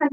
हाँ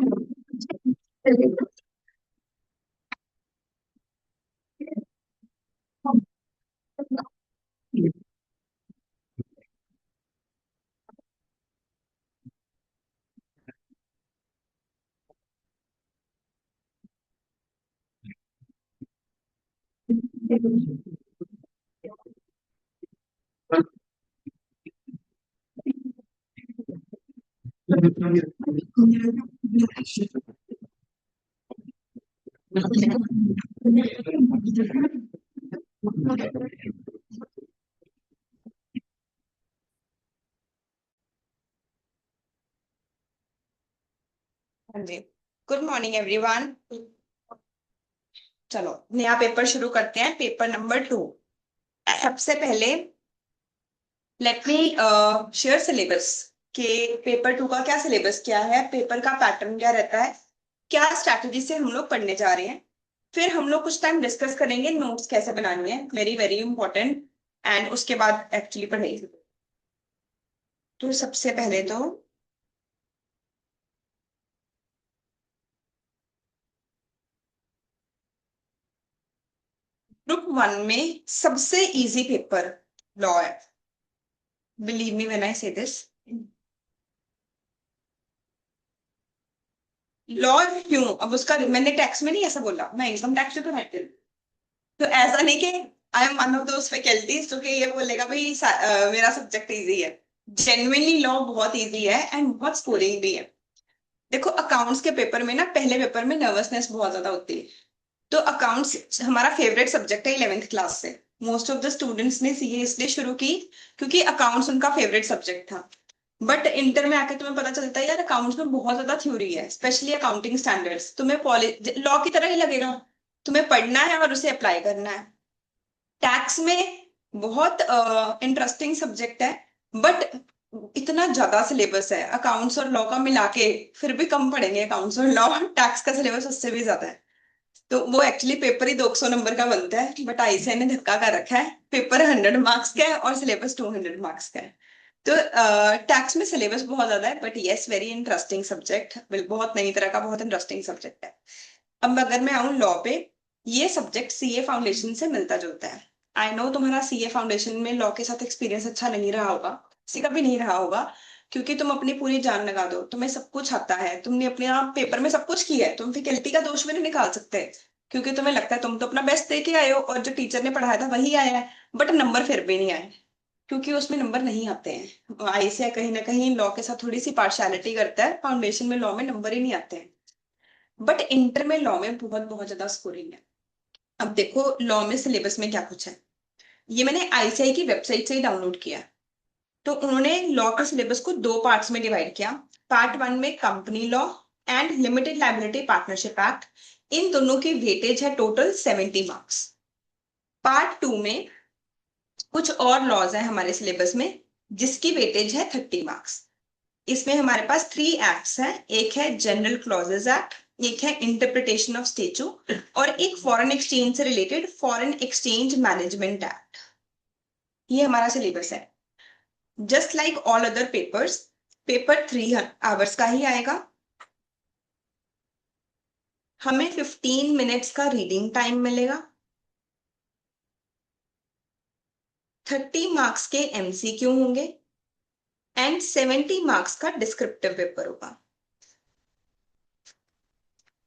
जी। Good morning everyone. चलो नया पेपर शुरू करते हैं, पेपर नंबर 2। सबसे पहले लेट मी शेयर सिलेबस के पेपर 2 का क्या सिलेबस क्या है, पेपर का पैटर्न क्या रहता है, क्या स्ट्रैटेजी से हम लोग पढ़ने जा रहे हैं। फिर हम लोग कुछ टाइम डिस्कस करेंगे नोट्स कैसे बनानी है, वेरी वेरी इंपॉर्टेंट। एंड उसके बाद एक्चुअली पढ़ाई। तो सबसे पहले तो ग्रुप 1 में सबसे इजी पेपर लॉ है। बिलीव मी व्हेन आई से दिस। लॉ क्यों, अब उसका मैंने टैक्स में नहीं ऐसा बोला, मैं इनकम टैक्स से तो हटती हूँ। तो ऐसा नहीं कि I am one of those faculties जो कि ये बोलेगा भाई मेरा सब्जेक्ट इजी है। जेन्युइनली लॉ बहुत इजी है एंड बहुत स्कोरिंग भी है। देखो अकाउंट्स के पेपर में ना, पहले पेपर में नर्वसनेस बहुत ज्यादा होती है। तो अकाउंट्स हमारा फेवरेट सब्जेक्ट है 11th क्लास से। मोस्ट ऑफ द स्टूडेंट्स ने सीए इसलिए शुरू की क्योंकि अकाउंट्स उनका फेवरेट सब्जेक्ट था। बट इंटर में आके तुम्हें पता चलता है यार अकाउंट्स में बहुत ज्यादा थ्योरी है, स्पेशली अकाउंटिंग स्टैंडर्ड्स। तुम्हें लॉ की तरह ही लगेगा, तुम्हें पढ़ना है और उसे अप्लाई करना है। टैक्स में बहुत इंटरेस्टिंग सब्जेक्ट है, बट इतना ज्यादा सिलेबस है अकाउंट्स और लॉ का मिला के, फिर भी कम पढ़ेंगे अकाउंट्स और लॉ। टैक्स का सिलेबस उससे भी ज्यादा है। तो वो एक्चुअली पेपर ही 200 नंबर का बनता है, बट आईसीएआई ने धक्का कर रखा है, पेपर 100 मार्क्स का है और सिलेबस 200 मार्क्स का है। तो टैक्स में सिलेबस बहुत ज्यादा है, but yes very interesting subject, बहुत नई तरह का बहुत इंटरेस्टिंग सब्जेक्ट है। अब अगर मैं आऊँ लॉ पे, ये सब्जेक्ट सीए फाउंडेशन से मिलता जुलता है। आई नो तुम्हारा सीए फाउंडेशन में लॉ के साथ एक्सपीरियंस अच्छा नहीं रहा होगा, किसी का भी नहीं रहा होगा, क्योंकि तुम अपनी पूरी जान लगा दो, तुम्हें सब कुछ आता है, तुमने अपने आप पेपर में सब कुछ किया है, तुम फैकल्टी का दोष भी नहीं निकाल सकते, क्योंकि तुम्हें लगता है तुम तो अपना बेस्ट दे के आए हो और जो टीचर ने पढ़ाया था वही आया है। बट नंबर फिर भी नहीं आए, क्योंकि उसमें नंबर नहीं आते हैं। आईसीआई कहीं ना कहीं लॉ के साथ थोड़ी सी पार्शियलिटी करता है, फाउंडेशन में लॉ में नंबर ही नहीं आते हैं। बट इंटर में लॉ में बहुत बहुत ज्यादा स्कोरिंग है। अब देखो लॉ में सिलेबस में क्या कुछ है, ये मैंने आईसीआई की वेबसाइट से ही डाउनलोड किया। तो उन्होंने लॉ के सिलेबस को 2 पार्ट्स में डिवाइड किया। पार्ट 1 में company law and limited liability partnership act, इन दोनों की वेटेज है टोटल 70 मार्क्स। पार्ट 2 में कुछ और लॉज है हमारे सिलेबस में, जिसकी वेटेज है 30 मार्क्स। इसमें हमारे पास 3 एक्ट्स हैं, एक है जनरल क्लॉजेज एक्ट, एक है इंटरप्रिटेशन ऑफ स्टेचू, और एक फॉरेन एक्सचेंज से related foreign exchange management act. ये हमारा सिलेबस है। Just like all other papers, paper 3 hours का ही आएगा। हमें 15 मिनट्स का रीडिंग टाइम मिलेगा। 30 मार्क्स के एमसीक्यू होंगे एंड 70 मार्क्स का डिस्क्रिप्टिव पेपर होगा।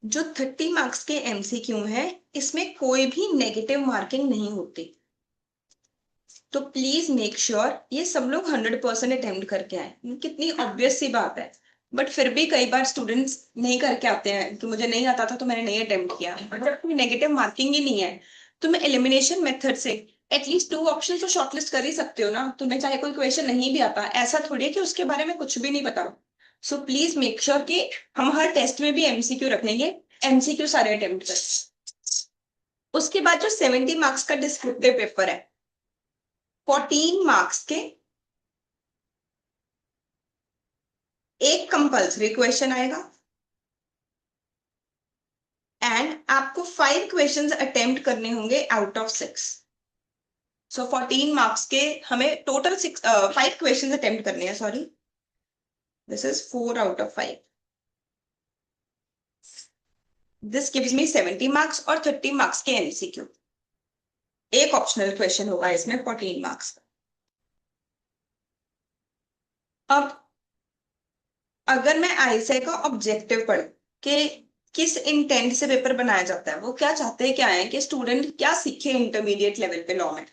जो 30 मार्क्स के एमसीक्यू है, इसमें कोई भी नेगेटिव मार्किंग नहीं होती। तो प्लीज मेक श्योर ये सब लोग 100% अटेम्प्ट करके आए। कितनी ऑब्वियस सी बात है, बट फिर भी कई बार स्टूडेंट्स नहीं करके आते हैं कि मुझे नहीं आता था तो मैंने नहीं अटेम्प्ट किया। बट जब कोई नेगेटिव मार्किंग ही नहीं है, तुम्हें एलिमिनेशन मेथड से एटलीस्ट 2 ऑप्शन तो शॉर्टलिस्ट कर ही सकते हो ना। तुम्हें चाहे कोई क्वेश्चन नहीं भी आता, ऐसा थोड़ी है कि उसके बारे में कुछ भी नहीं पता। सो प्लीज मेक श्योर कि हम हर टेस्ट में भी एमसीक्यू रखेंगे, एमसीक्यू सारे अटेम्प्ट कर। उसके बाद जो 70 मार्क्स का डिस्क्रिप्टिव पेपर है, 14 मार्क्स के एक कंपल्सरी क्वेश्चन आएगा एंड आपको 5 क्वेश्चंस अटेम्प्ट करने होंगे आउट ऑफ 6। सो 14 मार्क्स के हमें टोटल 5 क्वेश्चंस अटेम्प्ट करने हैं, sorry, this is 4 out of 5। This gives me 70 marks और 30 मार्क्स के एमसीक्यू। एक ऑप्शनल क्वेश्चन होगा इसमें 14 मार्क्स। अब अगर मैं आईएसआई का ऑब्जेक्टिव पढ़ कि किस इंटेंट से पेपर बनाया जाता है, वो क्या चाहते हैं, क्या है कि स्टूडेंट क्या सीखे इंटरमीडिएट लेवल पे लॉ में,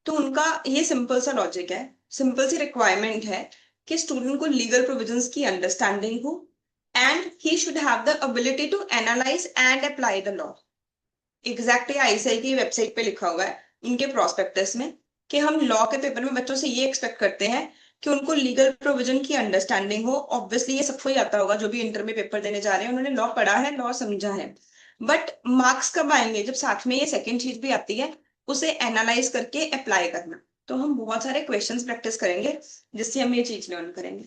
तो उनका ये सिंपल सा लॉजिक है, सिंपल सी रिक्वायरमेंट है कि स्टूडेंट को लीगल प्रोविजंस की अंडरस्टैंडिंग हो and he should have the ability to analyse and apply the law. Exactly ICI की वेबसाइट पे लिखा हुआ है इनके प्रोस्पेक्टस में कि हम लॉ के पेपर में बच्चों से ये एक्सपेक्ट करते हैं कि उनको लीगल प्रोविजन की अंडरस्टैंडिंग हो। ऑब्वियसली ये सबको ही आता होगा जो भी इंटर में पेपर देने जा रहे हैं, उन्होंने लॉ पढ़ा है, लॉ समझा है, बट मार्क्स कब आएंगे, जब साथ में ये सेकेंड चीज भी आती है, उसे एनालाइज करके अप्लाई करना। तो हम बहुत सारे क्वेश्चंस प्रैक्टिस करेंगे जिससे हम ये चीज लर्न करेंगे।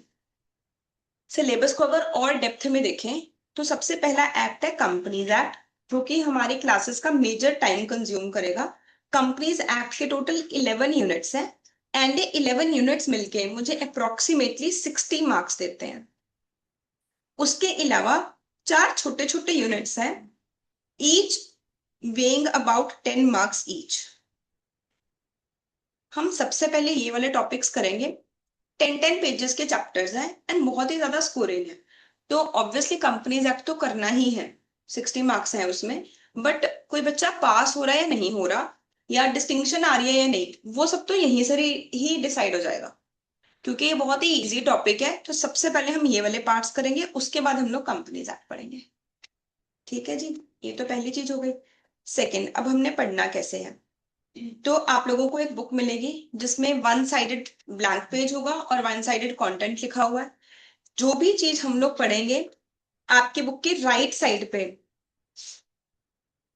सिलेबस को अगर और डेप्थ में देखें तो सबसे पहला एक्ट है कंपनीज एक्ट, जो कि हमारी क्लासेस का मेजर टाइम कंज्यूम करेगा। कंपनीज एक्ट के टोटल 11 यूनिट्स हैं एंड ये 11 यूनिट्स मिलके मुझे अप्रोक्सीमेटली 60 मार्क्स देते हैं। उसके अलावा चार छोटे छोटे यूनिट्स हैं, each weighing about 10 marks each. हम सबसे पहले ये वाले टॉपिक्स करेंगे। 10 पेजेस के चैप्टर्स हैं एंड बहुत ही ज्यादा स्कोरिंग है, तो ऑब्वियसली कंपनीज एक्ट तो करना ही है, 60 मार्क्स हैं उसमें। बट कोई बच्चा पास हो रहा है या नहीं हो रहा, या डिस्टिंक्शन आ रही है या नहीं, वो सब तो यहीं से ही डिसाइड हो जाएगा, क्योंकि ये बहुत ही इजी टॉपिक है। तो सबसे पहले हम ये वाले पार्ट्स करेंगे, उसके बाद हम लोग कंपनीज एक्ट पढ़ेंगे। ठीक है जी, ये तो पहली चीज हो गई। सेकेंड, अब हमने पढ़ना कैसे है, तो आप लोगों को एक बुक मिलेगी जिसमें वन साइडेड ब्लैंक पेज होगा और वन साइडेड कंटेंट लिखा हुआ है। जो भी चीज हम लोग पढ़ेंगे, आपके बुक के राइट साइड पे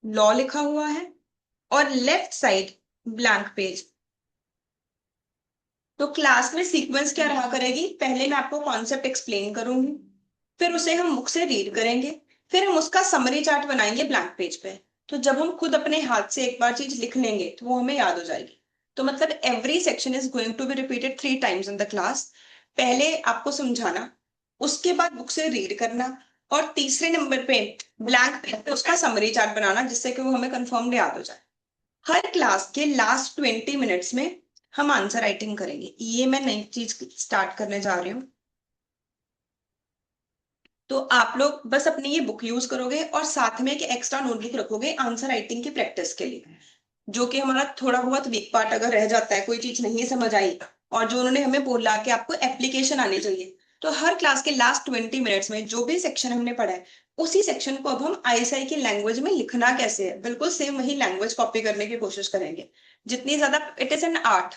लॉ लिखा हुआ है और लेफ्ट साइड ब्लैंक पेज। तो क्लास में सीक्वेंस क्या रहा करेगी, पहले मैं आपको कॉन्सेप्ट एक्सप्लेन करूंगी, फिर उसे हम बुक से रीड करेंगे, फिर हम उसका समरी चार्ट बनाएंगे ब्लैंक पेज पे। तो जब हम खुद अपने हाथ से एक बार चीज लिख लेंगे तो वो हमें याद हो जाएगी। तो मतलब every section is going to be repeated 3 times in the class. पहले आपको समझाना, उसके बाद बुक से रीड करना, और तीसरे नंबर पे ब्लैंक पेज पे उसका समरी चार्ट बनाना, जिससे कि वो हमें कंफर्म याद हो जाए। हर क्लास के लास्ट 20 मिनट्स में हम आंसर राइटिंग करेंगे। ये मैं नई चीज स्टार्ट करने जा रही हूँ, तो आप लोग बस अपनी ये बुक यूज करोगे और साथ में एक एक्स्ट्रा नोटबुक रखोगे आंसर राइटिंग की प्रैक्टिस के लिए, जो कि हमारा थोड़ा बहुत वीक पार्ट अगर रह जाता है, कोई चीज नहीं समझ आई, और जो उन्होंने हमें बोला कि आपको एप्लीकेशन आनी चाहिए, तो हर क्लास के लास्ट 20 मिनट्स में जो भी सेक्शन हमने पढ़ा है, उसी सेक्शन को अब हम आईएसआई की लैंग्वेज में लिखना कैसे है, बिल्कुल सेम वही लैंग्वेज कॉपी करने की कोशिश करेंगे। जितनी ज्यादा, इट इज एन आर्ट,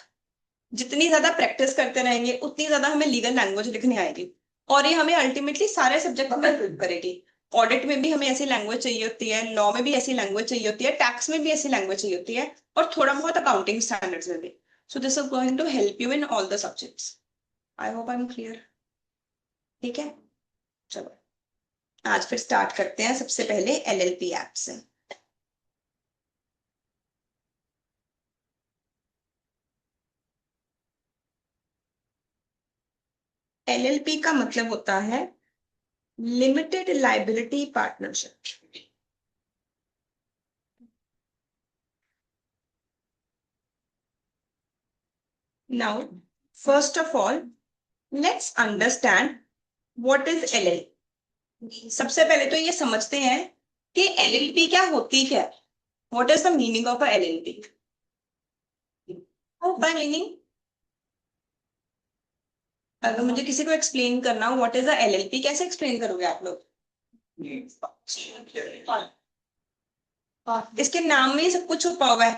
जितनी ज्यादा प्रैक्टिस करते रहेंगे उतनी ज्यादा हमें लीगल लैंग्वेज लिखनी आएगी, और ये हमें अल्टीमेटली सारे सब्जेक्ट में हेल्प करेगी। ऑडिट में भी हमें ऐसी लैंग्वेज चाहिए होती है, लॉ में भी ऐसी लैंग्वेज चाहिए होती है, टैक्स में भी ऐसी लैंग्वेज चाहिए होती है, और थोड़ा बहुत अकाउंटिंग स्टैंडर्ड्स में भी। So this is going to help you in all the subjects. I hope I am clear. ठीक है, चलो आज फिर स्टार्ट करते हैं सबसे पहले एलएलपी ऐप से। एलएलपी का मतलब होता है limited liability partnership. Now first of all let's understand what is LLP. सबसे पहले तो ये समझते हैं कि एलएलपी क्या होती है, what is the meaning of a LLP. By meaning, अगर मुझे किसी को एक्सप्लेन करना हो व्हाट इज अ एलएलपी, कैसे एक्सप्लेन करोगे आप लोग। इसके नाम में ही सब कुछ छुपा हुआ है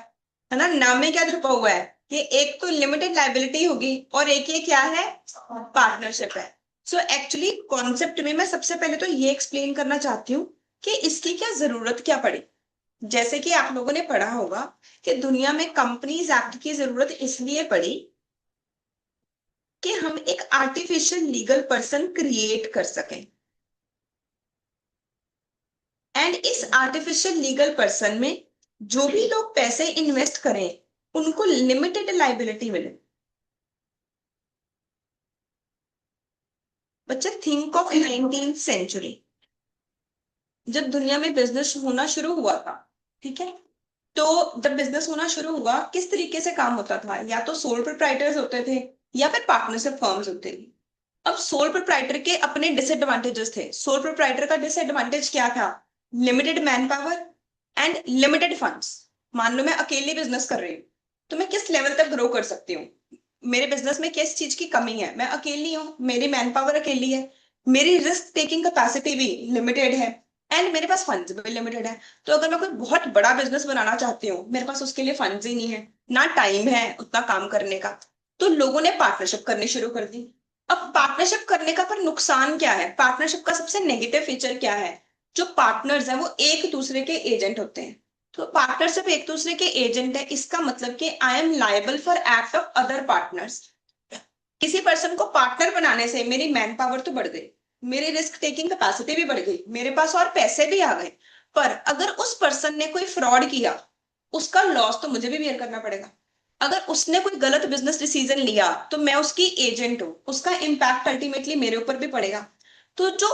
ना, नाम में क्या छुपा हुआ है कि एक तो लिमिटेड लाइबिलिटी होगी और एक ये क्या है, पार्टनरशिप है। सो एक्चुअली कॉन्सेप्ट में मैं सबसे पहले तो ये एक्सप्लेन करना चाहती हूँ कि इसकी क्या जरूरत क्या पड़ी। जैसे कि आप लोगों ने पढ़ा होगा कि दुनिया में कंपनीज एक्ट की जरूरत इसलिए पड़ी कि हम एक आर्टिफिशियल लीगल पर्सन क्रिएट कर सकें, एंड इस आर्टिफिशियल लीगल पर्सन में जो भी लोग पैसे इन्वेस्ट करें उनको लिमिटेड लाइबिलिटी मिले। बच्चे थिंक ऑफ 19th सेंचुरी, जब दुनिया में बिजनेस होना शुरू हुआ था, ठीक है, तो जब बिजनेस होना शुरू हुआ किस तरीके से काम होता था, या तो सोल प्रोप्राइटर्स होते थे या फिर पार्टनरशिप फर्म्स होते थे। अब सोल प्रोप्राइटर के अपने डिसएडवांटेजेस थे। सोल प्रोप्राइटर का डिसएडवांटेज क्या था? Limited man power and limited funds. मान लो मैं अकेले बिजनेस कर रही हूँ, तो मैं किस लेवल तक ग्रो कर सकती हूँ? मेरे बिजनेस में किस चीज की कमी है? मैं अकेली हूँ, मेरी मैन पावर अकेली है, मेरी रिस्क टेकिंग कैपेसिटी भी लिमिटेड है, एंड मेरे पास फंड्स भी लिमिटेड है। तो अगर मैं कोई बहुत बड़ा बिजनेस बनाना चाहती हूँ, मेरे पास उसके लिए फंड्स ही नहीं है, ना टाइम है उतना काम करने का, तो लोगों ने पार्टनरशिप करनी शुरू कर दी। अब पार्टनरशिप करने का पर नुकसान क्या है? पार्टनरशिप का सबसे नेगेटिव फीचर क्या है? जो पार्टनर्स हैं वो एक दूसरे के एजेंट होते हैं। तो पार्टनरशिप एक दूसरे के एजेंट है, इसका मतलब कि I am liable for act of other partners. किसी पर्सन को पार्टनर बनाने से मेरी मैन पावर तो बढ़ गई, मेरी रिस्क टेकिंग कैपेसिटी भी बढ़ गई, मेरे पास और पैसे भी आ गए, पर अगर उस पर्सन ने कोई फ्रॉड किया, उसका लॉस तो मुझे भी बेयर करना पड़ेगा। अगर उसने कोई गलत बिजनेस डिसीजन लिया तो मैं उसकी एजेंट हूं, उसका इम्पैक्ट अल्टीमेटली मेरे ऊपर भी पड़ेगा। तो जो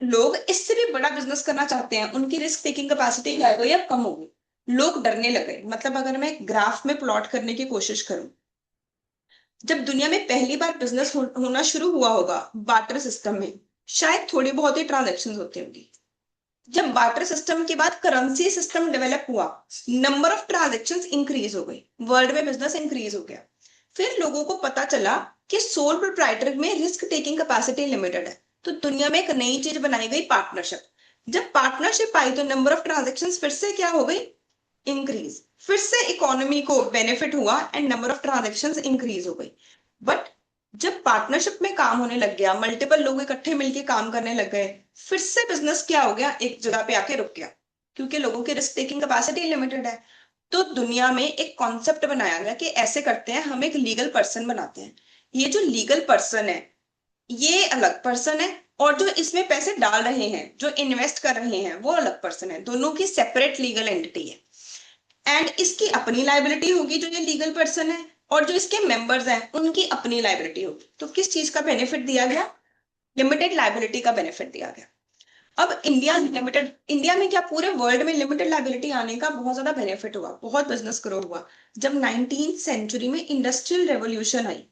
लोग इससे भी बड़ा बिजनेस करना चाहते हैं, उनकी रिस्क टेकिंग कैपेसिटी क्या हो गई? अब कम हो गई, लोग डरने लगे। मतलब अगर मैं ग्राफ में प्लॉट करने की कोशिश करूं, जब दुनिया में पहली बार बिजनेस होना शुरू हुआ होगा बार्टर सिस्टम में, शायद थोड़ी बहुत ही ट्रांजेक्शन होती होंगी। जब बार्टर सिस्टम के बाद करेंसी सिस्टम डेवलप हुआ, नंबर ऑफ ट्रांजेक्शन इंक्रीज हो गई, वर्ल्ड में बिजनेस इंक्रीज हो गया। फिर लोगों को पता चला कि सोल प्रोप्राइटर में रिस्क टेकिंग कैपेसिटी लिमिटेड है, तो दुनिया में एक नई चीज बनाई गई, पार्टनरशिप। जब पार्टनरशिप आई तो नंबर ऑफ ट्रांजेक्शन फिर से क्या हो गई? इंक्रीज। फिर से इकोनॉमी को बेनिफिट हुआ and number of transactions increase हो गई। बट जब पार्टनरशिप में काम होने लग गया, मल्टीपल लोग इकट्ठे मिलके काम करने लग गए, फिर से बिजनेस क्या हो गया? एक जगह पे आके रुक गया, क्योंकि लोगों की रिस्क टेकिंग कैपेसिटी लिमिटेड है। तो दुनिया में एक कॉन्सेप्ट बनाया गया कि ऐसे करते हैं, हम एक लीगल पर्सन बनाते हैं। ये जो लीगल पर्सन है, ये अलग पर्सन है, और जो इसमें पैसे डाल रहे हैं, जो इन्वेस्ट कर रहे हैं, वो अलग पर्सन है। दोनों की सेपरेट लीगल एंटिटी है, एंड इसकी अपनी लाइबिलिटी होगी जो ये लीगल पर्सन है, और जो इसके मेंबर्स हैं उनकी अपनी लाइबिलिटी होगी। तो किस चीज का बेनिफिट दिया गया? लिमिटेड लाइबिलिटी का बेनिफिट दिया गया। अब इंडिया में क्या पूरे वर्ल्ड में लिमिटेड लाइबिलिटी आने का बहुत ज्यादा बेनिफिट हुआ, बहुत बिजनेस ग्रो हुआ। जब 19th सेंचुरी में इंडस्ट्रियल रेवोल्यूशन आई,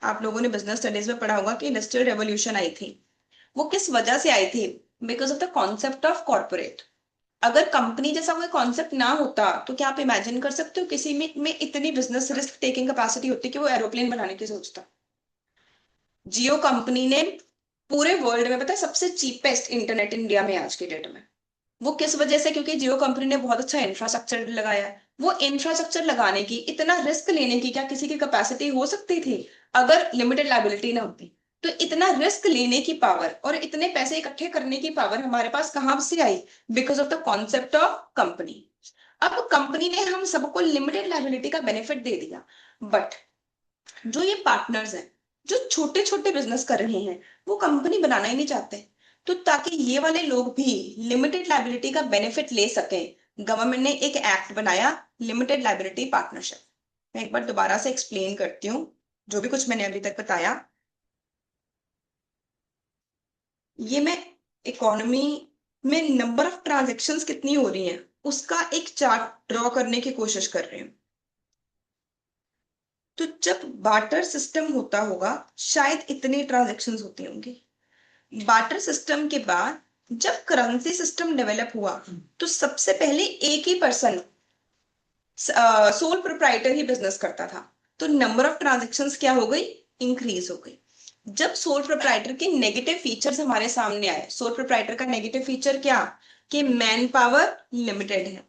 आप लोगों ने बिजनेस स्टडीज में पढ़ा होगा कि इंडस्ट्रियल रेवोल्यूशन आई थी। वो किस वजह से आई थी? Because of the concept of corporate. अगर कंपनी जैसा कोई कॉन्सेप्ट ना होता, तो क्या आप इमेजिन कर सकते हो किसी में इतनी बिजनेस रिस्क टेकिंग कैपेसिटी होती कि वो एरोप्लेन बनाने की सोचता? जियो कंपनी ने पूरे वर्ल्ड में, पता है, सबसे चीपेस्ट इंटरनेट इंडिया में आज के डेट में। वो किस वजह से? क्योंकि जियो कंपनी ने बहुत अच्छा इंफ्रास्ट्रक्चर लगाया है। वो इंफ्रास्ट्रक्चर लगाने की, इतना रिस्क लेने की क्या किसी की कैपेसिटी हो सकती थी अगर लिमिटेड लाइबिलिटी ना होती? तो इतना रिस्क लेने की पावर और इतने पैसे इकट्ठे करने की पावर हमारे पास कहां से आई? Because of the concept of company. अब कंपनी ने हम सबको लिमिटेड लाइबिलिटी का बेनिफिट दे दिया, बट जो ये पार्टनर्स हैं, जो छोटे छोटे बिजनेस कर रहे हैं, वो कंपनी बनाना ही नहीं चाहते। तो ताकि ये वाले लोग भी लिमिटेड लाइबिलिटी का बेनिफिट ले सकें, गवर्नमेंट ने एक एक्ट बनाया, लिमिटेड लाइबिलिटी पार्टनरशिप। मैं एक बार दोबारा से एक्सप्लेन करती हूँ जो भी कुछ मैंने अभी तक बताया। ये मैं इकोनॉमी में नंबर ऑफ ट्रांजेक्शन्स कितनी हो रही हैं उसका एक चार्ट ड्रॉ करने की कोशिश कर रही हूँ। तो जब बार्टर सिस्टम होता होगा, शायद इतनी ट्रांजेक्शन्स होती होंगी। बार्टर सिस्टम के बाद जब करेंसी सिस्टम डेवलप हुआ, तो सबसे पहले एक ही पर्सन, सोल प्रोप्राइटर ही बिजनेस करता था। तो नंबर ऑफ ट्रांजेक्शन्स क्या हो गई? इंक्रीज हो गई। जब सोल प्रोप्राइटर के नेगेटिव फीचर्स हमारे सामने आए, सोल प्रोप्राइटर का नेगेटिव फीचर क्या? कि मैन पावर लिमिटेड है।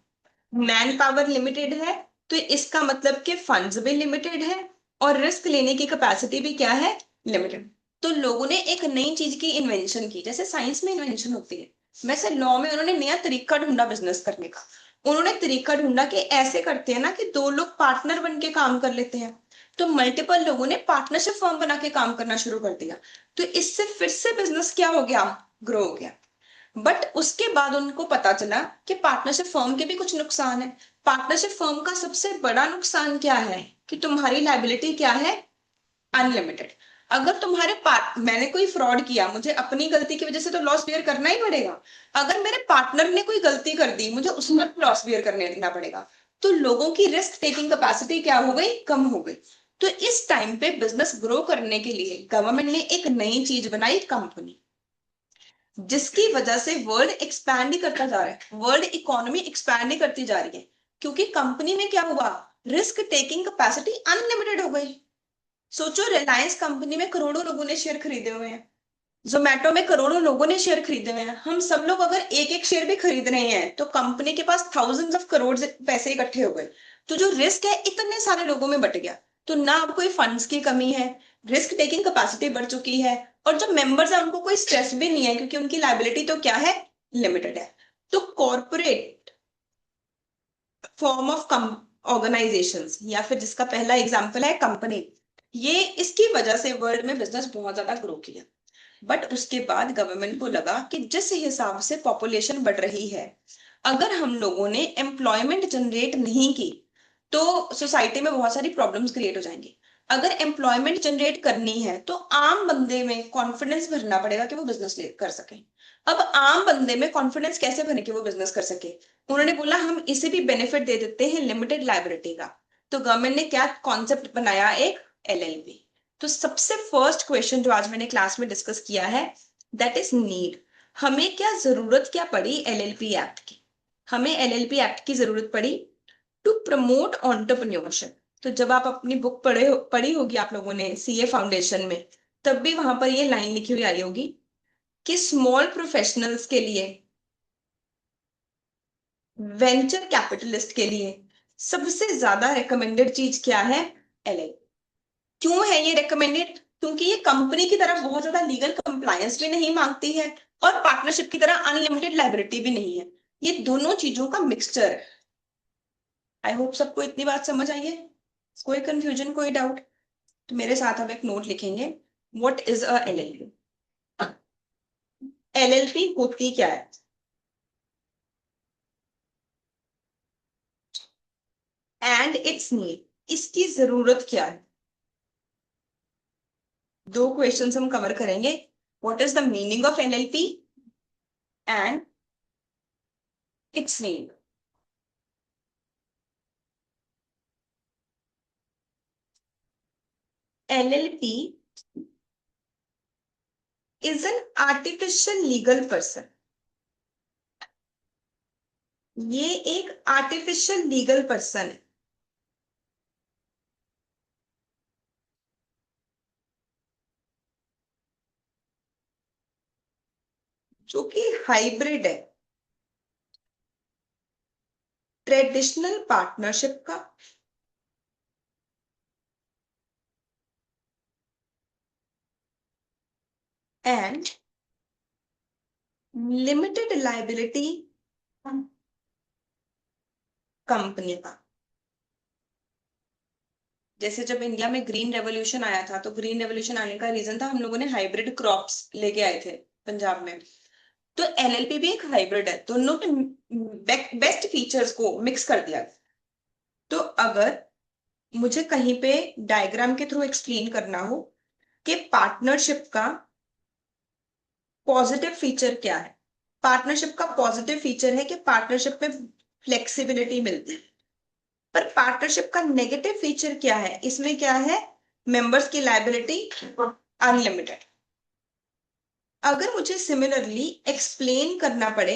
मैन पावर लिमिटेड है, तो इसका मतलब कि फंड्स भी लिमिटेड है, और रिस्क लेने की कैपेसिटी भी क्या है? लिमिटेड। तो लोगों ने एक नई चीज की इन्वेंशन की, जैसे साइंस में इन्वेंशन होती है, वैसे लॉ में उन्होंने नया तरीका ढूंढा बिजनेस करने का। उन्होंने तरीका ढूंढा कि ऐसे करते हैं ना कि दो लोग पार्टनर बन के काम कर लेते हैं। तो मल्टीपल लोगों ने पार्टनरशिप फर्म बना के काम करना शुरू कर दिया। तो इससे फिर से बिजनेस क्या हो गया? ग्रो हो गया। बट उसके बाद उनको पता चला कि पार्टनरशिप फर्म के भी कुछ नुकसान है। पार्टनरशिप फर्म का सबसे बड़ा नुकसान क्या है? कि तुम्हारी लाइबिलिटी क्या है? अनलिमिटेड। अगर तुम्हारे पार्ट मैंने कोई फ्रॉड किया, मुझे अपनी गलती की वजह से तो लॉस बियर करना ही पड़ेगा। अगर मेरे पार्टनर ने कोई गलती कर दी, मुझे उसमें लॉस बियर करने देना पड़ेगा। तो लोगों की रिस्क टेकिंग कैपेसिटी क्या हो गई, कम हो गई। तो इस टाइम पे बिजनेस ग्रो करने के लिए गवर्नमेंट ने एक नई चीज बनाई, कंपनी, जिसकी वजह से वर्ल्ड एक्सपैंड ही करता जा रहा है, वर्ल्ड इकोनॉमी एक्सपैंड ही करती जा रही है। क्योंकि कंपनी में क्या हुआ, रिस्क टेकिंग कैपेसिटी अनलिमिटेड हो गई। सोचो, रिलायंस कंपनी में करोड़ों लोगों ने शेयर खरीदे हुए हैं, जोमेटो में करोड़ों लोगों ने शेयर खरीदे हुए हैं। हम सब लोग अगर एक एक शेयर भी खरीद रहे हैं तो कंपनी के पास थाउजेंड्स ऑफ करोड़ पैसे इकट्ठे हो गए। तो जो रिस्क है इतने सारे लोगों में बट गया। तो ना अब कोई फंड्स की कमी है, रिस्क टेकिंग कैपेसिटी बढ़ चुकी है, और जो मेंबर्स है उनको कोई स्ट्रेस भी नहीं है, क्योंकि उनकी लाइबिलिटी तो क्या है, लिमिटेड है। तो कॉर्पोरेट फॉर्म ऑफ ऑर्गेनाइजेशंस, या फिर जिसका पहला एग्जांपल है कंपनी, ये इसकी वजह से वर्ल्ड में बिजनेस बहुत ज्यादा ग्रो किया। बट उसके बाद गवर्नमेंट को लगा कि जिस हिसाब से पॉपुलेशन बढ़ रही है, अगर हम लोगों ने एम्प्लॉयमेंट जनरेट नहीं की तो सोसाइटी में बहुत सारी प्रॉब्लम्स क्रिएट हो जाएंगी। अगर एम्प्लॉयमेंट जनरेट करनी है तो आम बंदे में कॉन्फिडेंस भरना पड़ेगा कि वो बिजनेस कर सके। अब आम बंदे में कॉन्फिडेंस कैसे भरे कि वो बिजनेस कर सके, उन्होंने बोला हम इसे भी बेनिफिट दे देते हैं लिमिटेड लाइबिलिटी का। तो गवर्नमेंट ने क्या कॉन्सेप्ट बनाया, एक एलएलपी। तो सबसे फर्स्ट क्वेश्चन जो आज मैंने क्लास में डिस्कस किया है, दैट इज नीड। हमें क्या जरूरत क्या पड़ी एलएलपी एक्ट की, हमें एलएलपी एक्ट की जरूरत पड़ी टू प्रमोट एंटरप्रेन्योरशिप। तो जब आप अपनी बुक पढ़ी होगी आप लोगों ने सीए फाउंडेशन में, तब भी वहां पर ये लाइन लिखी हुई आई होगी कि स्मॉल प्रोफेशनल्स के लिए, वेंचर कैपिटलिस्ट के लिए सबसे ज्यादा रिकमेंडेड चीज क्या है, एलएल। क्यों है ये रिकमेंडेड, क्योंकि ये कंपनी की तरह बहुत ज्यादा लीगल कंप्लायंस भी नहीं मांगती है, और पार्टनरशिप की तरह अनलिमिटेड लाइबिलिटी भी नहीं है। ये दोनों चीजों का मिक्सचर है। आई होप सबको इतनी बात समझ आई है। कोई कंफ्यूजन, कोई डाउट? तो मेरे साथ अब एक नोट लिखेंगे, what is a LLP. LLP होती क्या है, एंड इट्स नीड, इसकी जरूरत क्या है। दो क्वेश्चंस हम कवर करेंगे, what is the meaning of LLP and it's need. LLP is an artificial legal person. ये एक आर्टिफिशियल लीगल पर्सन है जो कि हाइब्रिड है ट्रेडिशनल पार्टनरशिप का एंड लिमिटेड लाइबिलिटी कंपनी का। जैसे जब इंडिया में ग्रीन रेवोल्यूशन आया था, तो ग्रीन रेवोल्यूशन आने का रीजन था हम लोगों ने हाइब्रिड क्रॉप्स लेके आए थे पंजाब में। तो एलएलपी भी एक हाइब्रिड है, दोनों के बेस्ट फीचर्स को मिक्स कर दिया। तो अगर मुझे कहीं पे डायग्राम के थ्रू एक्सप्लेन करना हो कि पार्टनरशिप का पॉजिटिव फीचर क्या है, पार्टनरशिप का पॉजिटिव फीचर है कि पार्टनरशिप में फ्लेक्सिबिलिटी मिलती है। पर पार्टनरशिप का नेगेटिव फीचर क्या है, इसमें क्या है, मेंबर्स की लायबिलिटी अनलिमिटेड। अगर मुझे सिमिलरली एक्सप्लेन करना पड़े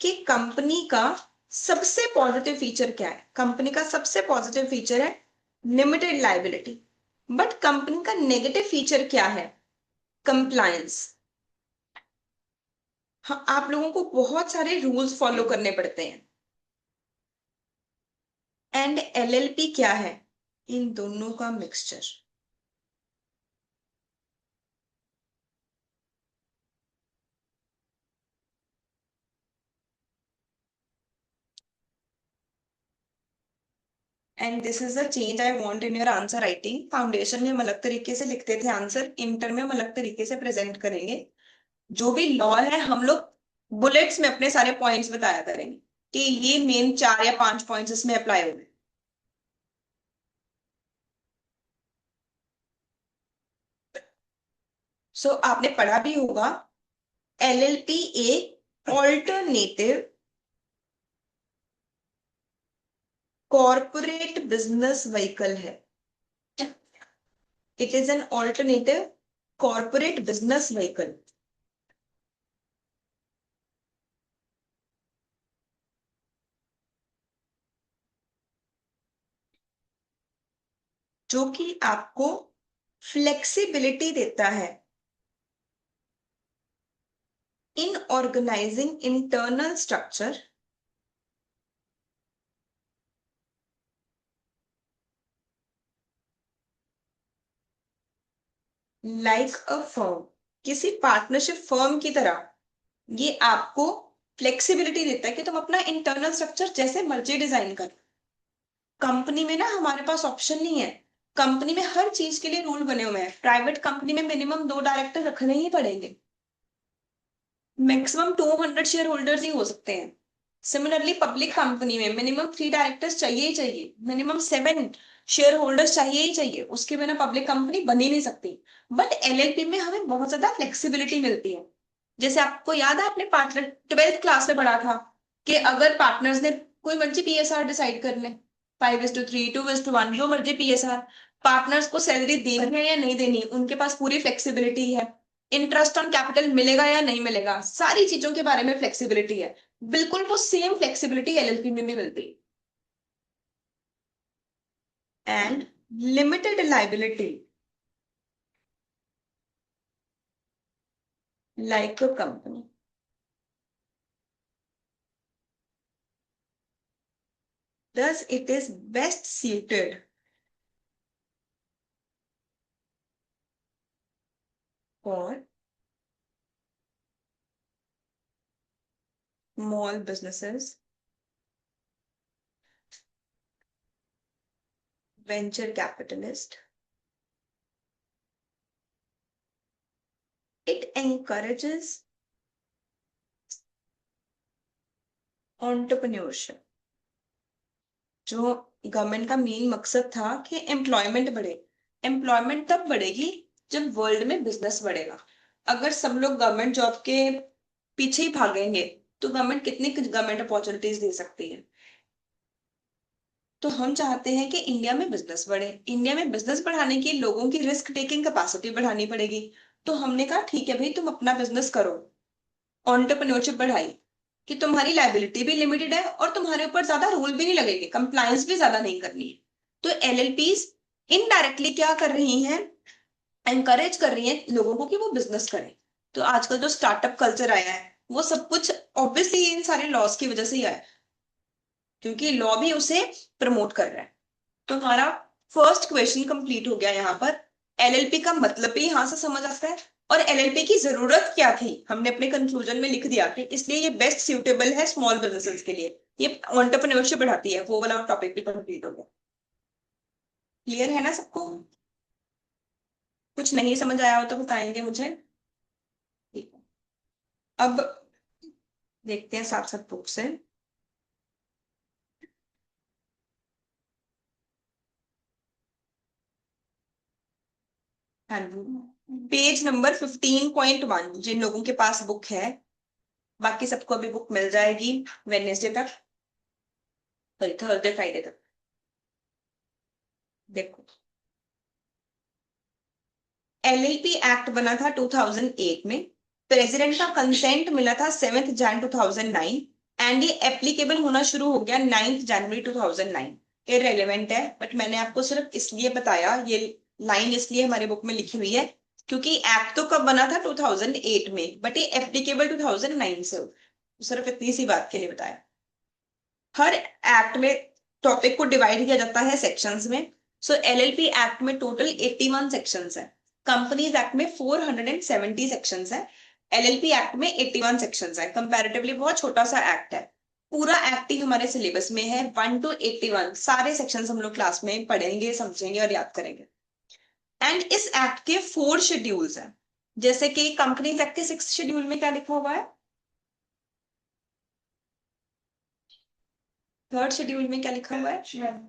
कि कंपनी का सबसे पॉजिटिव फीचर क्या है, कंपनी का सबसे पॉजिटिव फीचर है लिमिटेड लायबिलिटी, बट कंपनी का नेगेटिव फीचर क्या है, कंप्लायंस। हाँ, आप लोगों को बहुत सारे रूल्स फॉलो करने पड़ते हैं। एंड एलएलपी क्या है, इन दोनों का mixture. And this is the change I want in your answer writing. Foundation में हम अलग तरीके से लिखते थे आंसर, इंटर में हम अलग तरीके से प्रेजेंट करेंगे। जो भी लॉ है हम लोग बुलेट्स में अपने सारे पॉइंट्स बताया करेंगे कि ये मेन 4 या 5 पॉइंट्स इसमें अप्लाई होंगे। सो आपने पढ़ा भी होगा, एलएलपी एक ऑल्टरनेटिव कॉर्पोरेट बिजनेस व्हीकल है। It is an alternative corporate business vehicle. जो कि आपको फ्लेक्सिबिलिटी देता है in organising internal structure like a firm. किसी पार्टनरशिप फर्म की तरह ये आपको फ्लेक्सिबिलिटी देता है कि तुम अपना इंटरनल स्ट्रक्चर जैसे मर्जी डिजाइन कर। कंपनी में ना हमारे पास ऑप्शन नहीं है। कंपनी में हर चीज के लिए रूल बने हुए हैं। प्राइवेट कंपनी में मिनिमम 2 डायरेक्टर रखने ही पड़ेंगे। मैक्सिमम 200 शेयर होल्डर्स ही हो सकते हैं। सिमिलरली पब्लिक कंपनी में मिनिमम 3 डायरेक्टर्स चाहिए ही चाहिए, मिनिमम 7 शेयर होल्डर्स चाहिए ही चाहिए, उसके बिना पब्लिक कंपनी बन ही नहीं सकती। बट एलएलपी में हमें बहुत ज्यादा फ्लेक्सिबिलिटी मिलती है। जैसे आपको याद है, आपने पार्टनर 12th क्लास में पढ़ा था कि अगर पार्टनर्स ने कोई मर्जी पीएसआर डिसाइड कर ले, 5:3, 2:1, जो मर्जी पीएसआर, पार्टनर्स को सैलरी देनी है या नहीं देनी, उनके पास पूरी फ्लेक्सिबिलिटी है। इंटरेस्ट ऑन कैपिटल मिलेगा या नहीं मिलेगा, सारी चीजों के बारे में फ्लेक्सिबिलिटी है। बिल्कुल वो सेम फ्लेक्सिबिलिटी एलएलपी में भी मिलती है। And limited liability like a company. Thus, it is best suited for small businesses, venture capitalist. It encourages entrepreneurship. जो गवर्नमेंट का मेन मकसद था कि एम्प्लॉयमेंट बढ़े। एम्प्लॉयमेंट तब बढ़ेगी जब वर्ल्ड में बिजनेस बढ़ेगा। अगर सब लोग गवर्नमेंट जॉब के पीछे ही भागेंगे तो गवर्नमेंट कितनी गवर्नमेंट अपॉर्चुनिटीज दे सकती है। तो हम चाहते हैं कि इंडिया में बिजनेस बढ़े। इंडिया में बिजनेस बढ़ाने के लिए लोगों की रिस्क टेकिंग कैपेसिटी बढ़ानी पड़ेगी। तो हमने कहा ठीक है भाई, तुम अपना बिजनेस करो। एंटरप्रेन्योरशिप बढ़ाई कि तुम्हारी लाइबिलिटी भी लिमिटेड है और तुम्हारे ऊपर ज्यादा रूल भी नहीं लगेंगे, कंप्लायंस भी ज्यादा नहीं करनी है। तो एलएलपीज इनडायरेक्टली क्या कर रही हैं, एनकरेज कर रही हैं लोगों को कि वो बिजनेस करें। तो आजकल जो स्टार्टअप कल्चर आया है वो सब कुछ ऑब्वियसली इन सारे लॉस की वजह से ही आया है, क्योंकि लॉ भी उसे प्रमोट कर रहा है। तो हमारा फर्स्ट क्वेश्चन कंप्लीट हो गया यहाँ पर। एलएलपी का मतलब भी यहां से समझ आता है और एलएलपी की जरूरत क्या थी हमने अपने कंक्लूजन में लिख दिया कि इसलिए ये बेस्ट सूटेबल है स्मॉल बिजनेसेस के लिए, ये एंटरप्रेन्योरशिप बढ़ाती है। वो वाला टॉपिक भी कंप्लीट हो गया। क्लियर है ना सबको? कुछ नहीं समझ आया हो तो बताएंगे मुझे। ठीक है, अब देखते हैं साथ साथ बुक से। हाँ जी, पेज नंबर 15.1 जिन लोगों के पास बुक है, बाकी सबको अभी बुक मिल जाएगी वेडनेसडे तक, सॉरी थर्सडे फ्राइडे तक। देखो, एलएलपी एक्ट बना था 2008 में। प्रेसिडेंट का कंसेंट मिला था 7 जनवरी 2009 एंड ये एप्लीकेबल होना शुरू हो गया 9 जनवरी 2009। ये रेलेवेंट है, बट मैंने आपको सिर्फ इसलिए बताया, ये लाइन इसलिए हमारे बुक में लिखी हुई है क्योंकि एक्ट तो कब बना था 2008 में, बट ये एप्लीकेबल 2009 से हो। सिर्फ इतनी सी बात के लिए बताया। हर एक्ट में टॉपिक को डिवाइड किया जाता है सेक्शंस में। सो एलएलपी एक्ट में टोटल 81 सेक्शंस है। कंपनीज एक्ट में 470 सेक्शंस है। एलएलपी एक्ट में 81 सेक्शंस है। कंपैरेटिवली बहुत छोटा सा एक्ट है। पूरा एक्ट ही हमारे सिलेबस में है 1 to 81। सारे सेक्शंस हम लोग क्लास में पढ़ेंगे, समझेंगे और याद करेंगे। एंड इस एक्ट के 4 शेड्यूल्स हैं। जैसे कि कंपनीज एक्ट के 6 शेड्यूल में क्या लिखा हुआ है, थर्ड शेड्यूल में क्या लिखा हुआ है,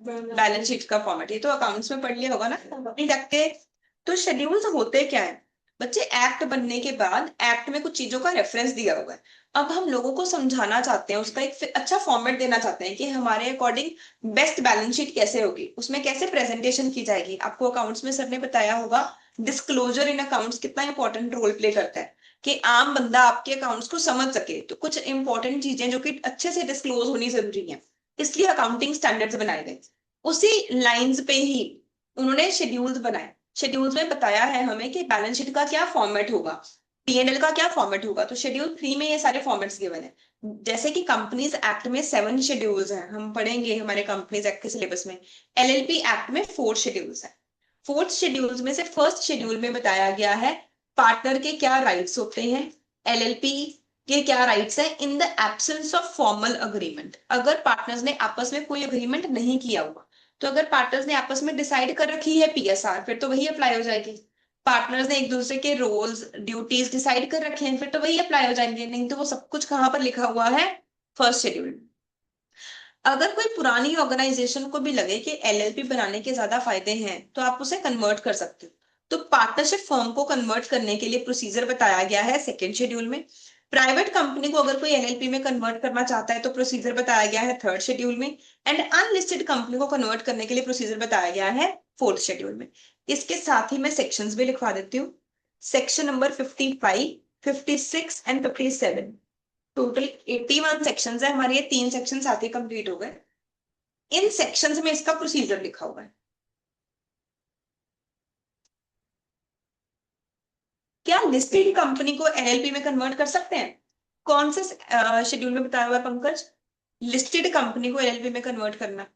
बैलेंस शीट का फॉर्मेट। ये तो अकाउंट्स में पढ़ लिया होगा ना कंपनी एक्ट के। तो शेड्यूल्स होते क्या है, बच्चे एक्ट बनने के बाद एक्ट में कुछ चीजों का रेफरेंस दिया हुआ है। अब हम लोगों को समझाना चाहते हैं, उसका एक अच्छा फॉर्मेट देना चाहते हैं कि हमारे अकॉर्डिंग बेस्ट बैलेंस शीट कैसे होगी, उसमें कैसे प्रेजेंटेशन की जाएगी। आपको अकाउंट्स में सर ने बताया होगा डिस्क्लोजर इन अकाउंट्स कितना इंपॉर्टेंट रोल प्ले करता है कि आम बंदा आपके अकाउंट्स को समझ सके। तो कुछ इंपॉर्टेंट चीजें जो कि अच्छे से डिस्क्लोज होनी जरूरी है, इसलिए अकाउंटिंग स्टैंडर्ड्स बनाए गए। उसी लाइंस पे ही उन्होंने शेड्यूल्स बनाए। शेड्यूल्स में बताया है हमें कि बैलेंस शीट का क्या फॉर्मेट होगा, पीएनएल का क्या फॉर्मेट होगा। तो शेड्यूल 3 में ये सारे फॉर्मेट्स गिवन है। जैसे कि कंपनीज एक्ट में 7 शेड्यूल्स हैं, हम पढ़ेंगे हमारे कंपनीज एक्ट के सिलेबस में। एलएलपी एक्ट में 4 शेड्यूल्स हैं। 4 शेड्यूल्स में से फर्स्ट शेड्यूल में बताया गया है पार्टनर के क्या राइट्स होते हैं, एलएलपी के क्या राइट्स है in the absence of formal agreement. अगर पार्टनर्स ने आपस में कोई अग्रीमेंट नहीं किया हुआ, तो अगर पार्टनर्स ने आपस में डिसाइड कर रखी है पीएसआर, फिर तो वही अप्लाई हो जाएगी। पार्टनर्स ने एक दूसरे के रोल्स ड्यूटीज डिसाइड कर रखे हैं, फिर तो वही अप्लाई हो जाएंगे। नहीं तो वो सब कुछ कहाँ पर लिखा हुआ है, फर्स्ट शेड्यूल। अगर कोई पुरानी ऑर्गेनाइजेशन को भी लगे कि एलएलपी बनाने के ज्यादा फायदे हैं, तो आप उसे कन्वर्ट कर सकते हो। तो पार्टनरशिप फॉर्म को कन्वर्ट करने के लिए प्रोसीजर बताया गया है सेकेंड शेड्यूल में। प्राइवेट कंपनी को अगर कोई एलएलपी में कन्वर्ट करना चाहता है तो प्रोसीजर बताया गया है थर्ड शेड्यूल में। एंड अनलिस्टेड कंपनी को कन्वर्ट करने के लिए प्रोसीजर बताया गया है फोर्थ शेड्यूल में। इसके साथ ही मैं सेक्शंस भी लिखवा देती हूँ। Section number 55, 56 and 57, total 81 sections है हमारे। ये 3 सेक्शन साथ ही कंप्लीट हो गए। इन सेक्शंस में इसका प्रोसीजर लिखा हुआ है। क्या लिस्टेड कंपनी को एलएलपी में कन्वर्ट कर सकते हैं? कौन से शेड्यूल में बताया हुआ है पंकज, लिस्टेड कंपनी को एलएलपी में कन्वर्ट करना?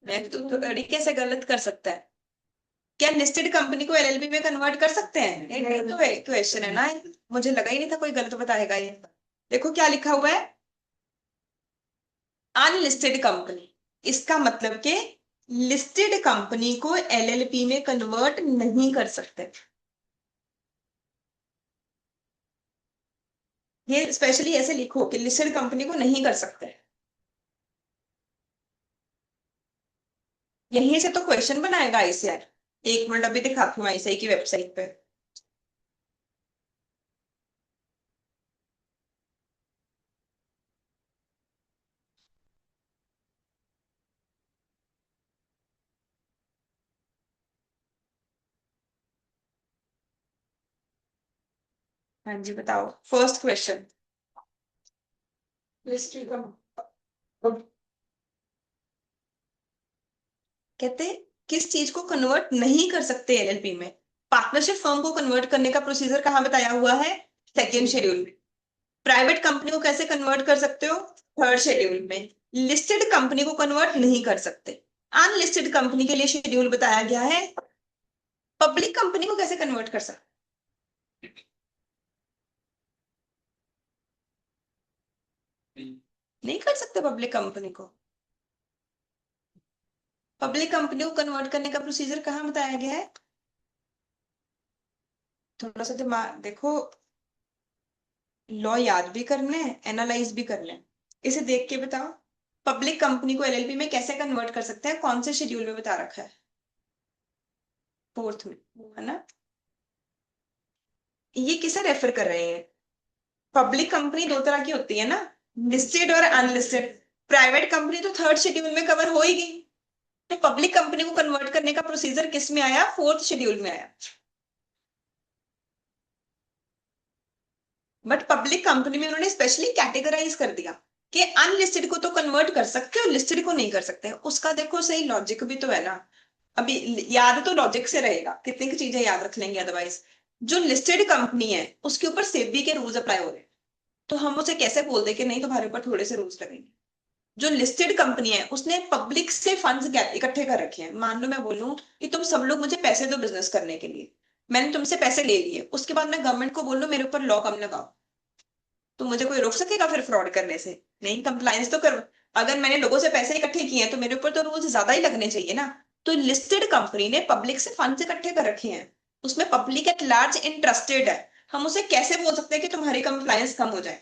मैं तो तरीके से गलत कर सकता है। क्या लिस्टेड कंपनी को एलएलपी में कन्वर्ट कर सकते हैं? ये तो क्वेश्चन है ना, मुझे लगा ही नहीं था कोई गलत बताएगा ये। देखो क्या लिखा हुआ है, अनलिस्टेड कंपनी। इसका मतलब कि लिस्टेड कंपनी को एलएलपी में कन्वर्ट नहीं कर सकते। ये स्पेशली ऐसे लिखो कि लिस्टेड कंपनी को नहीं कर सकते। यहीं से तो क्वेश्चन बनाएगा आईसीआर। एक मिनट अभी दिखाती हूँ आईसीआई की वेबसाइट पे। हाँ जी बताओ, फर्स्ट क्वेश्चन। लिस्टेड कहते किस चीज को कन्वर्ट नहीं कर सकते एलएलपी में? पार्टनरशिप फर्म को कन्वर्ट करने का प्रोसीजर कहाँ बताया हुआ है, सेकेंड शेड्यूल में। प्राइवेट कंपनी को कैसे कन्वर्ट कर सकते हो, थर्ड शेड्यूल में। लिस्टेड कंपनी को कन्वर्ट नहीं कर सकते। अनलिस्टेड कंपनी के लिए शेड्यूल बताया गया है। पब्लिक कंपनी को कैसे कन्वर्ट कर सकते? नहीं कर सकते पब्लिक कंपनी को। पब्लिक कंपनी को कन्वर्ट करने का प्रोसीजर कहाँ बताया गया है? थोड़ा सा दिमाग देखो, लॉ याद भी करना है, एनालाइज भी करना है। इसे देख के बताओ, पब्लिक कंपनी को एलएलपी में कैसे कन्वर्ट कर सकते हैं, कौन से शेड्यूल में बता रखा है? फोर्थ में, है ना। ये किसे रेफर कर रहे हैं? पब्लिक कंपनी दो तरह की होती है ना, लिस्टेड और अनलिस्टेड। प्राइवेट कंपनी तो थर्ड शेड्यूल में कवर हो ही गई। तो पब्लिक कंपनी को कन्वर्ट करने का प्रोसीजर किस में आया, फोर्थ शेड्यूल में आया। बट पब्लिक कंपनी में उन्होंने स्पेशली कैटेगराइज कर दिया कि अनलिस्टेड को तो कन्वर्ट कर सकते हो, लिस्टेड को नहीं कर सकते। उसका देखो सही लॉजिक भी तो है ना। अभी याद तो लॉजिक से रहेगा, कितनी की चीजें याद रख लेंगे अदरवाइज। जो लिस्टेड कंपनी है उसके ऊपर सेबी के रूल्स अप्लाई हो रहे हैं, तो हम उसे कैसे बोल दे कि नहीं तुम्हारे ऊपर थोड़े से रूल्स लगेंगे। जो लिस्टेड कंपनी है उसने पब्लिक से फंड्स इकट्ठे कर रखे हैं। मान लो मैं बोलूं कि तुम सब लोग मुझे पैसे दो बिजनेस करने के लिए, मैंने तुमसे पैसे ले लिए, उसके बाद मैं गवर्नमेंट को बोल लूं मेरे ऊपर लॉ कम लगाओ, तो मुझे कोई रोक सकेगा फिर फ्रॉड करने से? नहीं, कंप्लायंस तो कर। अगर मैंने लोगों से पैसे इकट्ठे किए हैं तो मेरे ऊपर तो रूल्स ज्यादा ही लगने चाहिए ना। तो लिस्टेड कंपनी ने पब्लिक से फंड्स इकट्ठे कर रखे हैं, उसमें पब्लिक एट लार्ज इंटरेस्टेड है। हम उसे कैसे बोल सकते हैं कि तुम्हारी कंप्लायंस कम हो जाए?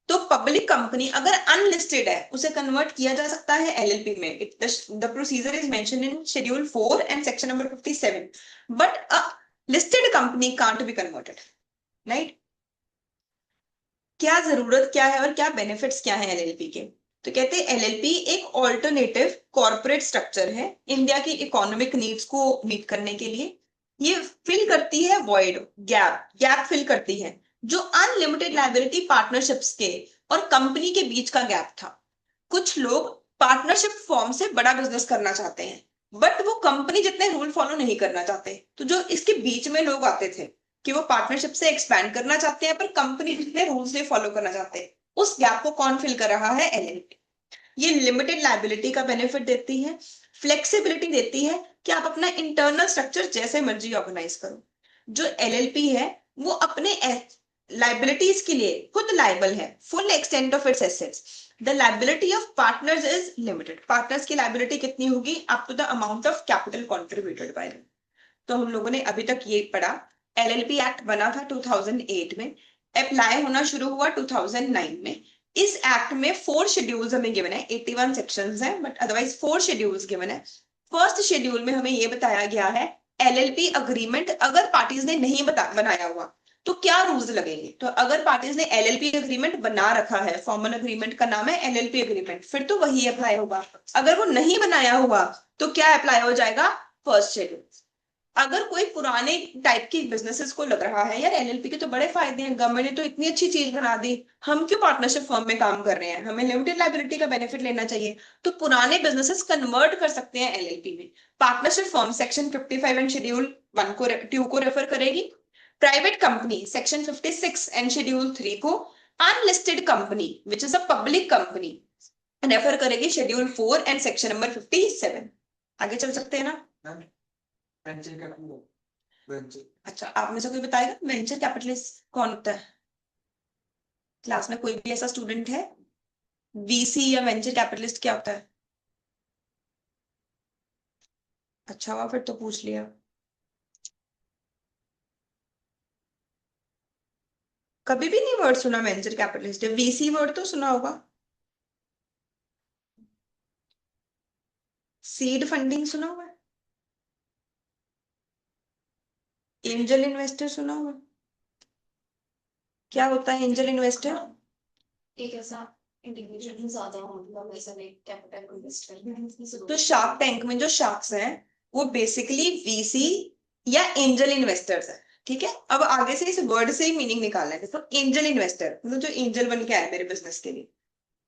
तो पब्लिक कंपनी अगर अनलिस्टेड है उसे कन्वर्ट किया जा सकता है एलएलपी में. The procedure is mentioned in schedule 4 and section number 57, but a listed company can't be converted. Right. क्या जरूरत क्या है और क्या बेनिफिट्स क्या है एलएलपी के? तो कहते हैं एलएलपी एक ऑल्टरनेटिव कॉर्पोरेट स्ट्रक्चर है इंडिया की इकोनॉमिक नीड्स को मीट करने के लिए. ये फिल करती है वॉइड, गैप फिल करती है जो अनलिमिटेड लायबिलिटी पार्टनरशिप्स के और कंपनी के बीच का गैप था. कुछ लोग पार्टनरशिप फॉर्म से बड़ा बिजनेस करना चाहते हैं, बट वो कंपनी जितने रूल फॉलो नहीं करना चाहते. तो जो इसके बीच में लोग आते थे कि वो पार्टनरशिप से एक्सपैंड करना चाहते हैं पर कंपनी जितने रूल्स नहीं फॉलो करना चाहते, उस गैप को कौन फिल कर रहा है? एलएलपी. ये लिमिटेड लायबिलिटी का बेनिफिट देती है, फ्लेक्सिबिलिटी देती है कि आप अपना इंटरनल स्ट्रक्चर जैसे मर्जी ऑर्गेनाइज करो. जो एलएलपी है वो अपने लाइबिलिटीज के लिए खुद लाइबल है. Full extent of its assets. The liability of partners is limited. Partners की लाइबिलिटी कितनी होगी? Up to the amount of capital contributed by them. तो हम लोगों ने अभी तक ये पढ़ा. एलएलपी एक्ट बना था 2008 में, अप्लाई होना शुरू हुआ 2009 में. इस एक्ट में 4 शेड्यूल्स हमें गिवन है. 81 सेक्शंस हैं बट अदरवाइज 4 शेड्यूल्स गिवन है. फर्स्ट शेड्यूल में हमें ये बताया गया है एलएलपी अग्रीमेंट अगर पार्टीज ने नहीं बनाया हुआ तो क्या रूल्स लगेंगे. तो अगर पार्टीज ने एलएलपी अग्रीमेंट बना रखा है, फॉर्मल अग्रीमेंट का नाम है एलएलपी अग्रीमेंट, फिर तो वही अप्लाई होगा. अगर वो नहीं बनाया हुआ तो क्या अप्लाई हो जाएगा? First schedule. अगर कोई पुराने टाइप की बिजनेसेस को लग रहा है यार एलएलपी के तो बड़े फायदे हैं, गवर्नमेंट ने तो इतनी अच्छी चीज बना दी, हम क्यों पार्टनरशिप फर्म में काम कर रहे हैं, हमें लिमिटेड लायबिलिटी का बेनिफिट लेना चाहिए, तो पुराने बिजनेसेस कन्वर्ट कर सकते हैं एलएलपी में. Partnership firm section 55 and schedule 1 को 2 को रेफर करेगी. Private company section 56 and schedule 3 को. Unlisted company which is a public company refer करेगी शेड्यूल 4 एंड सेक्शन नंबर 57. आगे चल सकते हैं ना? अच्छा, आप में से कोई बताएगा वेंचर कैपिटलिस्ट कौन होता है? क्लास में कोई भी ऐसा स्टूडेंट है? वीसी या वेंचर कैपिटलिस्ट क्या होता है? अच्छा हुआ फिर तो पूछ लिया. कभी भी नहीं वर्ड सुना वेंचर कैपिटलिस्ट. वीसी वर्ड तो सुना होगा. सीड फंडिंग सुना हुआ है? एंजल इन्वेस्टर सुना हुआ है? क्या होता है एंजल इन्वेस्टर? एक ऐसा इंडिविजुअल ज्यादा मतलब ऐसा नहीं कैपिटल इन्वेस्ट करना. तो शार्क टैंक में जो शार्क्स हैं वो बेसिकली वीसी या एंजल इन्वेस्टर्स है. ठीक है, अब आगे से इस वर्ड से ही मीनिंग निकालना है. तो एंजल इन्वेस्टर मतलब जो एंजल बन के आया मेरे बिजनेस के लिए,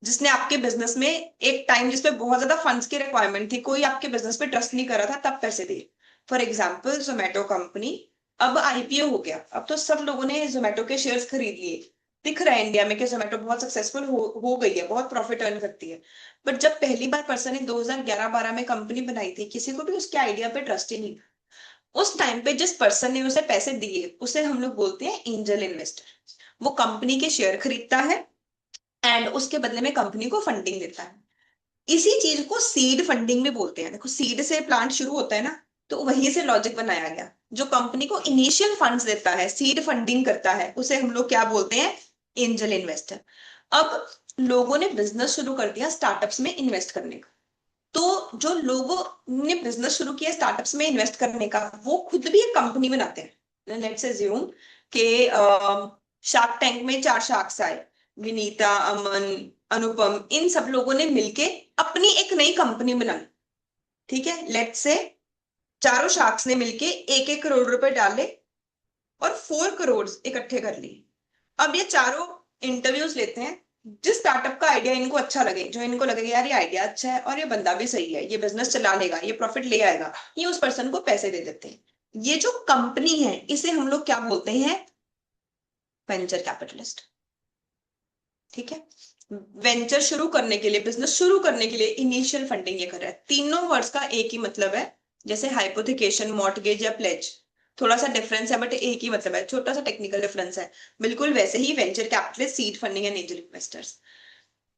जिसने आपके बिजनेस में एक टाइम जिसपे बहुत ज्यादा फंड्स की रिक्वायरमेंट थी, कोई आपके बिजनेस पे ट्रस्ट नहीं कर रहा था, तब पैसे दिए. फॉर एग्जाम्पल जोमेटो कंपनी अब आईपीओ हो गया, अब तो सब लोगों ने जोमेटो के शेयर्स खरीद लिए. दिख रहा है इंडिया में कि जोमेटो बहुत सक्सेसफुल हो गई है, बहुत प्रॉफिट अर्न करती है. बट जब पहली बार पर्सन ने 2011-12 में कंपनी बनाई थी, किसी को भी उसके आइडिया पे ट्रस्ट ही नहीं. उस टाइम पे जिस पर्सन ने उसे पैसे दिए उसे हम लोग बोलते हैं एंजल इन्वेस्टर. वो कंपनी के शेयर खरीदता है एंड उसके बदले में कंपनी को फंडिंग देता है. इसी चीज को सीड फंडिंग भी बोलते हैं. देखो सीड से प्लांट शुरू होता है ना, तो वहीं से लॉजिक बनाया गया. जो कंपनी को इनिशियल फंड्स देता है, सीड फंडिंग करता है, उसे हम लोग क्या बोलते हैं? Angel investor. अब लोगों ने बिजनेस शुरू कर दिया स्टार्टअप्स में इन्वेस्ट करने का. तो जो लोगों ने बिजनेस शुरू किया स्टार्टअप्स में इन्वेस्ट करने का, वो खुद भी एक कंपनी बनाते हैं. लेट्स अज्यूम कि शार्क टैंक में 4 शार्क्स आए, विनीता, अमन, अनुपम, इन सब लोगों ने मिलके अपनी एक नई कंपनी बनाई. ठीक है, लेट्स से चारों शार्क्स ने मिलके 1-1 करोड़ रुपए डाले और 4 करोड़ इकट्ठे कर लिए. अब ये चारों इंटरव्यूज लेते हैं. जिस स्टार्टअप का आइडिया इनको अच्छा लगे, जो इनको लगे यार ये आइडिया अच्छा है और ये बंदा भी सही है, ये बिजनेस चला लेगा, ये प्रॉफिट ले आएगा, ये उस पर्सन को पैसे दे देते हैं. ये जो कंपनी है इसे हम लोग क्या बोलते हैं? Venture capitalist. ठीक है, वेंचर शुरू करने के लिए, बिजनेस शुरू करने के लिए इनिशियल फंडिंग ये कर रहा है. तीनों वर्ड्स का एक ही मतलब है. जैसे हाइपोथिकेशन, मॉर्टगेज या प्लेज, थोड़ा सा डिफरेंस है बट एक ही मतलब है, छोटा सा टेक्निकल डिफरेंस है. बिल्कुल वैसे ही venture capitalist, seed funding and angel investors.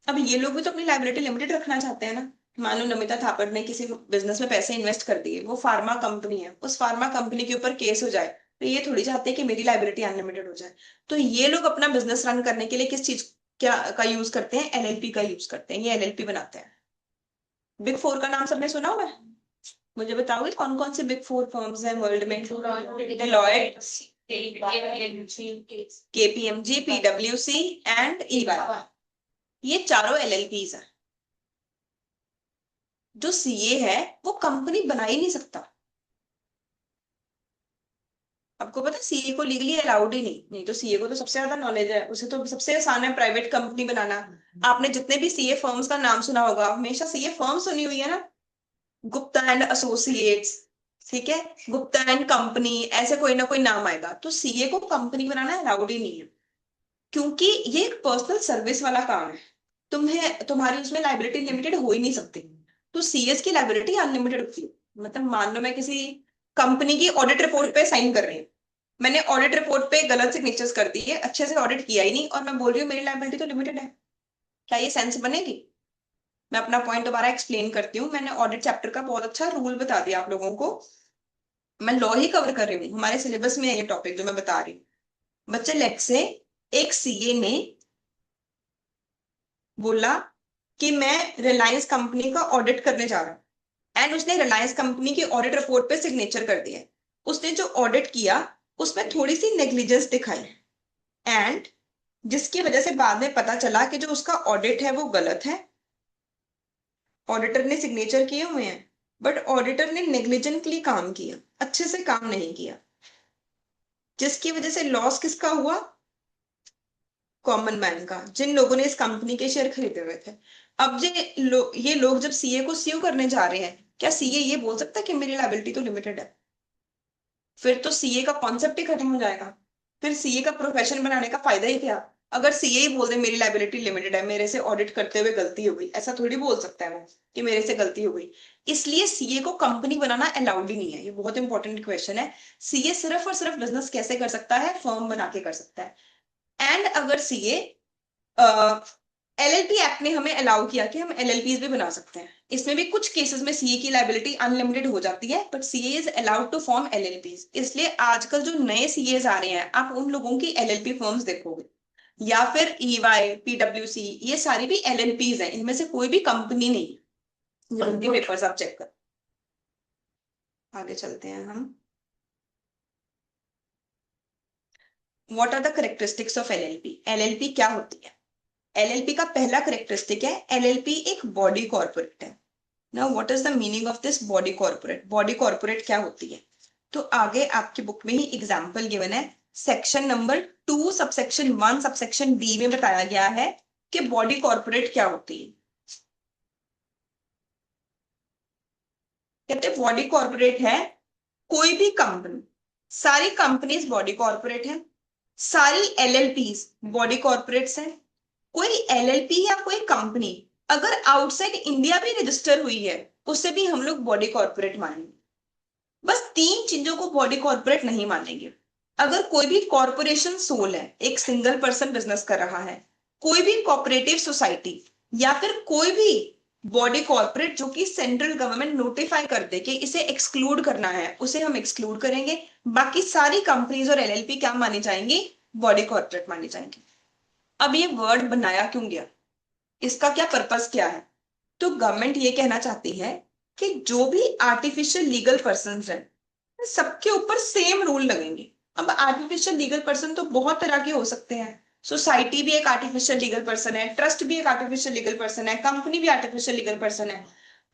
अब ये लोग भी तो अपनी लायबिलिटी लिमिटेड रखना चाहते हैं ना. मान लो नमिता थापड़ ने किसी बिजनेस में पैसे इन्वेस्ट कर दिए, वो फार्मा कंपनी है, उस फार्मा कंपनी के ऊपर केस हो जाए, तो ये थोड़ी चाहते हैं कि मेरी लायबिलिटी अनलिमिटेड हो जाए. तो ये लोग अपना बिजनेस रन करने के लिए किस चीज क्या का यूज करते हैं? एलएलपी का यूज करते हैं, ये एलएलपी बनाते हैं। बिग फोर का नाम सबने सुना हुआ है? मुझे बताओगे कौन कौन से बिग फोर फर्म्स हैं वर्ल्ड में? डेलॉयट, केपीएमजी, पीडब्ल्यूसी एंड ईवाई, ये चारों एलएलपीज हैं। जो सीए है वो कंपनी बना ही नहीं सकता। आपको पता है सीए को लीगली अलाउड ही नहीं तो सीए को तो सबसे ज्यादा नॉलेज है, उसे तो सबसे आसान है प्राइवेट कंपनी बनाना। आपने जितने भी सीए फर्म्स का नाम सुना होगा, हमेशा सीए फर्म सुनी हुई है ना, गुप्ता एंड एसोसिएट्स, ठीक है, गुप्ता एंड कंपनी, ऐसे कोई ना कोई नाम आएगा। तो सीए को कंपनी बनाना अलाउड ही नहीं है, क्योंकि ये एक पर्सनल सर्विस वाला काम है। तुम्हारी उसमें लाइबिलिटी लिमिटेड हो ही नहीं सकती। तो सीएस की लाइबिलिटी अनलिमिटेड होती है। मतलब मान लो मैं किसी कंपनी की ऑडिट रिपोर्ट पे साइन कर रही हूँ, मैंने ऑडिट रिपोर्ट पे गलत सिग्नेचर्स कर दी है, अच्छे से ऑडिट किया ही नहीं, और मैं बोल रही हूँ मेरी लाइबिलिटी तो लिमिटेड है, क्या ये सेंस बनेगी? मैं अपना पॉइंट दोबारा एक्सप्लेन करती हूँ। मैंने ऑडिट चैप्टर का बहुत अच्छा रूल बता दिया आप लोगों को। मैं लॉ ही कवर कर रही हूँ, हमारे सिलेबस में है ये टॉपिक जो मैं बता रही हूँ। बच्चे लेट से एक सीए ने बोला कि मैं रिलायंस कंपनी का ऑडिट करने जा रहा हूँ, एंड उसने रिलायंस कंपनी की ऑडिट रिपोर्ट पे सिग्नेचर कर दिया। उसने जो ऑडिट किया उसमें थोड़ी सी नेग्लिजेंस दिखाई, एंड जिसकी वजह से बाद में पता चला कि जो उसका ऑडिट है वो गलत है। ऑडिटर ने सिग्नेचर किए हुए हैं, बट ऑडिटर ने नेग्लिजेंटली काम किया, अच्छे से काम नहीं किया, जिसकी वजह से लॉस किसका हुआ? कॉमन मैन का, जिन लोगों ने इस कंपनी के शेयर खरीदे हुए थे। अब ये लोग जब सीए को स्यू करने जा रहे हैं, क्या सीए ये बोल सकता है कि मेरी लायबिलिटी तो लिमिटेड है? फिर तो सीए का कॉन्सेप्ट ही खत्म हो जाएगा। फिर सीए का प्रोफेशन बनाने का फायदा ही क्या? अगर सीए ही बोल दे मेरी लाइबिलिटी लिमिटेड है, मेरे से ऑडिट करते हुए गलती हो गई, ऐसा थोड़ी बोल सकता है वो कि मेरे से गलती हो गई। इसलिए सीए को कंपनी बनाना अलाउड ही नहीं है। ये बहुत इंपॉर्टेंट क्वेश्चन है। सीए सिर्फ और सिर्फ बिजनेस कैसे कर सकता है? फर्म बना के कर सकता है। एंड अगर सीए एलएलपी एक्ट ने हमें अलाउ किया कि हम एलएलपीज भी बना सकते हैं, इसमें भी कुछ केसेस में सीए की लाइबिलिटी अनलिमिटेड हो जाती है, but CA is allowed to form LLPs. इसलिए आजकल जो नए सीएस आ रहे हैं, आप उन लोगों की एलएलपी फर्म्स देखोगे, या फिर ईवाई, पीडब्ल्यूसी, ये सारी भी एलएलपीज हैं, इनमें से कोई भी कंपनी नहीं है। ये उनके पेपर्स आप चेक कर। आगे चलते हैं हम। What are the characteristics of LLP? LLP क्या होती है? एलएलपी का पहला करेक्टरिस्टिक है, एलएलपी एक बॉडी कॉर्पोरेट है। Now what is the meaning of this body corporate? Body corporate क्या होती है? तो आगे आपकी बुक में ही एग्जांपल गिवन है, section number 2 subsection 1 subsection B में बताया गया है कि बॉडी कॉर्पोरेट क्या होती है। कहते हैं बॉडी कॉर्पोरेट है कोई भी कंपनी, सारी कंपनीज बॉडी कॉर्पोरेट है, सारी एलएलपीज बॉडी कॉर्पोरेट्स हैं। कोई एलएलपी या कोई कंपनी अगर आउटसाइड इंडिया भी रजिस्टर हुई है, उसे भी हम लोग बॉडी कॉर्पोरेट मानेंगे। बस 3 चीजों को बॉडी कॉर्पोरेट नहीं मानेंगे। अगर कोई भी कॉर्पोरेशन सोल है, एक सिंगल पर्सन बिजनेस कर रहा है, कोई भी कोऑपरेटिव सोसाइटी, या फिर कोई भी बॉडी कॉर्पोरेट जो कि सेंट्रल गवर्नमेंट नोटिफाई कर दे कि इसे एक्सक्लूड करना है, उसे हम एक्सक्लूड करेंगे। बाकी सारी कंपनीज और एलएलपी क्या मानी जाएंगी? बॉडी कॉर्पोरेट मानी जाएंगी। अब ये वर्ड बनाया क्यों गया? इसका क्या पर्पस क्या है? तो गवर्नमेंट ये कहना चाहती है कि जो भी आर्टिफिशियल लीगल पर्सन हैं, सबके ऊपर सेम रूल लगेंगे। अब आर्टिफिशियल लीगल पर्सन तो बहुत तरह के हो सकते हैं। सोसाइटी भी एक आर्टिफिशियल लीगल पर्सन है, ट्रस्ट भी एक आर्टिफिशियल लीगल पर्सन है, कंपनी भी आर्टिफिशियल लीगल पर्सन है।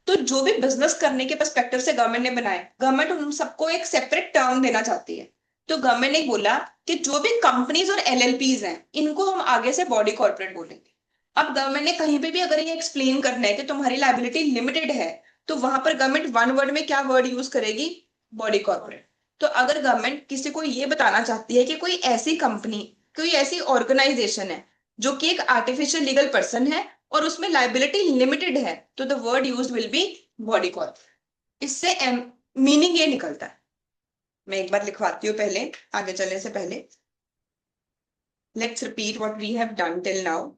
तो जो भी बिजनेस करने के पर्सपेक्टिव से गवर्नमेंट ने बनाए, गवर्नमेंट उन सबको एक सेपरेट टर्म देना चाहती है। तो गवर्नमेंट ने बोला कि जो भी कंपनीज और एलएलपीज हैं, इनको हम आगे से बॉडी कॉर्पोरेट बोलेंगे। अब गवर्नमेंट ने कहीं पे भी अगर ये एक्सप्लेन करना है कि तुम्हारी लाइबिलिटी लिमिटेड है, तो वहां पर गवर्नमेंट वन वर्ड में क्या वर्ड यूज करेगी? Body corporate. तो अगर गवर्नमेंट किसी को ये बताना चाहती है कि कोई ऐसी कंपनी, कोई ऐसी ऑर्गेनाइजेशन है जो कि एक आर्टिफिशियल लीगल पर्सन है और उसमें लाइबिलिटी लिमिटेड है, तो the word use will be body corporate. इससे मीनिंग ये निकलता है। मैं एक बार लिखवाती हूँ पहले, आगे चलने से पहले। Let's repeat what we have done till now.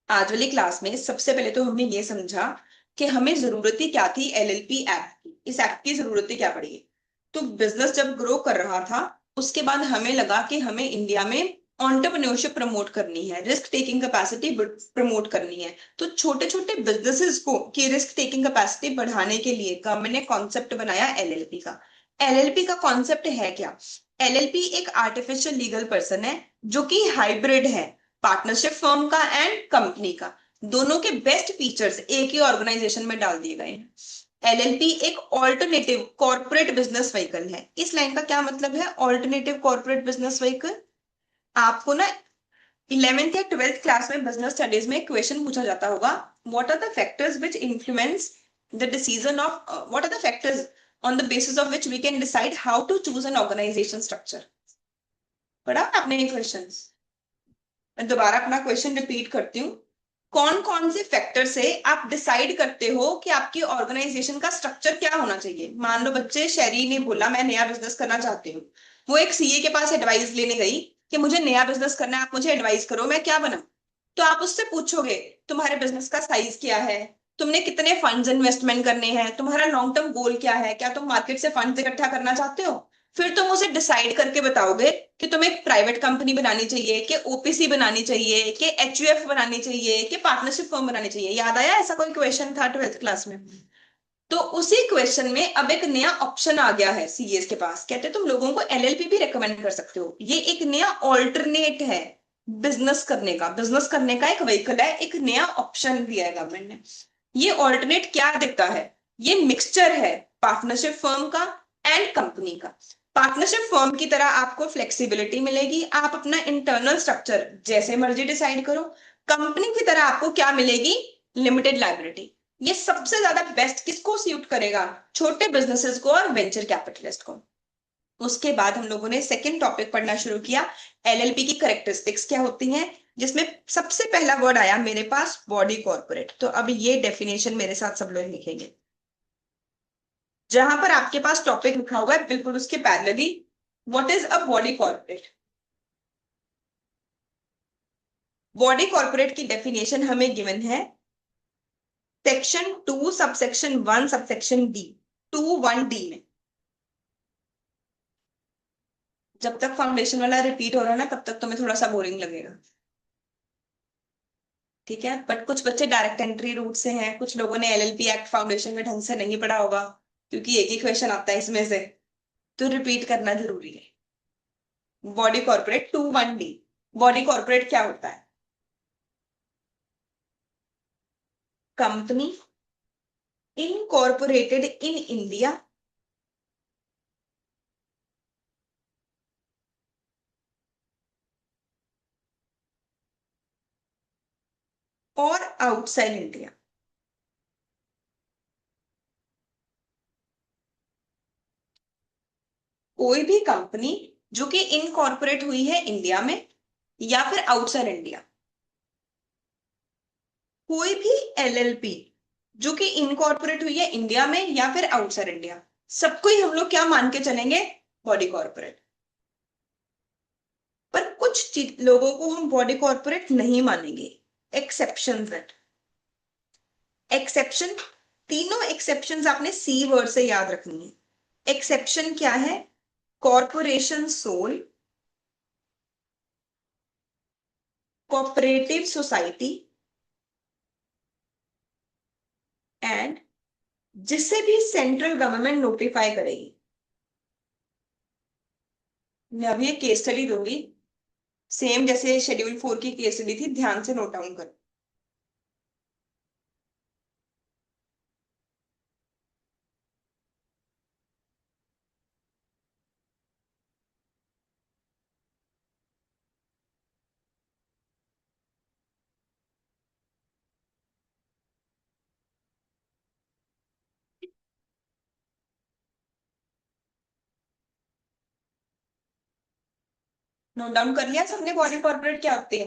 आज वाली क्लास में सबसे पहले तो हमने ये समझा कि हमें जरूरत ही क्या थी एलएलपी एक्ट की। इस एक्ट की जरूरत ही क्या पड़ी? तो बिजनेस जब ग्रो कर रहा था, उसके बाद हमें लगा कि हमें इंडिया में एंटरप्रेन्योरशिप प्रमोट करनी है, रिस्क टेकिंग कैपेसिटी प्रमोट करनी है, तो छोटे छोटे बिजनेसेस को की रिस्क टेकिंग कैपेसिटी बढ़ाने के लिए गवर्नमेंट ने कॉन्सेप्ट बनाया एलएलपी का। एलएलपी का कॉन्सेप्ट है क्या? एलएलपी एक आर्टिफिशियल लीगल पर्सन है जो कि हाइब्रिड है पार्टनरशिप फर्म का एंड कंपनी का। दोनों के बेस्ट फीचर्स एक ही ऑर्गेनाइजेशन में डाल दिए गए हैं। एलएलपी एक ऑल्टरनेटिव कॉर्पोरेट बिजनेस व्हीकल है। इस लाइन का क्या मतलब है? Alternative corporate business vehicle. आपको ना 11th या 12th क्लास में बिजनेस स्टडीज में क्वेश्चन पूछा जाता होगा, what are the factors which influence the decision of what are the factors on the basis of which we can decide how to choose an organisation structure. पढ़ा आपने ये question? मैं दोबारा अपना क्वेश्चन रिपीट करती हूँ। कौन कौन से फैक्टर से आप डिसाइड करते हो कि आपकी ऑर्गेनाइजेशन का स्ट्रक्चर क्या होना चाहिए? मान लो बच्चे, शहरी ने बोला मैं नया बिजनेस करना चाहती हूँ, वो एक सीए के पास एडवाइस लेने गई कि मुझे नया बिजनेस करना है, आप मुझे एडवाइस करो मैं क्या बनाऊं। तो आप उससे पूछोगे तुम्हारे बिजनेस का साइज क्या है, तुमने कितने फंड्स इन्वेस्टमेंट करने हैं, तुम्हारा लॉन्ग टर्म गोल क्या है, क्या तुम मार्केट से फंड्स इकट्ठा करना चाहते हो। फिर तुम उसे डिसाइड करके बताओगे कि तुम्हें एक प्राइवेट कंपनी बनानी चाहिए, कि ओपीसी बनानी चाहिए, कि एचयूएफ बनानी चाहिए, कि पार्टनरशिप फर्म बनानी चाहिए। याद आया? ऐसा कोई क्वेश्चन था 12th क्लास में? तो उसी क्वेश्चन में अब एक नया ऑप्शन आ गया है सीएस के पास, कहते तुम लोगों को एलएलपी भी रेकमेंड कर सकते हो। ये एक नया ऑल्टरनेट है बिजनेस करने का एक व्हीकल है, एक नया ऑप्शन दिया है गवर्नमेंट ने। ये ऑल्टरनेट क्या देता है? ये मिक्सचर है पार्टनरशिप फर्म का एंड कंपनी का। पार्टनरशिप फर्म की तरह आपको फ्लेक्सिबिलिटी मिलेगी, आप अपना इंटरनल स्ट्रक्चर जैसे मर्जी डिसाइड करो। कंपनी की तरह आपको क्या मिलेगी? Limited liability. ये सबसे ज्यादा बेस्ट किसको सूट करेगा? छोटे बिजनेसेस को और वेंचर कैपिटलिस्ट को। उसके बाद हम लोगों ने सेकंड टॉपिक पढ़ना शुरू किया, एलएलपी की कैरेक्टरिस्टिक्स क्या होती हैं, जिसमें सबसे पहला वर्ड आया मेरे पास बॉडी कॉर्पोरेट। तो अब ये डेफिनेशन मेरे साथ सब लोग लिखेंगे। जहां पर आपके पास टॉपिक लिखा हुआ है बिल्कुल उसके parallelly, what is a body corporate. Body corporate की डेफिनेशन हमें गिवन है section 2 subsection 1 subsection D 2(1)(d) में। जब तक फाउंडेशन वाला रिपीट हो रहा है ना तब तक तुम्हें थोड़ा सा बोरिंग लगेगा, ठीक है। बट कुछ बच्चे डायरेक्ट एंट्री रूट से हैं, कुछ लोगों ने एलएलपी एक्ट फाउंडेशन में ढंग से नहीं पढ़ा होगा, क्योंकि एक ही क्वेश्चन आता है इसमें से, तो रिपीट करना जरूरी है। Body corporate 2(1)(d। Body corporate क्या होता है? कंपनी इनकॉर्पोरेटेड इन इंडिया और आउटसाइड इंडिया। कोई भी कंपनी जो कि इनकॉर्पोरेट हुई है इंडिया में या फिर आउटसाइड इंडिया। कोई भी एलएलपी जो कि इनकॉर्पोरेट हुई है इंडिया में या फिर आउटसाइड इंडिया, सबको ही हम लोग क्या मान के चलेंगे? Body corporate. पर कुछ लोगों को हम बॉडी कॉर्पोरेट नहीं मानेंगे, एक्सेप्शन है। एक्सेप्शन, तीनों एक्सेप्शंस आपने सी वर्ड से याद रखनी है। एक्सेप्शन क्या है? Corporation sole, cooperative society and जिसे भी सेंट्रल गवर्नमेंट नोटिफाई करेगी। मैं अभी एक केस स्टडी दूंगी, सेम जैसे शेड्यूल 4 की केस स्टडी थी, ध्यान से नोट डाउन करो। नोट डाउन कर लिया सबने बॉडी कॉर्पोरेट क्या होती है?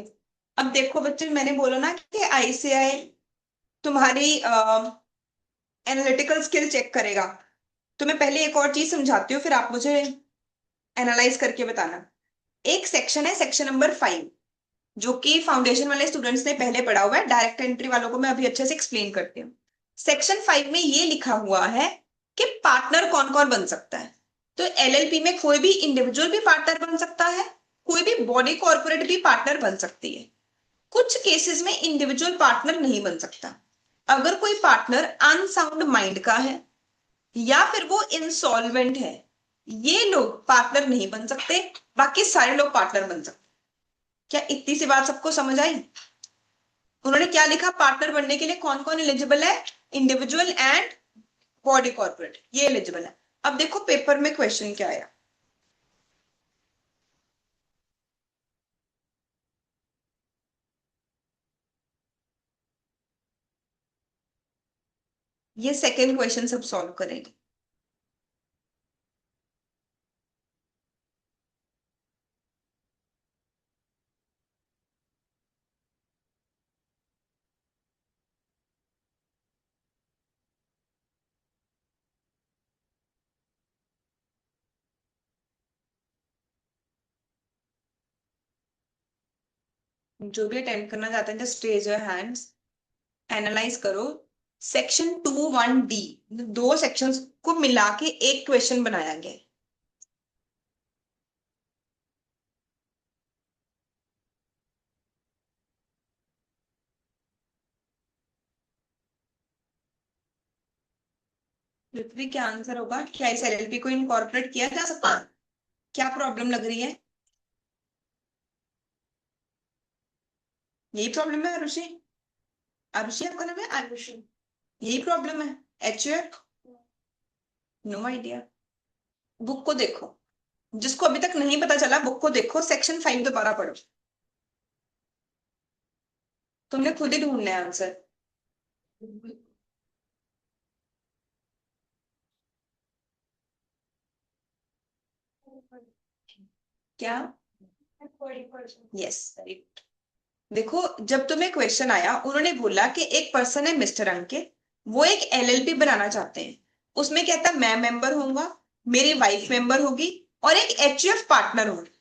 अब देखो बच्चे, मैंने बोला ना कि आईसीआई तुम्हारी एनालिटिकल स्किल चेक करेगा। तो मैं पहले एक और चीज समझाती हूँ, फिर आप मुझे एनालाइज करके बताना। एक सेक्शन है सेक्शन नंबर 5, जो कि फाउंडेशन वाले स्टूडेंट्स ने पहले पढ़ा हुआ है, डायरेक्ट एंट्री वालों को मैं अभी अच्छे से एक्सप्लेन करती हूँ। सेक्शन 5 में ये लिखा हुआ है कि पार्टनर कौन कौन बन सकता है। तो एलएलपी में कोई भी इंडिविजुअल भी पार्टनर बन सकता है कोई भी बॉडी कॉर्पोरेट भी पार्टनर बन सकती है, कुछ केसेस में इंडिविजुअल पार्टनर नहीं बन सकता। अगर कोई पार्टनर अनसाउंड माइंड का है या फिर वो इंसॉल्वेंट है, ये लोग पार्टनर नहीं बन सकते, बाकी सारे लोग पार्टनर बन सकते। क्या इतनी सी बात सबको समझ आई? उन्होंने क्या लिखा, पार्टनर बनने के लिए कौन कौन एलिजिबल है, इंडिविजुअल एंड बॉडी कॉर्पोरेट, ये एलिजिबल है। अब देखो पेपर में क्वेश्चन क्या आया। ये सेकेंड क्वेश्चन सब सॉल्व करेंगे। जो भी अटेम्प्ट करना चाहते हैं just raise your hands, analyse करो। सेक्शन 2(1)D, दो सेक्शंस को मिला के एक क्वेश्चन बनाया गया है। पृथ्वी क्या आंसर होगा, क्या इस एलएलपी को इनकॉर्पोरेट किया जा सकता है? क्या प्रॉब्लम लग रही है? यही प्रॉब्लम है आरुषि? आरुषि आपका नाम है आरुषि? यही प्रॉब्लम है? एचयूएफ? No idea. बुक को देखो, जिसको अभी तक नहीं पता चला बुक को देखो, सेक्शन 5 दोबारा पढ़ो, तुमने खुद ही ढूंढना है आंसर। क्या? Yes, very good. देखो जब तुम्हें क्वेश्चन आया, उन्होंने बोला कि एक पर्सन है मिस्टर अंकित, वो एक एलएलपी बनाना चाहते हैं, उसमें कहता मैं मेंबर होऊंगा, मेरी वाइफ मेंबर होगी और एक एचयूएफ पार्टनर होगा।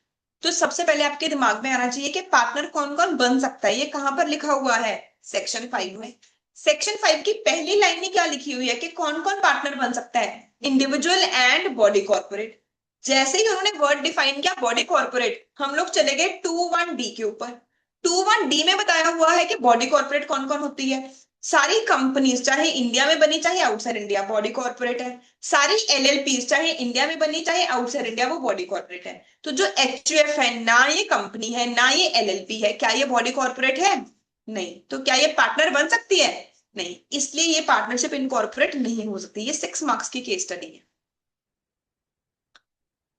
तो सबसे पहले आपके दिमाग में आना चाहिए कि पार्टनर कौन कौन बन सकता है। ये कहां पर लिखा हुआ है? सेक्शन 5 में। सेक्शन 5 की पहली लाइन में क्या लिखी हुई है कि कौन कौन पार्टनर बन सकता है? Individual and body corporate. जैसे ही उन्होंने वर्ड डिफाइन किया बॉडी कॉर्पोरेट, हम लोग चले गए 2(1)D के ऊपर। 2(1)D में बताया हुआ है कि बॉडी कॉर्पोरेट कौन कौन होती है। सारी कंपनीज, चाहे इंडिया में बनी चाहे आउटसाइड इंडिया, बॉडी कॉर्पोरेट है। सारी एलएलपी, चाहे इंडिया में बनी चाहे आउटसाइड इंडिया, वो बॉडी कॉर्पोरेट है। तो जो एचयूएफ है, ना ये कंपनी है ना ये एलएलपी है, क्या ये बॉडी कॉर्पोरेट है? नहीं। तो क्या ये पार्टनर बन सकती है? नहीं। इसलिए ये पार्टनरशिप इनकॉर्पोरेट नहीं हो सकती। ये 6 मार्क्स की केस स्टडी है।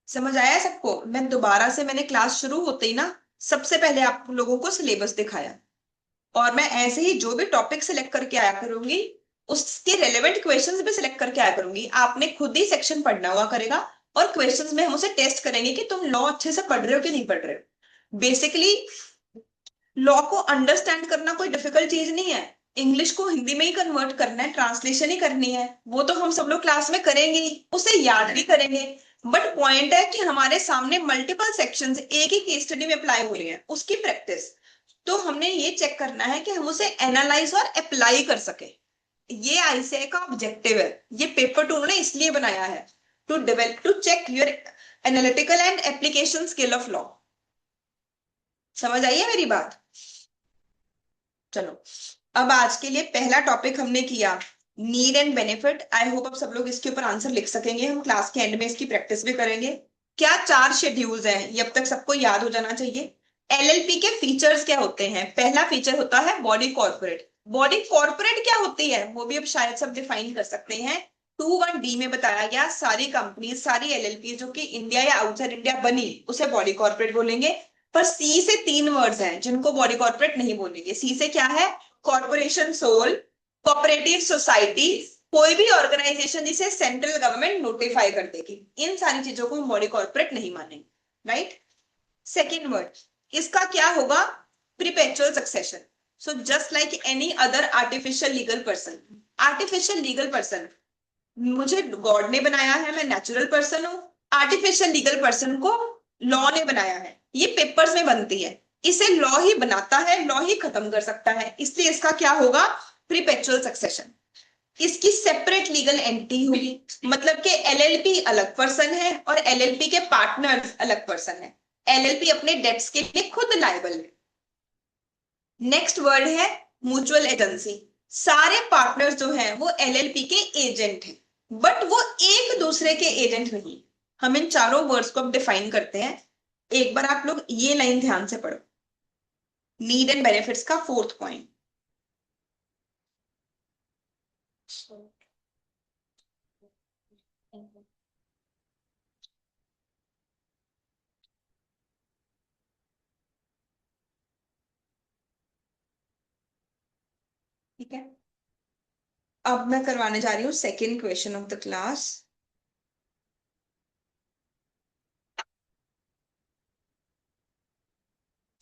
समझ आया सबको? मैं दोबारा से, मैंने क्लास शुरू होते ही ना सबसे पहले आप लोगों को सिलेबस दिखाया, और मैं ऐसे ही जो भी टॉपिक सिलेक्ट करके आया करूंगी उसके रेलेवेंट क्वेश्चंस भी सिलेक्ट करके आया करूंगी। आपने खुद ही सेक्शन पढ़ना हुआ करेगा और क्वेश्चंस में हम उसे टेस्ट करेंगे कि तुम लॉ अच्छे से पढ़ रहे हो कि नहीं पढ़ रहे हो। बेसिकली लॉ को अंडरस्टैंड करना कोई डिफिकल्ट चीज नहीं है। इंग्लिश को हिंदी में ही कन्वर्ट करना है, ट्रांसलेशन ही करनी है, वो तो हम सब लोग क्लास में करेंगे ही, उसे याद भी करेंगे। बट पॉइंट है कि हमारे सामने मल्टीपल सेक्शंस एक ही केस स्टडी में अप्लाई हो रही है, उसकी प्रैक्टिस। तो हमने ये चेक करना है कि हम उसे एनालाइज और अप्लाई कर सके। ये आईसीआई का ऑब्जेक्टिव है। ये पेपर 2 ने इसलिए बनाया है, to develop, to check your analytical and application skill of law. समझ आई है मेरी बात? चलो, अब आज के लिए पहला टॉपिक हमने किया need and benefit. I hope अब सब लोग इसके ऊपर आंसर लिख सकेंगे, हम क्लास के एंड में इसकी प्रैक्टिस भी करेंगे। क्या 4 शेड्यूल्स हैं, ये अब तक सबको याद हो जाना चाहिए। एलएलपी के फीचर्स क्या होते हैं? पहला फीचर होता है बॉडी कॉर्पोरेट। बॉडी कॉर्पोरेट क्या होती है वो भी अब शायद सब डिफाइन कर सकते हैं। 2(1)D में बताया गया सारी कंपनी, सारी एलएलपी जो कि इंडिया या आउटसाइड इंडिया बनी उसे बॉडी कॉर्पोरेट बोलेंगे। पर सी से 3 वर्ड्स हैं जिनको बॉडी कॉर्पोरेट नहीं बोलेंगे। सी से क्या है? कॉर्पोरेशन सोल, कोऑपरेटिव सोसाइटी, कोई भी ऑर्गेनाइजेशन जिसे सेंट्रल गवर्नमेंट नोटिफाई कर देगी, इन सारी चीजों को हम बॉडी कॉर्पोरेट नहीं मानेंगे। राइट? सेकेंड वर्ड, इसका क्या होगा? perpetual succession. So just like any other artificial legal person, artificial legal person, मुझे गॉड ने बनाया है, मैं नेचुरल पर्सन हूं। आर्टिफिशियल लीगल पर्सन को लॉ ने बनाया है, ये पेपर्स में बनती है। इसे लॉ ही बनाता है, लॉ ही खत्म कर सकता है, इसलिए इसका क्या होगा? perpetual succession। इसकी सेपरेट लीगल एंटिटी होगी, मतलब कि एलएलपी अलग पर्सन है और एलएलपी के पार्टनर अलग पर्सन है। एलएलपी अपने डेट्स के लिए खुद लायबल है। नेक्स्ट वर्ड है म्यूचुअल एजेंसी। सारे पार्टनर्स जो हैं वो एलएलपी के एजेंट हैं, बट वो एक दूसरे के एजेंट नहीं। हम इन चारों वर्ड्स को अब डिफाइन करते हैं। एक बार आप लोग ये लाइन ध्यान से पढ़ो, नीड एंड बेनिफिट्स का फोर्थ पॉइंट। ठीक है, अब मैं करवाने जा रही हूँ second question of the class.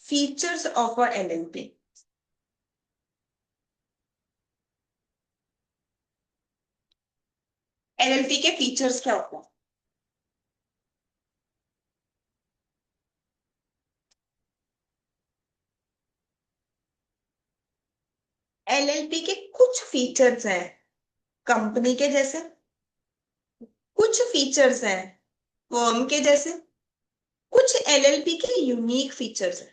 Features of a LLP. LLP के फीचर्स क्या होते हैं? एलएलपी के कुछ फीचर्स हैं कंपनी के जैसे, कुछ फीचर्स हैं फर्म के जैसे, कुछ एलएलपी के यूनिक फीचर्स हैं।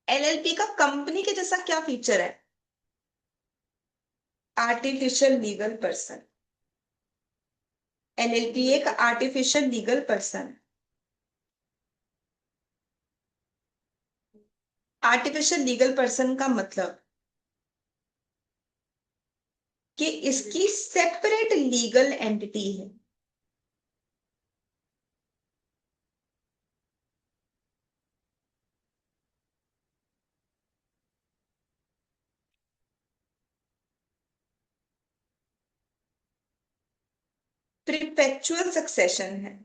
एलएलपी का कंपनी के जैसा क्या फीचर है? Artificial legal person. एलएलपी एक artificial legal person. Artificial legal person का मतलब कि इसकी सेपरेट लीगल एंटिटी है। प्रिपेचुअल सक्सेशन है,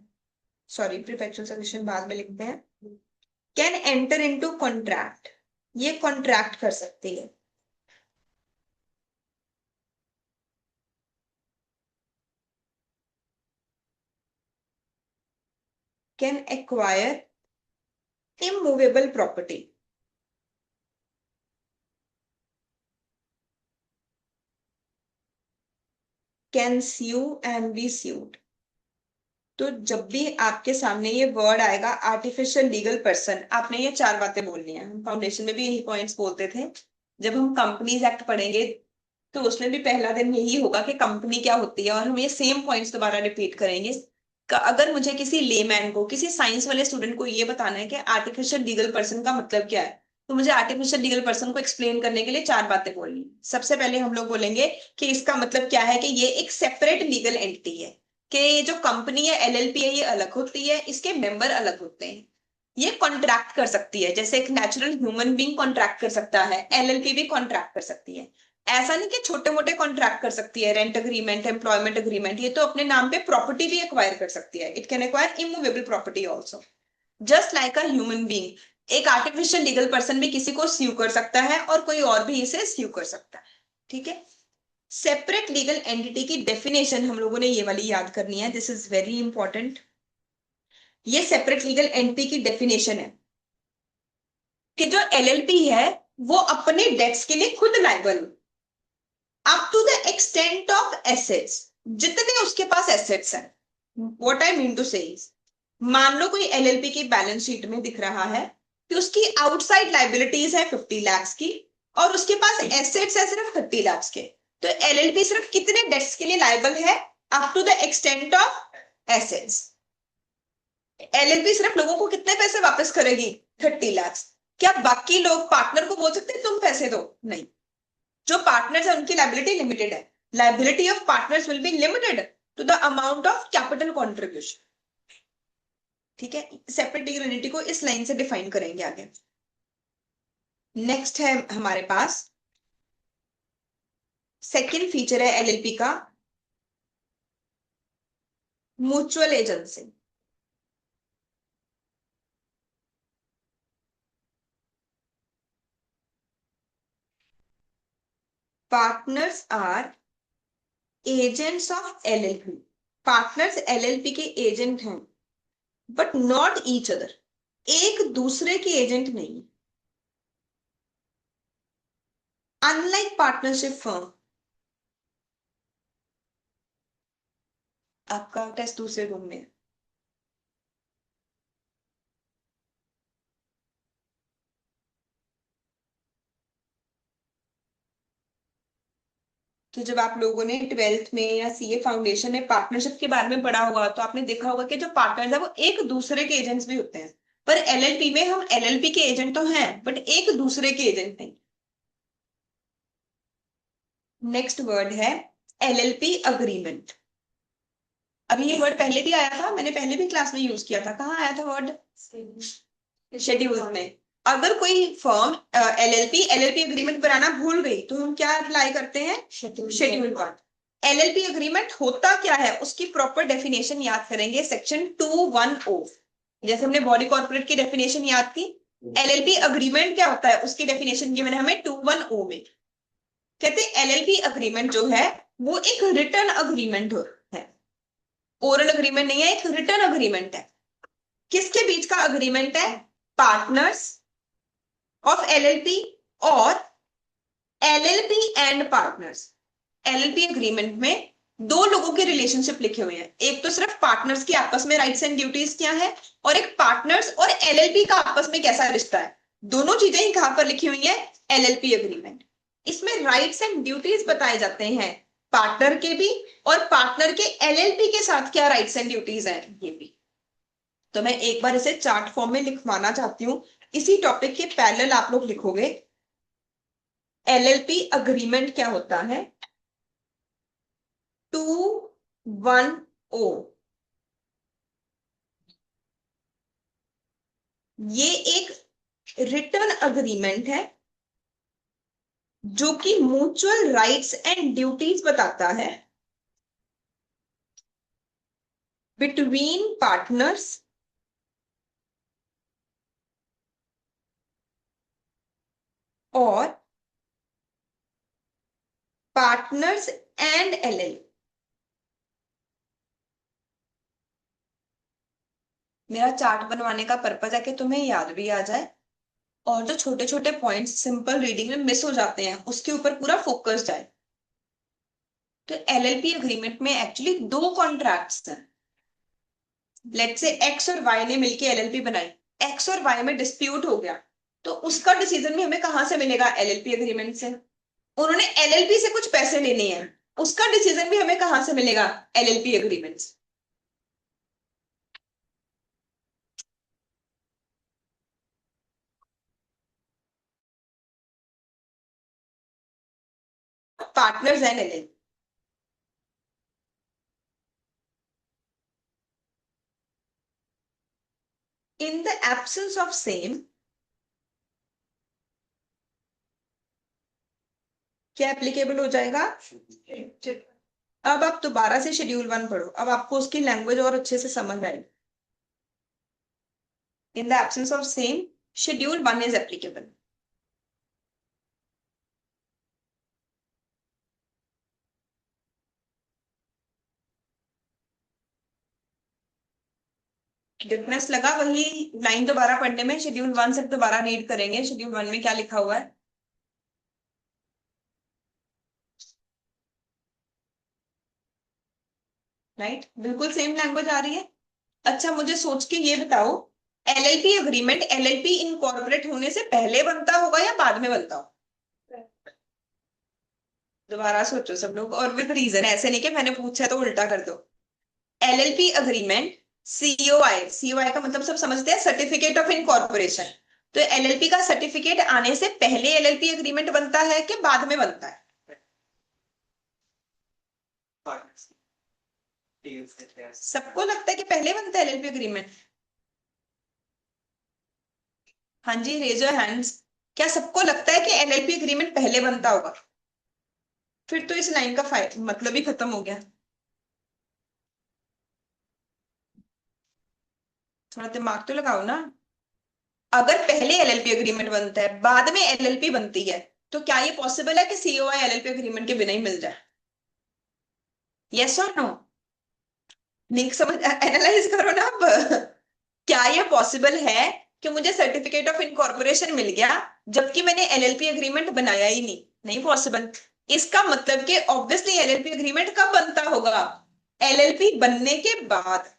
सॉरी प्रिपेचुअल सक्सेशन बाद में लिखते हैं। कैन एंटर इनटू कॉन्ट्रैक्ट, ये कॉन्ट्रैक्ट कर सकती है। Can acquire immovable property, can sue and be sued. तो जब भी आपके सामने ये वर्ड आएगा आर्टिफिशियल लीगल पर्सन, आपने ये चार बातें बोलनी है। हम फाउंडेशन में भी यही पॉइंट्स बोलते थे। जब हम कंपनीज एक्ट पढ़ेंगे तो उसमें भी पहला दिन यही होगा कि कंपनी क्या होती है, और हम ये सेम पॉइंट्स दोबारा रिपीट करेंगे। अगर मुझे किसी लेमैन को, किसी साइंस वाले स्टूडेंट को ये बताना है कि आर्टिफिशियल लीगल पर्सन का मतलब क्या है, तो मुझे आर्टिफिशियल लीगल पर्सन को एक्सप्लेन करने के लिए चार बातें बोलनी। सबसे पहले हम लोग बोलेंगे कि इसका मतलब क्या है, कि ये एक सेपरेट लीगल एंटिटी है, कि ये जो कंपनी है एलएलपी है ये अलग होती है, इसके मेंबर अलग होते हैं। ये कॉन्ट्रैक्ट कर सकती है, जैसे एक नेचुरल ह्यूमन बीइंग कॉन्ट्रैक्ट कर सकता है, एलएलपी भी कॉन्ट्रैक्ट कर सकती है। ऐसा नहीं कि छोटे मोटे कॉन्ट्रैक्ट कर सकती है, रेंट अग्रीमेंट, एम्प्लॉयमेंट अग्रीमेंट, ये तो अपने नाम पे प्रॉपर्टी भी एक्वायर कर सकती है। It can acquire immovable property also, just like a human being. एक आर्टिफिशियल लीगल पर्सन भी किसी को स्यू कर सकता है और कोई और भी इसे स्यू कर सकता है। ठीक है, सेपरेट लीगल एंटिटी की डेफिनेशन हम लोगों ने ये वाली याद करनी है, दिस इज वेरी इंपॉर्टेंट। ये सेपरेट लीगल एंटिटी की डेफिनेशन है कि जो एलएलपी है वो अपने डेट्स के लिए खुद liable, up to the extent of assets, जितने उसके पास एसेट्स हैं। What I mean to say, मान लो कोई एलएलपी की बैलेंस शीट में दिख रहा है कि उसकी आउटसाइड लाइबिलिटीज है 50 लाख की, और उसके पास एसेट्स है सिर्फ 30 लाख के। तो एलएलपी सिर्फ कितने डेट्स के लिए लाइबल है? Up to the extent of assets. LLP सिर्फ लोगों को कितने पैसे वापस करेगी? 30 लाख। क्या बाकी लोग पार्टनर को बोल सकते हैं तुम पैसे दो? नहीं। जो पार्टनर्स है उनकी लाइबिलिटी लिमिटेड है। Liability of partners will be limited to the amount of capital contribution. ठीक है, सेपरेट लीगल एंटिटी को इस लाइन से डिफाइन करेंगे आगे। नेक्स्ट है हमारे पास सेकंड फीचर है एलएलपी का, mutual agency. Partners are agents of LLP. Partners LLP के एजेंट हैं, बट नॉट ईच अदर, एक दूसरे के एजेंट नहीं। अनलाइक पार्टनरशिप फर्म, आपका टेस्ट दूसरे रूम में है। तो जब आप लोगों ने 12th में या सीए फाउंडेशन में पार्टनरशिप के बारे में पढ़ा होगा तो आपने देखा होगा कि जो पार्टनर्स है वो एक दूसरे के एजेंट्स भी होते हैं। पर एलएलपी में हम एलएलपी के एजेंट तो हैं बट एक दूसरे के एजेंट नहीं। नेक्स्ट वर्ड है एलएलपी अग्रीमेंट। अभी ये वर्ड पहले भी आया था, मैंने पहले भी क्लास में यूज किया था। कहाँ आया था वर्ड? शेड्यूल में। अगर कोई फर्म एलएलपी एलएलपी एग्रीमेंट बनाना भूल गई तो हम क्या अप्लाई करते हैं? शेड्यूल 1। एलएलपी एग्रीमेंट होता क्या है उसकी प्रॉपर डेफिनेशन याद करेंगे, सेक्शन 210। जैसे हमने बॉडी कॉर्पोरेट की डेफिनेशन याद की, एलएलपी अग्रीमेंट क्या होता है उसकी डेफिनेशन गिवन है हमें 210 में। कहते हैं एलएलपी अग्रीमेंट जो है वो एक रिटर्न अग्रीमेंट है, ओरल अग्रीमेंट नहीं है, एक रिटर्न अग्रीमेंट है। किसके बीच का अग्रीमेंट है? पार्टनर्स ऑफ एलएलपी और LLP and partners. LLP agreement में दो लोगों के रिलेशनशिप लिखे हुए हैं, एक तो सिर्फ पार्टनर्स की आपस में राइट्स एंड ड्यूटीज क्या है, और एक पार्टनर्स और एलएलपी का आपस में कैसा रिश्ता है। दोनों चीजें ही कहां पर लिखी हुई है? LLP agreement. इसमें राइट्स एंड ड्यूटीज बताए जाते हैं पार्टनर के भी, और पार्टनर के एलएलपी के साथ क्या राइट्स एंड ड्यूटीज हैं ये भी। तो मैं एक बार इसे चार्ट फॉर्म में लिखवाना चाहती हूँ, इसी टॉपिक के पैरेलल आप लोग लिखोगे। एलएलपी अग्रीमेंट क्या होता है? 210 ये एक रिटर्न अग्रीमेंट है जो कि म्यूचुअल राइट्स एंड ड्यूटीज बताता है बिटवीन पार्टनर्स और पार्टनर्स एंड एलएल। मेरा चार्ट बनवाने का पर्पज है कि तुम्हें याद भी आ जाए और जो छोटे छोटे पॉइंट्स सिंपल रीडिंग में मिस हो जाते हैं उसके ऊपर पूरा फोकस जाए। तो एलएलपी एग्रीमेंट में एक्चुअली दो कॉन्ट्रैक्ट्स हैं। लेट्स से एक्स और वाई ने मिलकर एलएलपी बनाई, एक्स और वाई में डिस्प्यूट हो गया तो उसका डिसीजन भी हमें कहां से मिलेगा? एलएलपी एग्रीमेंट से। उन्होंने एलएलपी से कुछ पैसे लेने हैं, उसका डिसीजन भी हमें कहां से मिलेगा? एलएलपी एग्रीमेंट से। Partners and LLP. In the absence of same क्या एप्लीकेबल हो जाएगा? अब आप दोबारा से शेड्यूल 1 पढ़ो, अब आपको उसकी लैंग्वेज और अच्छे से समझ आएगी। In the absence of same schedule 1 is applicable. Difference लगा? वही लाइन दोबारा पढ़ने में, शेड्यूल 1 से दोबारा रीड करेंगे शेड्यूल 1 में क्या लिखा हुआ है। राइट, बिल्कुल सेम लैंग्वेज आ रही है। अच्छा मुझे सोच के ये बताओ, एलएलपी एग्रीमेंट एलएलपी इनकॉर्पोरेट होने से पहले बनता होगा या बाद में बनता हो? दोबारा सोचो सब लोग, और विद रीजन, ऐसे नहीं कि मैंने पूछा तो उल्टा कर दो। एलएलपी अग्रीमेंट सीओआई, सीओआई का मतलब सब समझते हैं, सर्टिफिकेट ऑफ इनकॉर्पोरेशन। तो एलएलपी का सर्टिफिकेट आने से पहले एलएलपी एग्रीमेंट बनता है कि बाद में बनता है? सबको लगता है कि पहले बनता है एलएलपी एग्रीमेंट? हाँ जी, रेज योर हैंड्स। क्या सबको लगता है कि एलएलपी एग्रीमेंट पहले बनता होगा? फिर तो इस लाइन का मतलब ही खत्म हो गया। थोड़ा दिमाग तो लगाओ ना। अगर पहले एलएलपी एग्रीमेंट बनता है बाद में एलएलपी बनती है तो क्या ये पॉसिबल है कि सीओआई एलएलपी एग्रीमेंट के बिना ही मिल जाए? यस और नो? नहीं समझ, एनालाइज करो ना अब। क्या ये पॉसिबल है कि मुझे सर्टिफिकेट ऑफ इनकॉर्पोरेशन मिल गया जबकि मैंने एलएलपी एग्रीमेंट बनाया ही नहीं? नहीं पॉसिबल। इसका मतलब कि ऑब्वियसली एलएलपी एग्रीमेंट कब बनता होगा? एलएलपी बनने के बाद,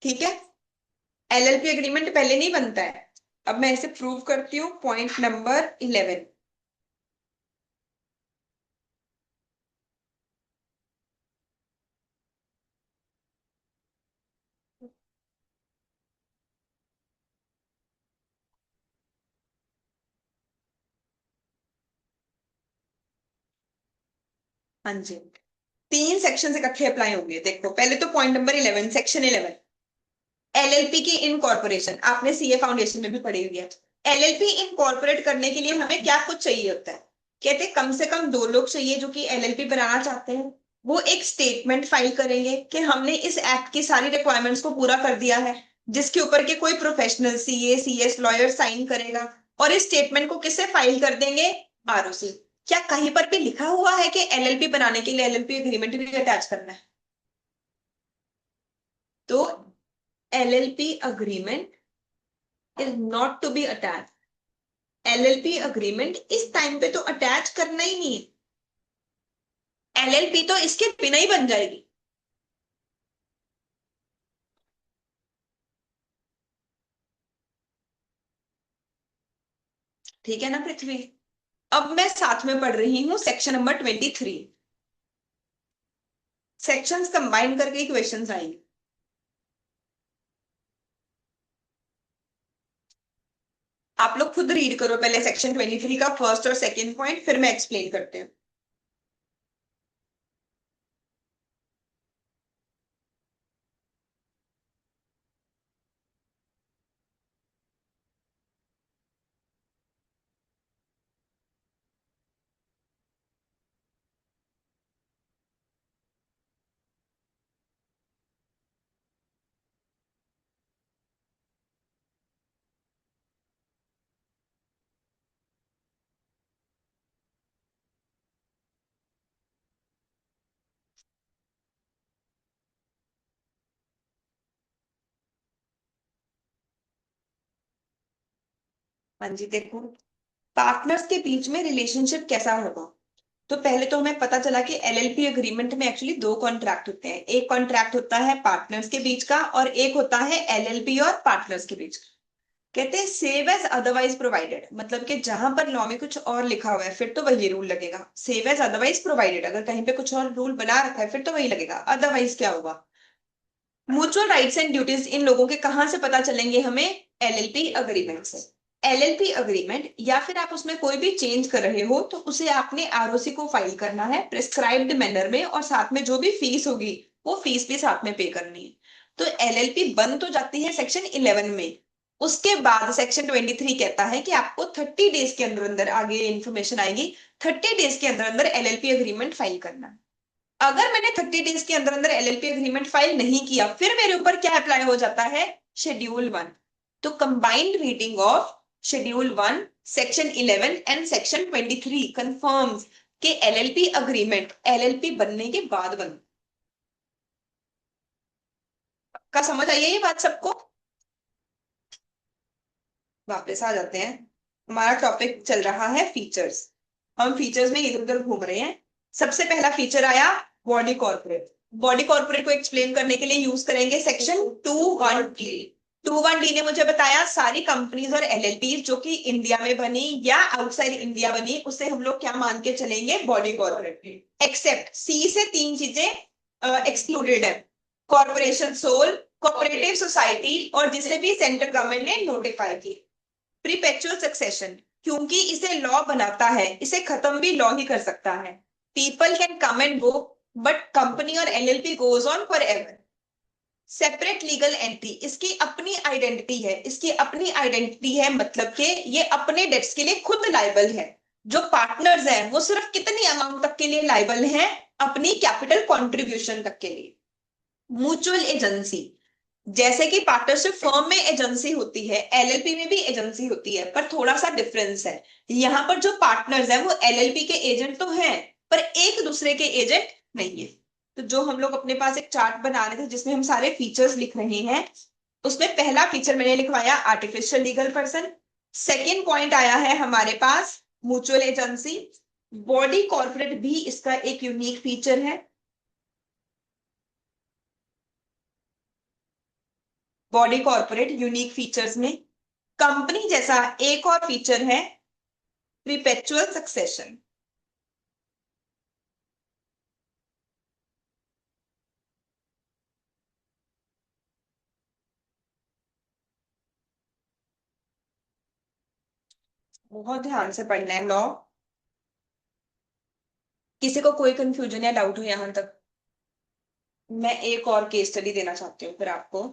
ठीक है, एलएलपी एग्रीमेंट पहले नहीं बनता है। अब मैं इसे प्रूव करती हूँ, पॉइंट नंबर 11। हाँ जी, तीन सेक्शन इकट्ठे अप्लाई होंगे। देखो पहले तो पॉइंट नंबर 11, सेक्शन 11, एलएलपी की इनकॉर्पोरेशन, आपने सीए फाउंडेशन में भी पढ़ी हुई है। एलएलपी इनकॉर्पोरेट करने के लिए हमें क्या कुछ चाहिए होता है? कहते हैं कम से कम दो लोग चाहिए जो कि एलएलपी बनाना चाहते हैं। वो एक स्टेटमेंट फाइल करेंगे कि हमने इस एक्ट की सारी रिक्वायरमेंट्स को पूरा कर दिया है, जिसके ऊपर के कोई professional CA CS lawyer sign करेगा। और इस स्टेटमेंट को किससे फाइल कर देंगे? आरओसी। क्या कहीं पर भी लिखा हुआ है कि एलएलपी बनाने के लिए एलएलपी एग्रीमेंट भी अटैच करना है? तो LLP agreement is not to be attached। LLP agreement इस टाइम पे तो अटैच करना ही नहीं है। LLP तो इसके बिना ही बन जाएगी। ठीक है ना पृथ्वी? अब मैं साथ में पढ़ रही हूँ सेक्शन नंबर 23। सेक्शंस कंबाइन करके क्वेश्चंस आएंगे। आप लोग खुद रीड करो पहले सेक्शन 23 का फर्स्ट और सेकंड पॉइंट, फिर मैं एक्सप्लेन करते हूँ। हाँ जी, देखो पार्टनर्स के बीच में रिलेशनशिप कैसा होगा। तो पहले तो हमें पता चला कि एलएलपी एग्रीमेंट में एक्चुअली दो कॉन्ट्रैक्ट होते हैं। एक कॉन्ट्रैक्ट होता है पार्टनर्स के बीच का और एक होता है एलएलपी और पार्टनर्स के बीच का। कहते हैं सेव एज अदरवाइज प्रोवाइडेड, मतलब कि जहां पर लॉ में कुछ और लिखा हुआ है फिर तो वही रूल लगेगा। सेव एज अदरवाइज प्रोवाइडेड, अगर कहीं पे कुछ और रूल बना रखा है फिर तो वही लगेगा, अदरवाइज क्या होगा? म्यूचुअल राइट्स एंड ड्यूटीज इन लोगों के कहां से पता चलेंगे हमें? एलएलपी अग्रीमेंट से। एलएलपी अग्रीमेंट या फिर आप उसमें कोई भी चेंज कर रहे हो तो उसे आपने आरओसी को फाइल करना है प्रिस्क्राइब्ड मैनर में, और साथ में जो भी फीस होगी वो फीस भी साथ में पे करनी है। तो एलएलपी बन तो जाती है सेक्शन 11 में। उसके बाद सेक्शन 23 कहता है कि आपको 30 डेज के अंदर अंदर, आगे इंफॉर्मेशन आएगी, 30 डेज के अंदर अंदर एलएलपी एग्रीमेंट फाइल करना है। अगर मैंने 30 डेज के अंदर अंदर एलएलपी एग्रीमेंट फाइल नहीं किया फिर मेरे ऊपर क्या अप्लाई हो जाता है? शेड्यूल 1। तो combined reading of schedule 1, section 11 and section 23 confirms के एलएलपी अग्रीमेंट एलएलपी बनने के बाद बन का। समझ आई है ये बात सबको? वापस आ जाते हैं। हमारा टॉपिक चल रहा है फीचर्स। हम फीचर्स में इधर उधर घूम रहे हैं। सबसे पहला फीचर आया बॉडी कॉर्पोरेट। बॉडी कॉर्पोरेट को एक्सप्लेन करने के लिए यूज करेंगे सेक्शन 2(1)(d). 2(1)(d) ने मुझे बताया सारी कंपनीज और एलएलपी जो कि इंडिया में बनी या आउटसाइड इंडिया बनी उसे हम लोग क्या मान के चलेंगे? Body corporate. एक्सेप्ट सी से तीन चीजें एक्सक्लूडेड है। कॉर्पोरेशन सोल, कोऑपरेटिव सोसाइटी और जिसे भी सेंट्रल गवर्नमेंट ने नोटिफाई की। प्रीपेचुअल सक्सेशन, क्योंकि इसे लॉ बनाता है, इसे खत्म भी लॉ ही कर सकता है। People can come and go but company और LLP goes on forever. Separate legal entity, इसकी अपनी आइडेंटिटी है, इसकी अपनी आइडेंटिटी है, मतलब कि ये अपने डेट्स के लिए खुद लाइबल है। जो पार्टनर्स हैं वो सिर्फ कितनी अमाउंट तक के लिए लाइबल हैं? अपनी कैपिटल कंट्रीब्यूशन तक के लिए। म्यूचुअल एजेंसी, जैसे कि पार्टनरशिप फर्म में एजेंसी होती है एलएलपी में भी एजेंसी होती है, पर थोड़ा सा डिफरेंस है। यहाँ पर जो पार्टनर्स हैं वो एलएलपी के एजेंट तो हैं पर एक दूसरे के एजेंट नहीं है। तो जो हम लोग अपने पास एक चार्ट बना रहे थे जिसमें हम सारे फीचर्स लिख रहे हैं, उसमें पहला फीचर मैंने लिखवाया artificial legal person. Second point आया है हमारे पास म्यूचुअल एजेंसी। बॉडी कॉर्पोरेट भी इसका एक यूनिक फीचर है। बॉडी कॉर्पोरेट यूनिक फीचर्स में कंपनी जैसा एक और फीचर है परपेचुअल सक्सेशन। बहुत ध्यान से पढ़ना है लॉ। किसी को कोई कंफ्यूजन या डाउट हो यहां तक? मैं एक और केस स्टडी देना चाहती हूँ फिर आपको।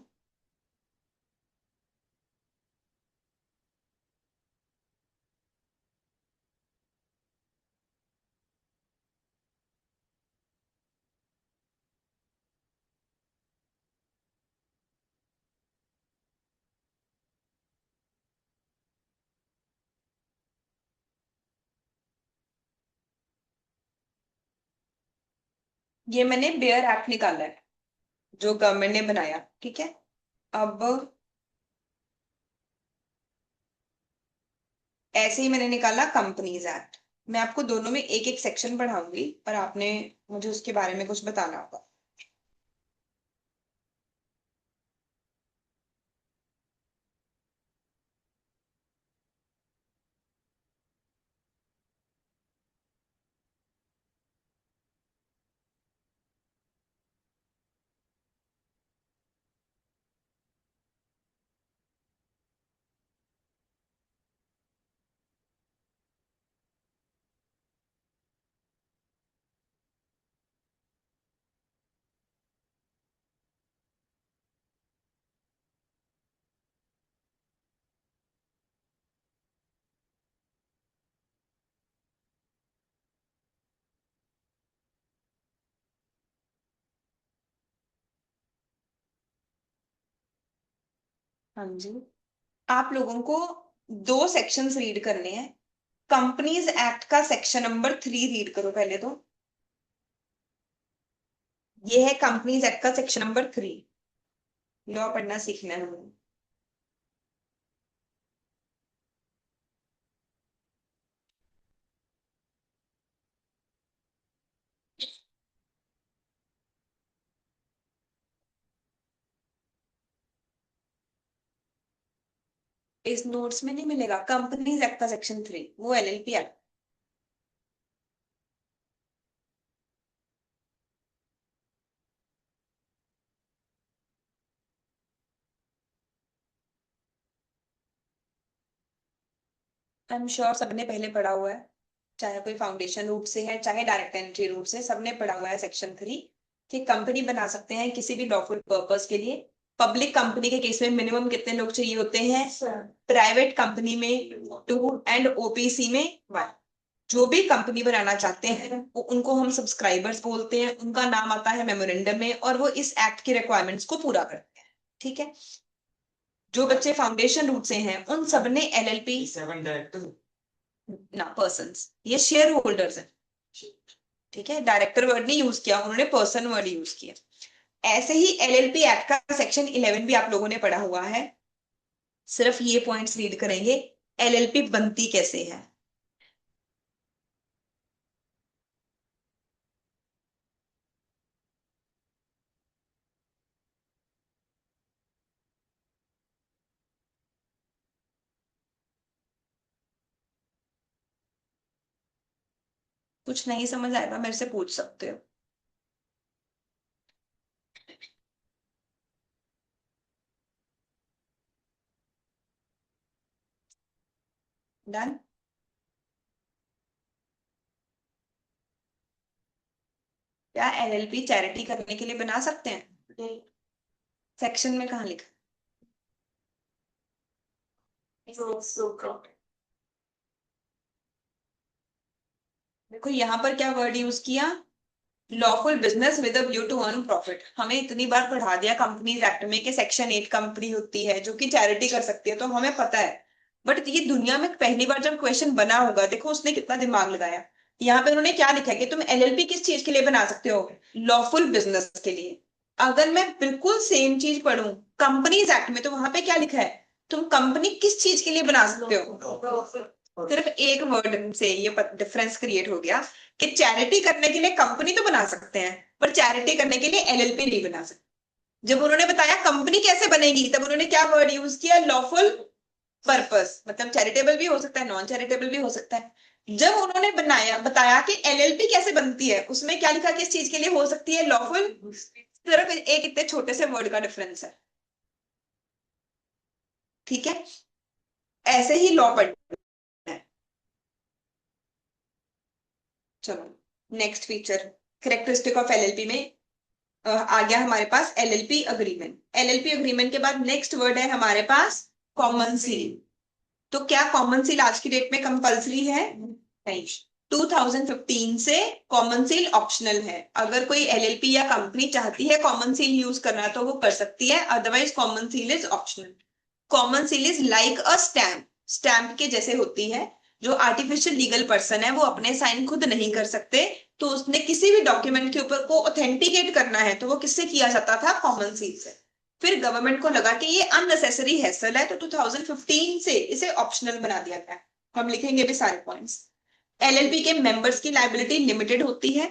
ये मैंने बेयर एक्ट निकाला है जो गवर्नमेंट ने बनाया, ठीक है। अब ऐसे ही मैंने निकाला कंपनीज एक्ट। मैं आपको दोनों में एक एक सेक्शन पढ़ाऊंगी और आपने मुझे उसके बारे में कुछ बताना होगा। हाँ जी। आप लोगों को दो सेक्शंस रीड करने हैं। कंपनीज एक्ट का सेक्शन नंबर 3 रीड करो पहले तो। ये है कंपनीज एक्ट का सेक्शन नंबर 3। लॉ पढ़ना सीखना है हमें। इस नोट्स में नहीं मिलेगा। कंपनीज एक्ट का सेक्शन 3 वो LLP act. I am sure सबने पहले पढ़ा हुआ है, चाहे कोई फाउंडेशन रूट से है चाहे डायरेक्ट एंट्री रूट से, सबने पढ़ा हुआ है सेक्शन 3 कि कंपनी बना सकते हैं किसी भी लॉफुल पर्पस के लिए। पब्लिक कंपनी के केस में मिनिमम कितने लोग चाहिए होते हैं? प्राइवेट कंपनी में 2 एंड ओपीसी में 1। जो भी कंपनी बनाना चाहते हैं वो उनको हम सब्सक्राइबर्स बोलते हैं, उनका नाम आता है मेमोरेंडम में और वो इस एक्ट की रिक्वायरमेंट्स को पूरा करते हैं, ठीक है। जो बच्चे फाउंडेशन रूट से हैं उन सबने एलएलपी 7 डायरेक्टर ना पर्सन्स, ये शेयर होल्डर्स हैं, ठीक है। डायरेक्टर वर्ड नहीं यूज किया उन्होंने, पर्सन वर्ड यूज किया। ऐसे ही एलएलपी एक्ट का सेक्शन 11 भी आप लोगों ने पढ़ा हुआ है। सिर्फ ये पॉइंट्स रीड करेंगे, एलएलपी बनती कैसे है। कुछ नहीं समझ आएगा मेरे से पूछ सकते हो। डन। क्या एलएलपी चैरिटी करने के लिए बना सकते हैं? सेक्शन में कहाँ लिखा? देखो यहाँ पर क्या वर्ड यूज किया, lawful business with a view to earn profit. हमें इतनी बार पढ़ा दिया कंपनीज एक्ट में कि सेक्शन 8 कंपनी होती है जो कि चैरिटी कर सकती है, तो हमें पता है। बट ये दुनिया में पहली बार जब क्वेश्चन बना होगा, देखो उसने कितना दिमाग लगाया। यहाँ पे उन्होंने क्या लिखा है कि तुम एलएलपी किस चीज के लिए बना सकते हो? लॉफुल बिजनेस के लिए। अगर मैं बिल्कुल सेम चीज पढ़ूं कंपनीज एक्ट में, तो वहां पे क्या लिखा है? तुम कंपनी किस चीज के लिए बना सकते हो? सिर्फ एक वर्ड से ये डिफरेंस क्रिएट हो गया कि चैरिटी करने के लिए कंपनी तो बना सकते हैं पर चैरिटी करने के लिए एलएलपी नहीं बना सकते। जब उन्होंने बताया कंपनी कैसे बनेगी, तब उन्होंने क्या वर्ड यूज किया, लॉफुल पर्पस, मतलब चैरिटेबल भी हो सकता है, नॉन चैरिटेबल भी हो सकता है। जब उन्होंने बताया कि एलएलपी कैसे बनती है, उसमें क्या लिखा, किस चीज के लिए हो सकती है, लॉफुल। सिर्फ एक इतने छोटे से वर्ड का डिफरेंस है, ठीक है। ऐसे ही लॉ पढ़ना है। चलो next feature, characteristic of LLP में आ गया हमारे पास एलएलपी अग्रीमेंट। एलएलपी अग्रीमेंट के बाद नेक्स्ट वर्ड है हमारे पास कॉमन सील। तो क्या कॉमन सील आज की डेट में कंपलसरी है? नहीं। 2015 से कॉमन सील ऑप्शनल है। अगर कोई एलएलपी या कंपनी चाहती है कॉमन सील यूज करना तो वो कर सकती है, otherwise common seal is optional. Common seal is like a stamp, stamp के जैसे होती है। जो आर्टिफिशियल लीगल पर्सन है वो अपने साइन खुद नहीं कर सकते, तो उसने किसी भी डॉक्यूमेंट के ऊपर को ऑथेंटिकेट करना है तो वो किससे किया जाता था, कॉमन सील से। फिर गवर्नमेंट को लगा कि ये अननेसेसरी हैसल है, तो 2015 से इसे ऑप्शनल बना दिया गया। हम लिखेंगे भी सारे पॉइंट्स। एलएलपी के मेंबर्स की लायबिलिटी लिमिटेड होती है।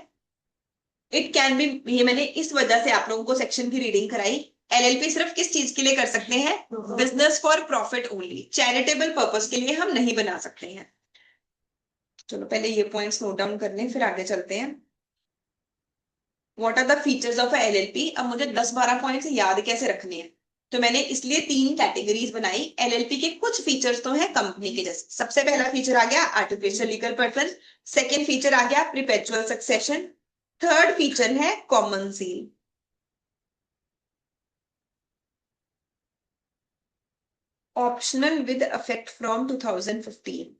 इट कैन बी, ये मैंने इस वजह से आप लोगों को सेक्शन की रीडिंग कराई। एलएलपी सिर्फ किस चीज के लिए कर सकते हैं, business for profit only, charitable purpose के लिए हम नहीं बना सकते हैं। चलो पहले ये पॉइंट्स नोट डाउन कर लें, फिर आगे चलते हैं। What are the features of LLP. अब मुझे 10-12 पॉइंट्स याद कैसे रखने हैं, तो मैंने इसलिए 3 कैटेगरीज बनाई। एलएलपी के कुछ फीचर्स तो हैं कंपनी के जैसे। सबसे पहला फीचर आ गया artificial legal person, second feature आ गया परपेचुअल सक्सेशन, थर्ड फीचर है common seal. Optional with effect from 2015।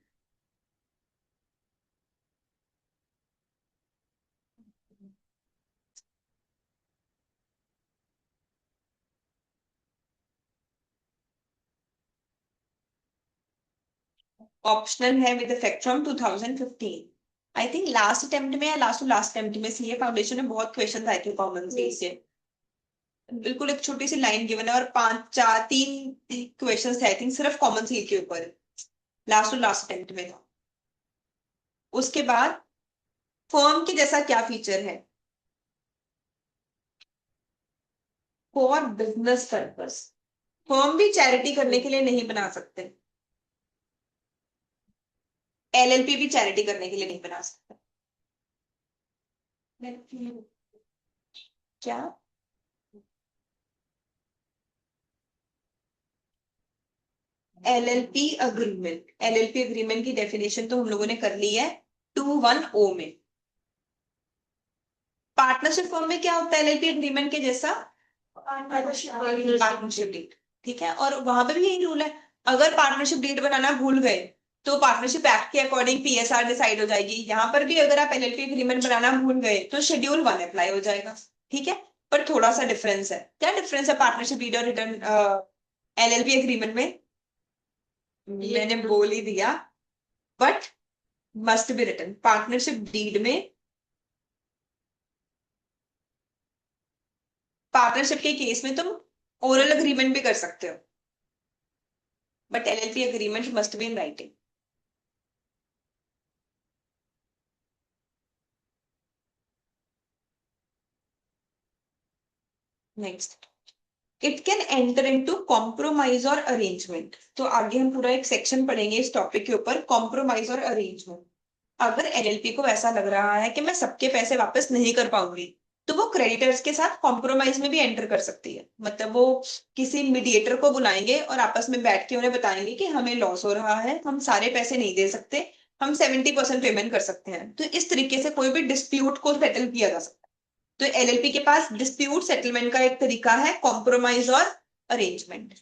Optional है with effect from 2015। I think last attempt में या लास्ट टू लास्ट अटेम्प्ट में सीए फाउंडेशन में बहुत क्वेश्चन आए थे कॉमन सील से। बिल्कुल एक छोटी सी लाइन गिवन है और 3 क्वेश्चन थे आई थिंक सिर्फ कॉमन सील के ऊपर, लास्ट टू लास्ट अटेम्प्ट में था। उसके बाद फर्म के जैसा क्या फीचर है, फॉर बिजनेस पर्पस। फर्म भी चैरिटी करने के लिए नहीं बना सकते, एलएलपी भी चैरिटी करने के लिए नहीं बना सकते। क्या? एलएलपी अग्रीमेंट, एलएलपी अग्रीमेंट की डेफिनेशन तो हम लोगों ने कर ली है 21O में। पार्टनरशिप फॉर्म में क्या होता है एलएलपी एग्रीमेंट के जैसा, पार्टनरशिप डीड, ठीक है। और वहां पे भी यही रूल है, अगर पार्टनरशिप डीड बनाना भूल गए तो पार्टनरशिप एक्ट के अकॉर्डिंग पीएसआर डिसाइड हो जाएगी। यहाँ पर भी अगर आप एलएलपी एग्रीमेंट बनाना भूल गए तो शेड्यूल 1 अप्लाई हो जाएगा, ठीक है। पर थोड़ा सा डिफरेंस है। क्या डिफरेंस है पार्टनरशिप डीड और रिटर्न एलएलपी एग्रीमेंट में? मैंने बोल ही दिया, but must be written. Partnership deed में, पार्टनरशिप के केस में तुम ओरल अग्रीमेंट भी कर सकते हो, but LLP agreement must be in writing. Next, it can enter into compromise और अरेंजमेंट। तो आगे हम पूरा एक सेक्शन पढ़ेंगे इस टॉपिक के ऊपर, कॉम्प्रोमाइज और अरेंजमेंट। अगर एलएलपी को ऐसा लग रहा है कि मैं सबके पैसे वापस नहीं कर पाऊंगी, तो वो क्रेडिटर्स के साथ कॉम्प्रोमाइज में भी एंटर कर सकती है। मतलब वो किसी मीडिएटर को बुलाएंगे और आपस में बैठ के उन्हें बताएंगे कि हमें लॉस हो रहा है, हम सारे पैसे नहीं दे सकते, हम 70% पेमेंट कर सकते हैं। तो इस तरीके से कोई भी डिस्प्यूट को सेटल किया जा सकता है। तो एलएलपी के पास डिस्प्यूट सेटलमेंट का एक तरीका है कॉम्प्रोमाइज और अरेंजमेंट।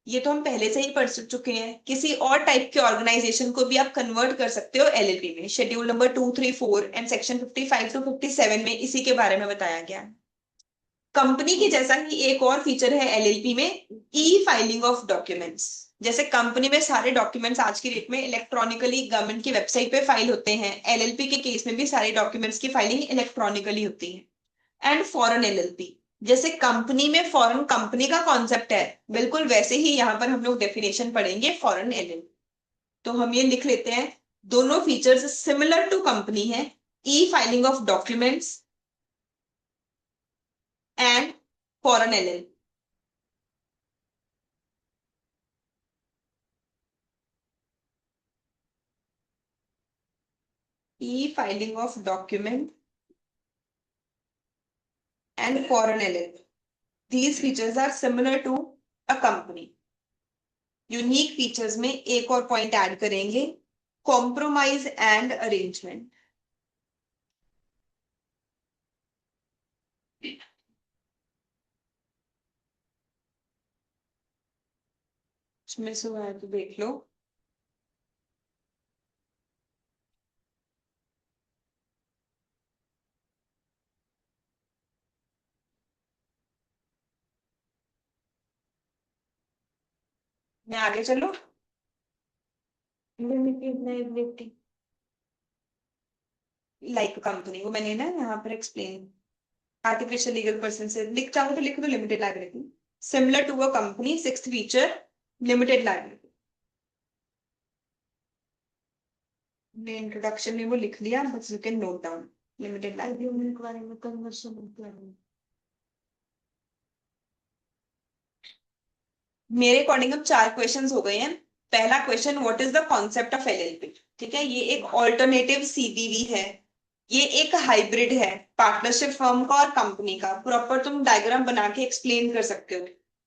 ये तो हम पहले से ही पढ़ चुके हैं। किसी और टाइप के ऑर्गेनाइजेशन को भी आप कन्वर्ट कर सकते हो एलएलपी में। Schedule number 2, 3, 4 and section 55 to 57 में इसी के बारे में बताया गया है। कंपनी के जैसा ही एक और फीचर है एलएलपी में, ई फाइलिंग ऑफ डॉक्यूमेंट्स। जैसे कंपनी में सारे डॉक्यूमेंट्स आज की डेट में इलेक्ट्रॉनिकली गवर्नमेंट की वेबसाइट पे फाइल होते हैं, एलएलपी के केस में भी सारे डॉक्यूमेंट्स की फाइलिंग इलेक्ट्रॉनिकली होती है। एंड फॉरेन एलएलपी, जैसे कंपनी में फॉरेन कंपनी का कॉन्सेप्ट है, बिल्कुल वैसे ही यहां पर हम लोग डेफिनेशन पढ़ेंगे फॉरेन एलएलपी। तो हम ये लिख लेते हैं, दोनों फीचर्स सिमिलर टू कंपनी है, ई filing of documents and foreign LL. E filing of document and foreign LL, these features are similar to a company। Unique features में एक और पॉइंट ऐड करेंगे, कॉम्प्रोमाइज एंड अरेंजमेंट। इसमें से है तो देख लो। मैं आगे चलूं? लाइक कंपनी, वो मैंने ना यहाँ पर एक्सप्लेन, आर्टिफिशियल लीगल पर्सन से लिख चाहो तो लिख दो limited liability, similar to a company, sixth feature limited liability. ने इंट्रोडक्शन में वो लिख लिया, बस you can note down limited liability के बारे में कन्वर्शन। मेरे अकॉर्डिंग अब 4 क्वेश्चंस हो गए हैं। पहला question, what is the concept of LLP? ठीक है, ये एक ऑल्टरनेटिव सीबीवी है, ये एक हाइब्रिड है पार्टनरशिप फर्म का और कंपनी का। प्रॉपर तुम डायग्राम बना के एक्सप्लेन कर सकते हो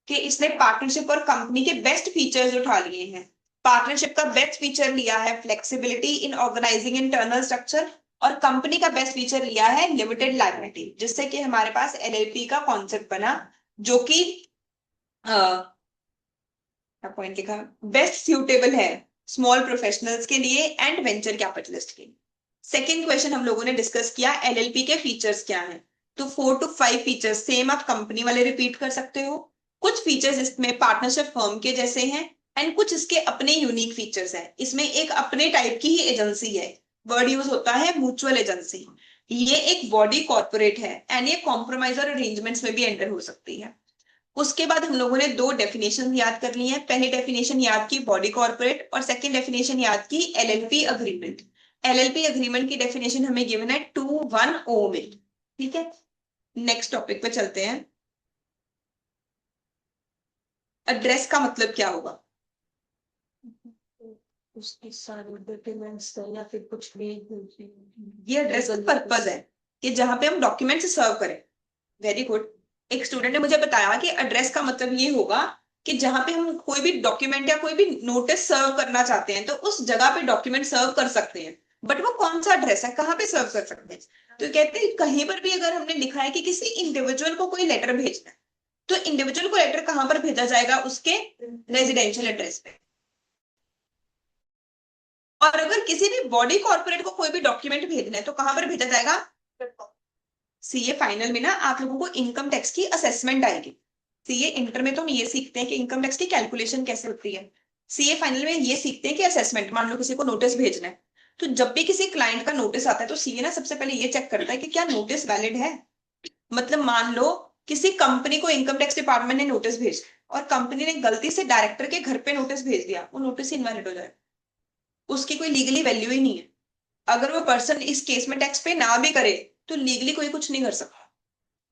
कि इसने पार्टनरशिप और कंपनी के बेस्ट फीचर्स उठा लिए हैं। पार्टनरशिप का बेस्ट फीचर लिया है flexibility in organising internal structure, और कंपनी का बेस्ट फीचर लिया है लिमिटेड लायबिलिटी, जिससे कि हमारे पास एलएलपी का कॉन्सेप्ट बना, जो कि पॉइंट लिखा, बेस्ट सूटेबल है स्मॉल प्रोफेशनल्स के लिए एंड वेंचर कैपिटलिस्ट के लिए। सेकेंड क्वेश्चन हम लोगों ने डिस्कस किया, एलएलपी के फीचर्स क्या हैं? तो 4 to 5 फीचर्स सेम आप कंपनी वाले रिपीट कर सकते हो। कुछ फीचर्स इसमें पार्टनरशिप फर्म के जैसे हैं एंड कुछ इसके अपने यूनिक फीचर्स हैं। इसमें एक अपने टाइप की ही एजेंसी है, वर्ड यूज होता है म्यूचुअल एजेंसी। ये एक बॉडी कॉर्पोरेट है एंड ये कॉम्प्रोमाइज और अरेंजमेंट्स में भी एंटर हो सकती है। उसके बाद हम लोगों ने 2 डेफिनेशन याद कर ली है। पहली डेफिनेशन याद की बॉडी कॉर्पोरेट, और सेकंड डेफिनेशन याद की एलएलपी अग्रीमेंट। एलएलपी अग्रीमेंट की डेफिनेशन हमें गिवन है 2(1)(o) में। ठीक है, नेक्स्ट टॉपिक पे चलते हैं। एड्रेस का मतलब क्या होगा? उसकी सारी डॉक्यूमेंट्स या फिर कुछ भी, ये एड्रेस का पर्पज है कि जहां पे हम डॉक्यूमेंट्स सर्व करें। Very good. एक स्टूडेंट ने मुझे बताया कि एड्रेस का मतलब ये होगा कि जहां पे हम कोई भी डॉक्यूमेंट या कोई भी नोटिस सर्व करना चाहते हैं तो उस जगह पे डॉक्यूमेंट सर्व कर सकते हैं, बट वो कौन सा एड्रेस है, कहाँ पे सर्व कर सकते हैं? तो कहते हैं कहीं पर भी अगर हमने लिखा है कि किसी इंडिविजुअल को कोई लेटर भेजना है, तो इंडिविजुअल को लेटर कहां पर भेजा जाएगा? उसके रेजिडेंशियल एड्रेस पे। और अगर किसी भी बॉडी कॉर्पोरेट को कोई भी डॉक्यूमेंट भेजना है तो कहां पर भेजा जाएगा? सीए फाइनल में ना आप लोगों को इनकम टैक्स की असेसमेंट आएगी। सीए इंटर में तो हम ये सीखते हैं कि इनकम टैक्स की कैलकुलेशन कैसे होती है। सीए फाइनल में ये सीखते हैं कि असेसमेंट, मान लो किसी को नोटिस भेजना है, तो जब भी किसी क्लाइंट का नोटिस आता है तो सीए ना सबसे पहले ये चेक करता है कि क्या नोटिस वैलिड है। मतलब मान लो किसी कंपनी को इनकम टैक्स डिपार्टमेंट ने नोटिस भेजा और कंपनी ने गलती से डायरेक्टर के घर पे नोटिस भेज दिया, वो नोटिस इनवैलिड हो जाए, उसकी कोई लीगली वैल्यू ही नहीं है। अगर वो पर्सन इस केस में टैक्स पे ना भी करे तो लीगली कोई कुछ नहीं कर सकता।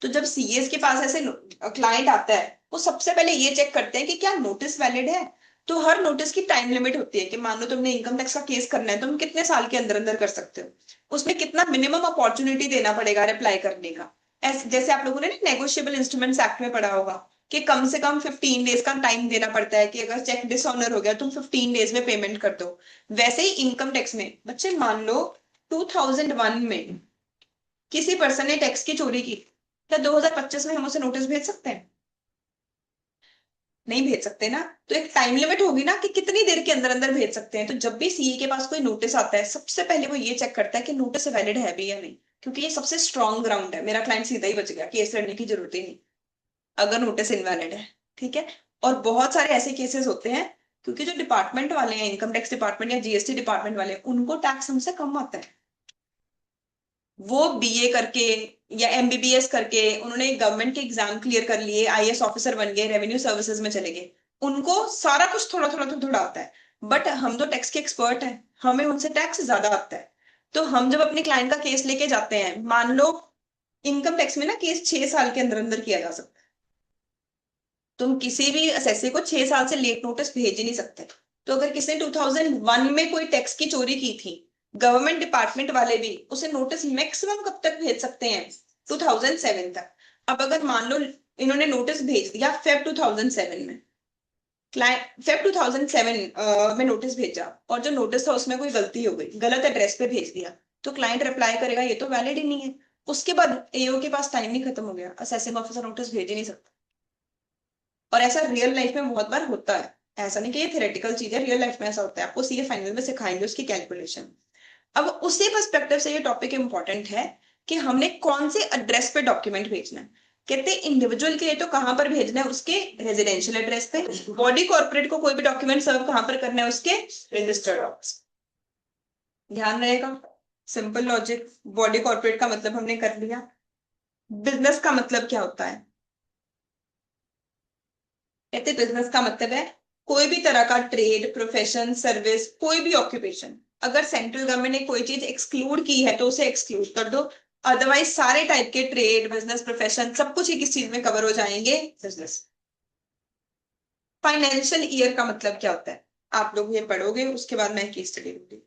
तो जब सीएस के पास ऐसे क्लाइंट आता है, वो सबसे पहले ये चेक करते हैं कि क्या नोटिस वैलिड है। तो हर नोटिस की टाइम लिमिट होती है कि मान लो तुमने इनकम टैक्स का केस करना है, तुम कितने साल के अंदर अंदर कर सकते हो, उसमें कितना मिनिमम अपॉर्चुनिटी देना पड़ेगा रिप्लाई करने का। ऐसे जैसे आप लोगों ने नेगोशिएबल इंस्ट्रूमेंट्स एक्ट में पढ़ा होगा कि कम से कम 15 डेज का टाइम देना पड़ता है कि अगर चेक डिसऑनर हो गया तुम 15 डेज में पेमेंट कर दो। वैसे ही इनकम टैक्स में बच्चे, मान लो 2001 में किसी पर्सन ने टैक्स की चोरी की, क्या 2025 में हम उसे नोटिस भेज सकते हैं? नहीं भेज सकते ना। तो एक टाइम लिमिट होगी ना कि कितनी देर के अंदर अंदर भेज सकते हैं। तो जब भी सीए के पास कोई नोटिस आता है, सबसे पहले वो ये चेक करता है कि नोटिस वैलिड है भी या नहीं, क्योंकि ये सबसे स्ट्रॉन्ग ग्राउंड है। मेरा क्लाइंट सीधा ही बच गया, केस लड़ने की जरूरत ही नहीं अगर नोटिस इनवैलिड है। ठीक है, और बहुत सारे ऐसे केसेस होते हैं क्योंकि जो डिपार्टमेंट वाले हैं, इनकम टैक्स डिपार्टमेंट या जीएसटी डिपार्टमेंट वाले, उनको टैक्स हमसे कम आता है। वो बीए करके या एमबीबीएस करके उन्होंने गवर्नमेंट के एग्जाम क्लियर कर लिए, आईएएस ऑफिसर बन गए, रेवेन्यू सर्विसेज में चले गए, उनको सारा कुछ थोड़ा थोड़ा थोड़ा थोड़ा आता है। बट हम तो टैक्स के एक्सपर्ट हैं, हमें उनसे टैक्स ज्यादा आता है। तो हम जब अपने क्लाइंट का केस लेके जाते हैं, मान लो इनकम टैक्स में ना केस 6 साल के अंदर अंदर किया जा सकता है। तुम किसी भी एसएससी को 6 साल से लेट नोटिस भेज ही नहीं सकते। तो अगर किसी ने 2001 में कोई टैक्स की चोरी की थी, गवर्नमेंट डिपार्टमेंट वाले भी उसे नोटिस मैक्सिमम कब तक भेज सकते हैं? 2007 तक। अब अगर मान लो इन्होंने नोटिस भेज दिया फेब 2007 में, क्लाइंट फेब 2007 में नोटिस भेजा, और जो नोटिस था उसमें कोई गलती हो गई, गलत एड्रेस पे भेज दिया, तो क्लाइंट रिप्लाई करेगा ये तो वैलिड ही नहीं है। उसके बाद एओ के पास टाइम नहीं, खत्म हो गया, असेसिंग ऑफिसर नोटिस भेज ही नहीं सकता। और ऐसा रियल लाइफ में बहुत बार होता है। ऐसा नहीं कि ये थ्योरेटिकल चीज है, रियल लाइफ में ऐसा होता है। आपको सीए फाइनल में सिखाएंगे उसकी कैलकुलेशन। अब उसी पर्सपेक्टिव से ये टॉपिक इंपॉर्टेंट है कि हमने कौन से एड्रेस पे डॉक्यूमेंट भेजना है। कहते हैं इंडिविजुअल के लिए तो कहां पर भेजना है? उसके रेजिडेंशियल एड्रेस पे। बॉडी कॉर्पोरेट को कोई भी डॉक्यूमेंट सर्व कहां पर करना है? उसके रजिस्टर्ड ऑफिस। ध्यान रहेगा, सिंपल लॉजिक। बॉडी कॉर्पोरेट का मतलब हमने कर लिया। बिजनेस का मतलब क्या होता है? कहते बिजनेस का मतलब है कोई भी तरह का ट्रेड, प्रोफेशन, सर्विस, कोई भी ऑक्यूपेशन। अगर सेंट्रल गवर्नमेंट ने कोई चीज एक्सक्लूड की है तो उसे एक्सक्लूड कर दो, अदरवाइज सारे टाइप के ट्रेड, बिजनेस, प्रोफेशन सब कुछ ही किस चीज में कवर हो जाएंगे? बिजनेस। फाइनेंशियल ईयर का मतलब क्या होता है? आप लोग ये पढ़ोगे, उसके बाद मैं केस स्टडी दूंगी।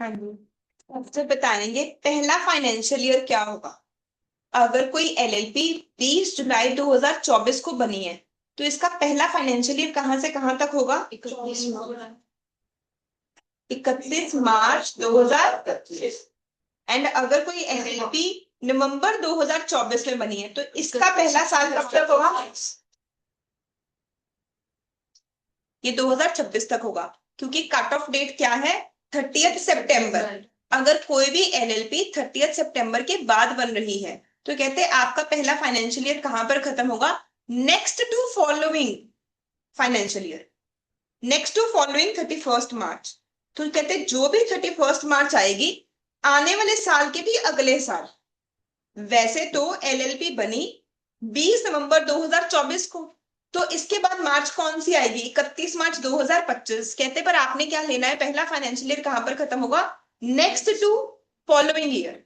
हाँ जी, सबसे बताएंगे पहला फाइनेंशियल ईयर क्या होगा। अगर कोई एलएलपी 20 जुलाई 2024 को बनी है तो इसका पहला फाइनेंशियल ईयर कहां से कहां तक होगा? 31 मार्च 2025। एंड अगर कोई एलएलपी नवंबर 2024 में बनी है तो इसका पहला साल कब तक होगा? ये 2026 तक होगा, क्योंकि कट ऑफ डेट क्या है? 30 सितंबर। अगर कोई भी एलएलपी 30 सितंबर के बाद बन रही है तो कहते हैं आपका पहला फाइनेंशियल ईयर कहां पर खत्म होगा? Next to following financial year, next to following 31 March. तो कहते हैं जो भी 31 मार्च आएगी आने वाले साल के भी अगले साल। वैसे तो एलएलपी बनी 20 नवंबर 2024 को, तो इसके बाद मार्च कौन सी आएगी? 31 मार्च 2025। कहते पर आपने क्या लेना है? पहला फाइनेंशियल ईयर कहां पर खत्म होगा? Next to following year.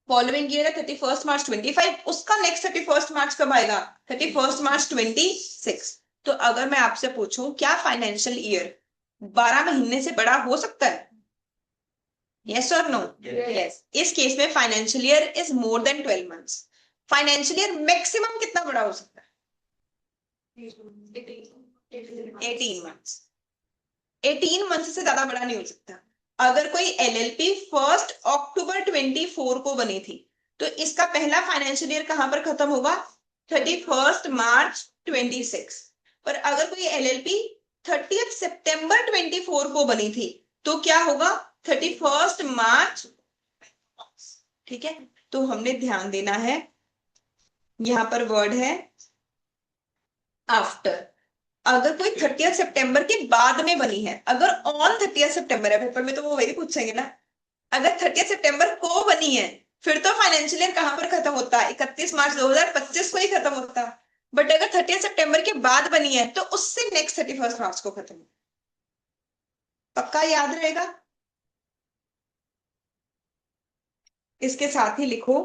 Following year है 31 मार्च 25, उसका नेक्स्ट 31 मार्च कब आएगा? 31 मार्च 26। तो अगर मैं आपसे पूछूं क्या फाइनेंशियल ईयर 12 महीने से बड़ा हो सकता है? यस और नो? यस। इस केस में financial year is more than 12 months. Financial year maximum कितना बड़ा हो सकता है? 18 मंथ्स। 18 मंथ से ज्यादा बड़ा नहीं हो सकता। अगर कोई एलएलपी 1 अक्टूबर 24 को बनी थी तो इसका पहला फाइनेंशियल ईयर कहां पर खत्म होगा? 31 मार्च 26। पर अगर कोई एलएलपी 30 सितंबर 24 को बनी थी तो क्या होगा? 31 मार्च। ठीक है, तो हमने ध्यान देना है, यहां पर वर्ड है आफ्टर। अगर कोई 30 सितंबर के बाद में बनी है, अगर ऑन 30 सितंबर है पेपर में तो वो वही पूछेंगे ना। अगर 30 सितंबर को बनी है फिर तो फाइनेंशियल ईयर कहां पर खत्म होता है? 31 मार्च 2025 को ही खत्म होता। बट अगर 30 सितंबर के बाद बनी है तो उससे नेक्स्ट 31 मार्च को खत्म। पक्का याद रहेगा। इसके साथ ही लिखो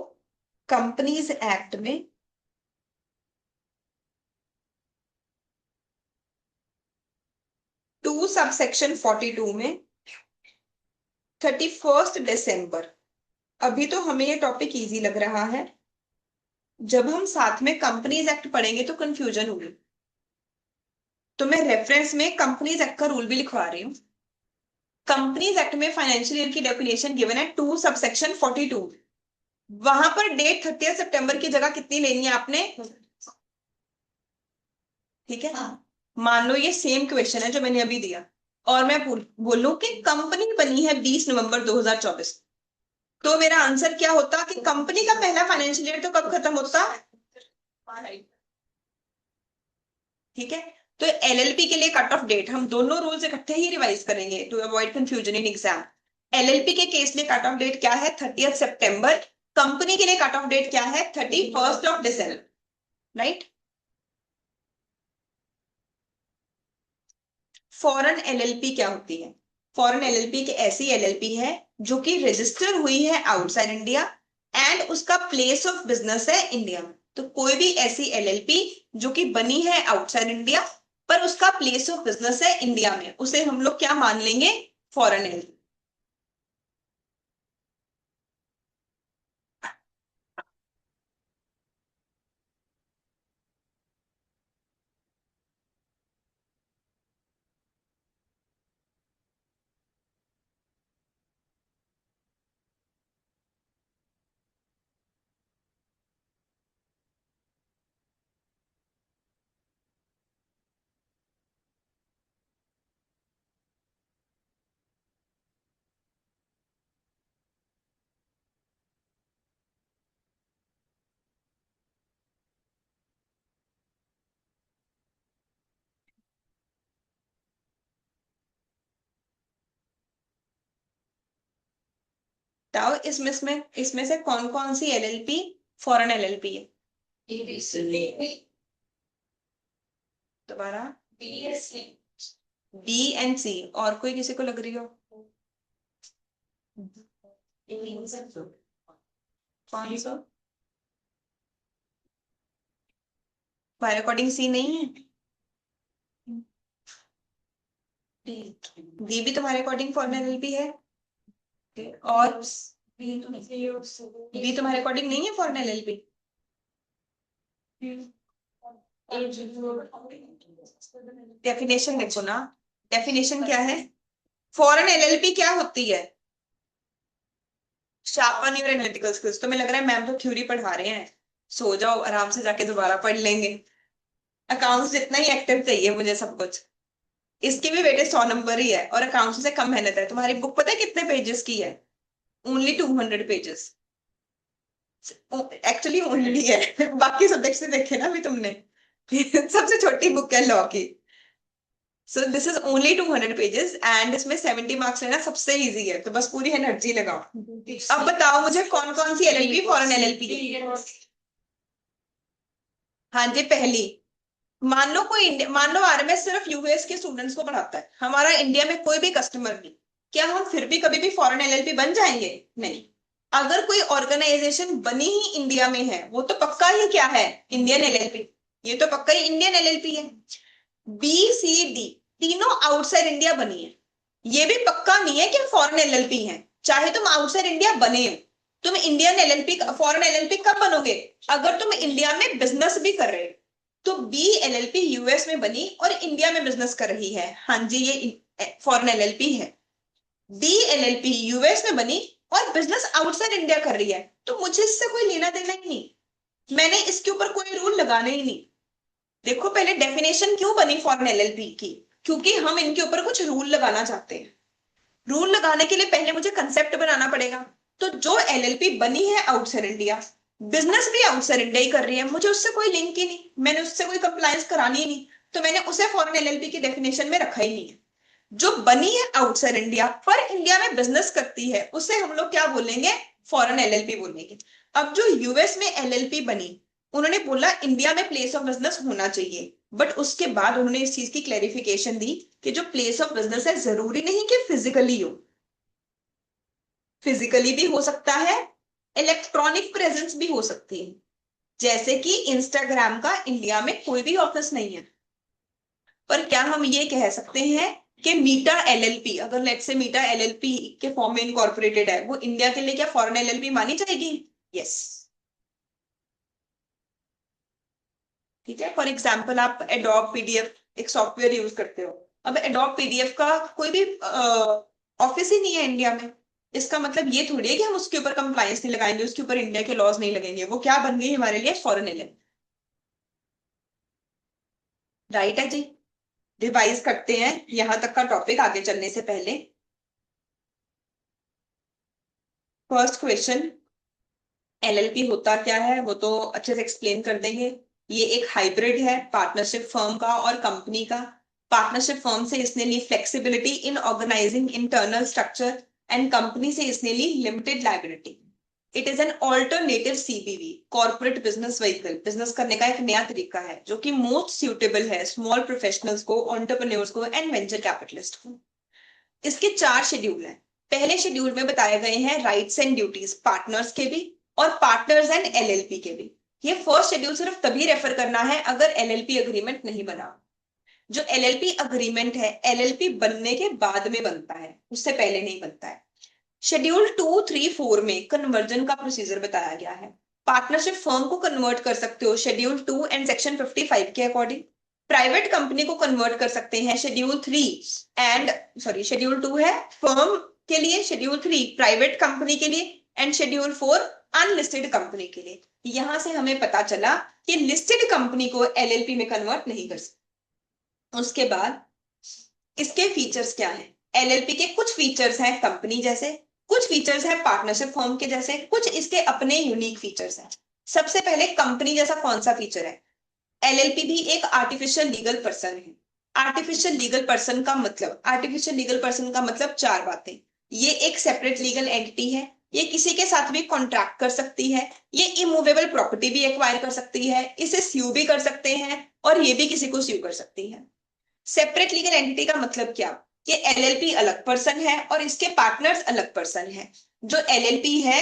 कंपनीज एक्ट में 2 सब सेक्शन 42 में 31 दिसंबर। अभी तो हमें ये टॉपिक इजी लग रहा है, जब हम साथ में कंपनीज एक्ट पढ़ेंगे तो कंफ्यूजन होगी। तो मैं रेफरेंस में कंपनीज एक्ट का रूल भी लिखवा रही हूँ। कंपनीज एक्ट में फाइनेंशियल ईयर की डेफिनेशन गिवन है 2 सबसेक्शन 42, वहां पर डेट 30 सितंबर की जगह कितनी लेनी है आपने? ठीक है, मान लो ये सेम क्वेश्चन है जो मैंने अभी दिया, और मैं बोलूं कि कंपनी बनी है 20 नवंबर 2024, तो मेरा आंसर क्या होता कि कंपनी का पहला फाइनेंशियल ईयर तो कब खत्म होता? ठीक है, तो एलएलपी के लिए कट ऑफ डेट हम दोनों रूल्स इकट्ठे ही रिवाइज करेंगे to avoid confusion in exam. LLP के केस लिए कट ऑफ डेट क्या है? 30 सितंबर। कंपनी के लिए कट ऑफ डेट क्या है? 31 of December, right. Foreign LLP क्या होती है? फॉरेन एलएलपी एक ऐसी एलएलपी है जो कि रजिस्टर हुई है आउटसाइड इंडिया एंड उसका प्लेस ऑफ बिजनेस है इंडिया में। तो कोई भी ऐसी एलएलपी जो कि बनी है आउटसाइड इंडिया पर उसका प्लेस ऑफ बिजनेस है इंडिया में, उसे हम लोग क्या मान लेंगे? Foreign LLP. बताओ इसमें से कौन कौन सी एलएलपी फॉरेन एलएलपी है? दोबारा, बी एंड सी, और कोई किसी को लग रही हो? कौन सा? तुम्हारे अकॉर्डिंग सी नहीं है? डी भी तुम्हारे अकॉर्डिंग फॉरेन एलएलपी है? और बी तुम्हारे अकॉर्डिंग नहीं है फॉरेन एलएलपी? डेफिनेशन देखो ना, डेफिनेशन क्या है? फॉरेन एलएलपी क्या होती है? Sharpen your analytical skills. तो मैं लग रहा है मैम तो थ्योरी पढ़ा रहे हैं, सो जाओ आराम से, जाके दोबारा पढ़ लेंगे। अकाउंट्स जितना ही एक्टिव चाहिए मुझे सब कुछ। इसके भी बेटे 100 नंबर ही है और अकाउंट्स से कम मेहनत है। तुम्हारी बुक पता है कितने पेजेस की है? Only 200 pages. एक्चुअली ओनली है बाकी सब्जेक्ट से देखे ना अभी तुमने सबसे छोटी बुक है लॉ की। सो this is only 200 pages and इसमें 70 मार्क्स लेना सबसे इजी है, तो बस पूरी एनर्जी लगाओ। अब बताओ मुझे कौन कौन सी एलएलपी फॉरेन एलएलपी? हाँ जी, पहली, मान लो आरएमएस सिर्फ यूएस के स्टूडेंट्स को पढ़ाता है, हमारा इंडिया में कोई भी कस्टमर नहीं, क्या हम फिर भी कभी भी फॉरेन एलएलपी बन जाएंगे? नहीं। अगर कोई ऑर्गेनाइजेशन बनी ही इंडिया में है वो तो पक्का ही क्या है? Indian LLP. ये तो पक्का ही इंडियन एलएलपी है। बी सी डी तीनों आउटसाइड इंडिया बनी है, ये भी पक्का नहीं है कि फॉरेन एलएलपी है। चाहे तुम आउटसाइड इंडिया बने हो, तुम इंडियन एलएलपी फॉरेन एलएलपी कब बनोगे? अगर तुम इंडिया में बिजनेस भी कर रहे हो। तो बी एलएलपी यूएस में बनी और इंडिया में बिजनेस कर रही है, हाँ जी ये फॉरेन एलएलपी है। डी एलएलपी यूएस में बनी और बिजनेस आउटसाइड इंडिया कर रही है, तो मुझे इससे कोई लेना देना ही नहीं, मैंने इसके ऊपर कोई रूल लगाने ही नहीं। देखो पहले डेफिनेशन क्यों बनी फॉरेन एलएलपी की? क्योंकि हम इनके ऊपर कुछ रूल लगाना चाहते हैं। रूल लगाने के लिए पहले मुझे कंसेप्ट बनाना पड़ेगा। तो जो एलएलपी बनी है आउटसाइड इंडिया, बिजनेस भी आउटसाइड इंडिया ही कर रही है, मुझे उससे कोई लिंक ही नहीं, मैंने उससे कोई कंप्लायंस करानी ही नहीं, तो मैंने उसे फॉरेन एलएलपी की डेफिनेशन में रखा ही नहीं है। जो बनी है आउटसाइड इंडिया पर इंडिया में बिजनेस करती है उसे हम लोग क्या बोलेंगे? फॉरेन एलएलपी बोलेंगे। अब जो यूएस में एलएलपी बनी, उन्होंने बोला इंडिया में प्लेस ऑफ बिजनेस होना चाहिए, बट उसके बाद उन्होंने इस चीज की क्लैरिफिकेशन दी कि जो प्लेस ऑफ बिजनेस है जरूरी नहीं कि फिजिकली हो, फिजिकली भी हो सकता है, इलेक्ट्रॉनिक प्रेजेंस भी हो सकती है। जैसे कि इंस्टाग्राम का इंडिया में कोई भी ऑफिस नहीं है, पर क्या हम ये कह सकते हैं कि मीटा एलएलपी, अगर लेट्स से मीटा एलएलपी के फॉर्म में इनकॉर्पोरेटेड है, वो इंडिया के लिए क्या फॉरेन एलएलपी मानी जाएगी? यस। ठीक है, फॉर एग्जाम्पल आप एडोब पीडीएफ एक सॉफ्टवेयर यूज करते हो, अब एडोब पीडीएफ का कोई भी ऑफिस ही नहीं है इंडिया में। इसका मतलब ये थोड़ी है कि हम उसके ऊपर कंप्लायंस नहीं लगाएंगे, उसके ऊपर इंडिया के लॉज नहीं लगेंगे, वो क्या बन गई हमारे लिए, फॉरेन एजेंट। राइट है जी। रिवाइज करते हैं यहां तक का टॉपिक आगे चलने से पहले। फर्स्ट क्वेश्चन, एलएलपी होता क्या है वो तो अच्छे से एक्सप्लेन कर देंगे। ये एक हाइब्रिड है पार्टनरशिप फर्म का और कंपनी का। पार्टनरशिप फर्म से इसने ली flexibility in organising internal structure, and company से इसने ली limited liability. It is an alternative CBV, corporate business vehicle, business करने का एक नया तरीका है जो कि मोस्ट सूटेबल है स्मॉल प्रोफेशनल्स को, एंटरप्रेन्योर्स को एंड वेंचर कैपिटलिस्ट को। इसके 4 शेड्यूल हैं। पहले शेड्यूल में बताए गए हैं राइट्स एंड ड्यूटीज पार्टनर्स के भी और पार्टनर्स एंड एलएलपी के भी। ये फर्स्ट शेड्यूल सिर्फ तभी रेफर करना है अगर एलएलपी अग्रीमेंट नहीं बना। जो एलएलपी अग्रीमेंट है एलएलपी बनने के बाद में बनता है, उससे पहले नहीं बनता है। शेड्यूल 2, 3, 4 में कन्वर्जन का प्रोसीजर बताया गया है। पार्टनरशिप फर्म को कन्वर्ट कर सकते हो शेड्यूल 2 एंड सेक्शन 55 के अकॉर्डिंग। प्राइवेट कंपनी को कन्वर्ट कर सकते हैं शेड्यूल 3 एंड शेड्यूल 2 है फर्म के लिए, शेड्यूल 3 प्राइवेट कंपनी के लिए एंड शेड्यूल 4 अनलिस्टेड कंपनी के लिए। यहां से हमें पता चला कि लिस्टेड कंपनी को एलएलपी में कन्वर्ट नहीं कर सकते। उसके बाद इसके फीचर्स क्या हैं? एलएलपी के कुछ फीचर्स हैं कंपनी जैसे, कुछ फीचर्स हैं पार्टनरशिप फर्म के जैसे, कुछ इसके अपने यूनिक फीचर्स हैं। सबसे पहले कंपनी जैसा कौन सा फीचर है? एलएलपी भी एक आर्टिफिशियल लीगल पर्सन है। आर्टिफिशियल लीगल पर्सन का मतलब, आर्टिफिशियल लीगल पर्सन का मतलब 4 बातें। ये एक सेपरेट लीगल एंटिटी है, ये किसी के साथ भी कॉन्ट्रैक्ट कर सकती है, ये इमूवेबल प्रॉपर्टी भी एक्वायर कर सकती है, इसे स्यू भी कर सकते हैं और ये भी किसी को स्यू कर सकती है। सेपरेट लीगल एंटिटी का मतलब क्या? कि एलएलपी अलग पर्सन है और इसके पार्टनर्स अलग पर्सन है। जो एलएलपी है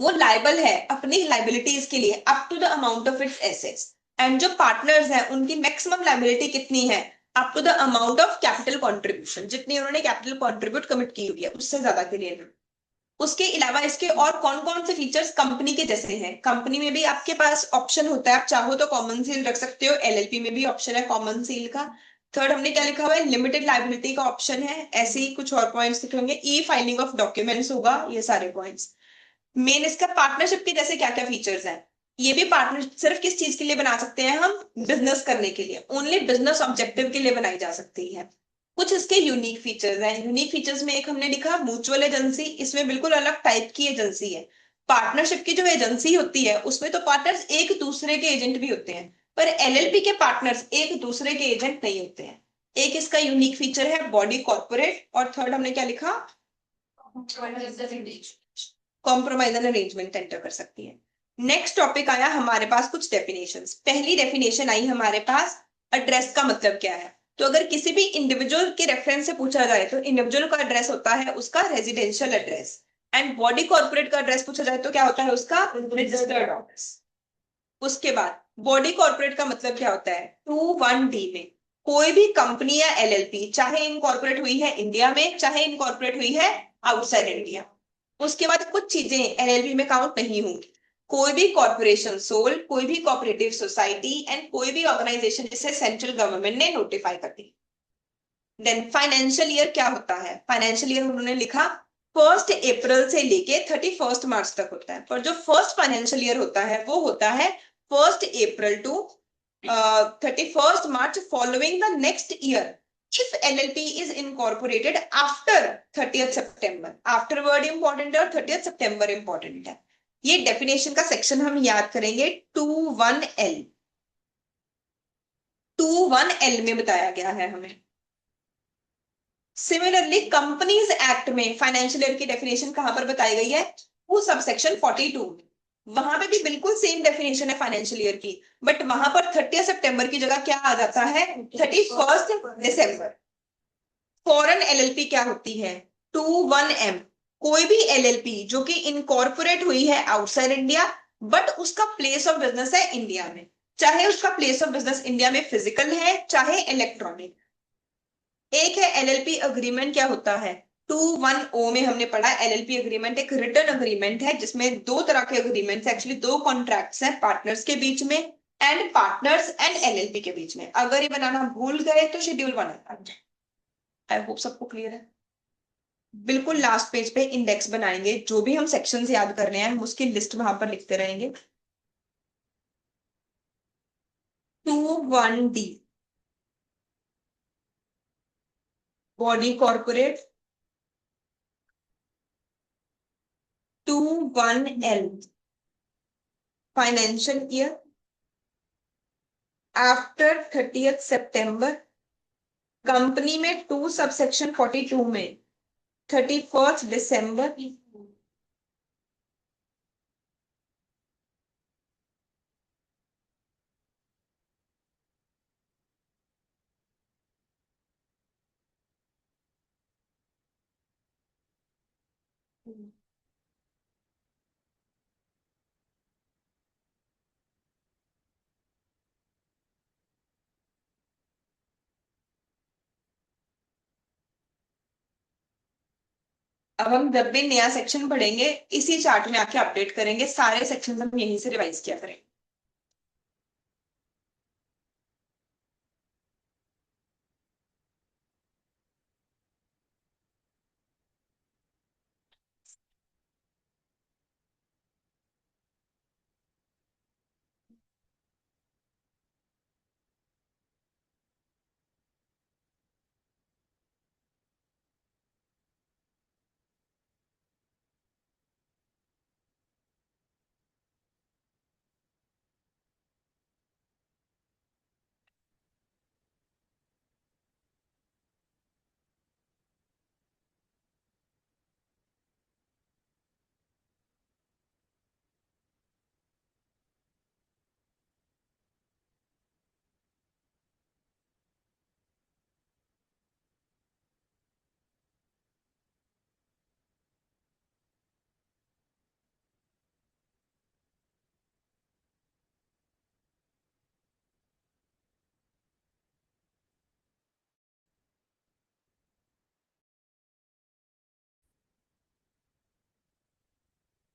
वो लाइबल है अपनी लाइबिलिटीज के लिए up to the amount of its assets, and जो पार्टनर्स हैं उनकी मैक्सिमम लाइबिलिटी कितनी है? Up to the amount of capital contribution, जितनी उन्होंने कैपिटल कंट्रीब्यूट कमिट की हुई है उससे ज्यादा के लिए नहीं। उसके अलावा इसके और कौन कौन से फीचर्स कंपनी के जैसे हैं? कंपनी में भी आपके पास ऑप्शन होता है, आप चाहो तो कॉमन सील रख सकते हो, एलएलपी में भी ऑप्शन है कॉमन सील का। थर्ड हमने क्या लिखा हुआ है? लिमिटेड लाइबिलिटी का ऑप्शन है। ऐसे ही कुछ और पॉइंट्स लिखे होंगे, ई फाइलिंग ऑफ डॉक्यूमेंट्स होगा, ये सारे पॉइंट्स। मेन इसका पार्टनरशिप के जैसे क्या क्या फीचर्स हैं? ये भी पार्टनर सिर्फ किस चीज के लिए बना सकते हैं हम? बिजनेस करने के लिए, ओनली बिजनेस ऑब्जेक्टिव के लिए बनाई जा सकती है। कुछ इसके यूनिक फीचर्स हैं। यूनिक फीचर्स में एक हमने लिखा म्यूचुअल एजेंसी, इसमें बिल्कुल अलग टाइप की एजेंसी है। पार्टनरशिप की जो एजेंसी होती है उसमें तो पार्टनर्स एक दूसरे के एजेंट भी होते हैं, पर एलएलपी के पार्टनर्स एक दूसरे के एजेंट नहीं होते हैं। एक इसका यूनिक फीचर है बॉडी कॉर्पोरेट, और थर्ड हमने क्या लिखा? कॉम्प्रोमाइज एंड अरेंजमेंट एंटर कर सकती है। नेक्स्ट टॉपिक आया हमारे पास कुछ डेफिनेशंस। पहली डेफिनेशन आई हमारे पास, एड्रेस का मतलब क्या है? तो अगर किसी भी इंडिविजुअल के रेफरेंस से पूछा जाए तो इंडिविजुअल का एड्रेस होता है उसका residential address, and body corporate का एड्रेस पूछा जाए तो क्या होता है उसका? Registered office. उसके बाद बॉडी कॉर्पोरेट का मतलब क्या होता है? 21D में कोई भी कंपनी या एलएलपी चाहे इनकॉर्पोरेट हुई है इंडिया में चाहे इनकॉर्पोरेट हुई है आउटसाइड इंडिया, उसके बाद कुछ चीजें एलएलपी में काउंट नहीं होंगी। कोई भी कॉर्पोरेशन सोल, कोई भी कोऑपरेटिव सोसाइटी एंड कोई भी ऑर्गेनाइजेशन जिसे सेंट्रल गवर्नमेंट ने नोटिफाई कर दी। देन फाइनेंशियल ईयर क्या होता है? फाइनेंशियल ईयर उन्होंने लिखा 1 अप्रैल से लेके 31 मार्च तक होता है, पर जो फर्स्ट फाइनेंशियल ईयर होता है वो होता है 1 अप्रैल to 31 March following the next year if LLP is incorporated after 30th September। After word important है और 30th September इंपॉर्टेंट है। ये डेफिनेशन का सेक्शन हम याद करेंगे 21L। 21L में बताया गया है हमें। सिमिलरली कंपनीज एक्ट में फाइनेंशियल ईयर की डेफिनेशन कहां पर बताई गई है? वो सब सेक्शन 42 में। वहां पे भी बिल्कुल सेम डेफिनेशन है फाइनेंशियल ईयर की, बट वहां पर 30 सितंबर की जगह क्या आ जाता है? 31 दिसंबर। फॉरेन एलएलपी क्या होती है? 21M। कोई भी एलएलपी जो कि इनकॉर्पोरेट हुई है आउटसाइड इंडिया बट उसका प्लेस ऑफ बिजनेस है इंडिया में, चाहे उसका प्लेस ऑफ बिजनेस इंडिया में फिजिकल है चाहे इलेक्ट्रॉनिक। एक है एलएलपी अग्रीमेंट क्या होता है? 21O में हमने पढ़ा एलएलपी अग्रीमेंट एक रिटन अग्रीमेंट है जिसमें 2 तरह के अग्रीमेंट्स, एक्चुअली 2 कॉन्ट्रैक्ट्स हैं, पार्टनर्स के बीच में एंड पार्टनर्स एंड एलएलपी के बीच में। अगर ये बनाना भूल गए तो शेड्यूल 1 आता है। आई होप सबको क्लियर है। बिल्कुल लास्ट पेज पे इंडेक्स बनाएंगे, जो भी हम सेक्शंस याद कर रहे हैं हम उसकी लिस्ट वहां पर लिखते रहेंगे। 21D body corporate, 21L financial year after 30th सितंबर, कंपनी में 2 सबसेक्शन 42 में 31st दिसंबर, अब हम जब भी नया सेक्शन पढ़ेंगे इसी चार्ट में आके अपडेट करेंगे, सारे सेक्शन हम यहीं से रिवाइज किया करेंगे।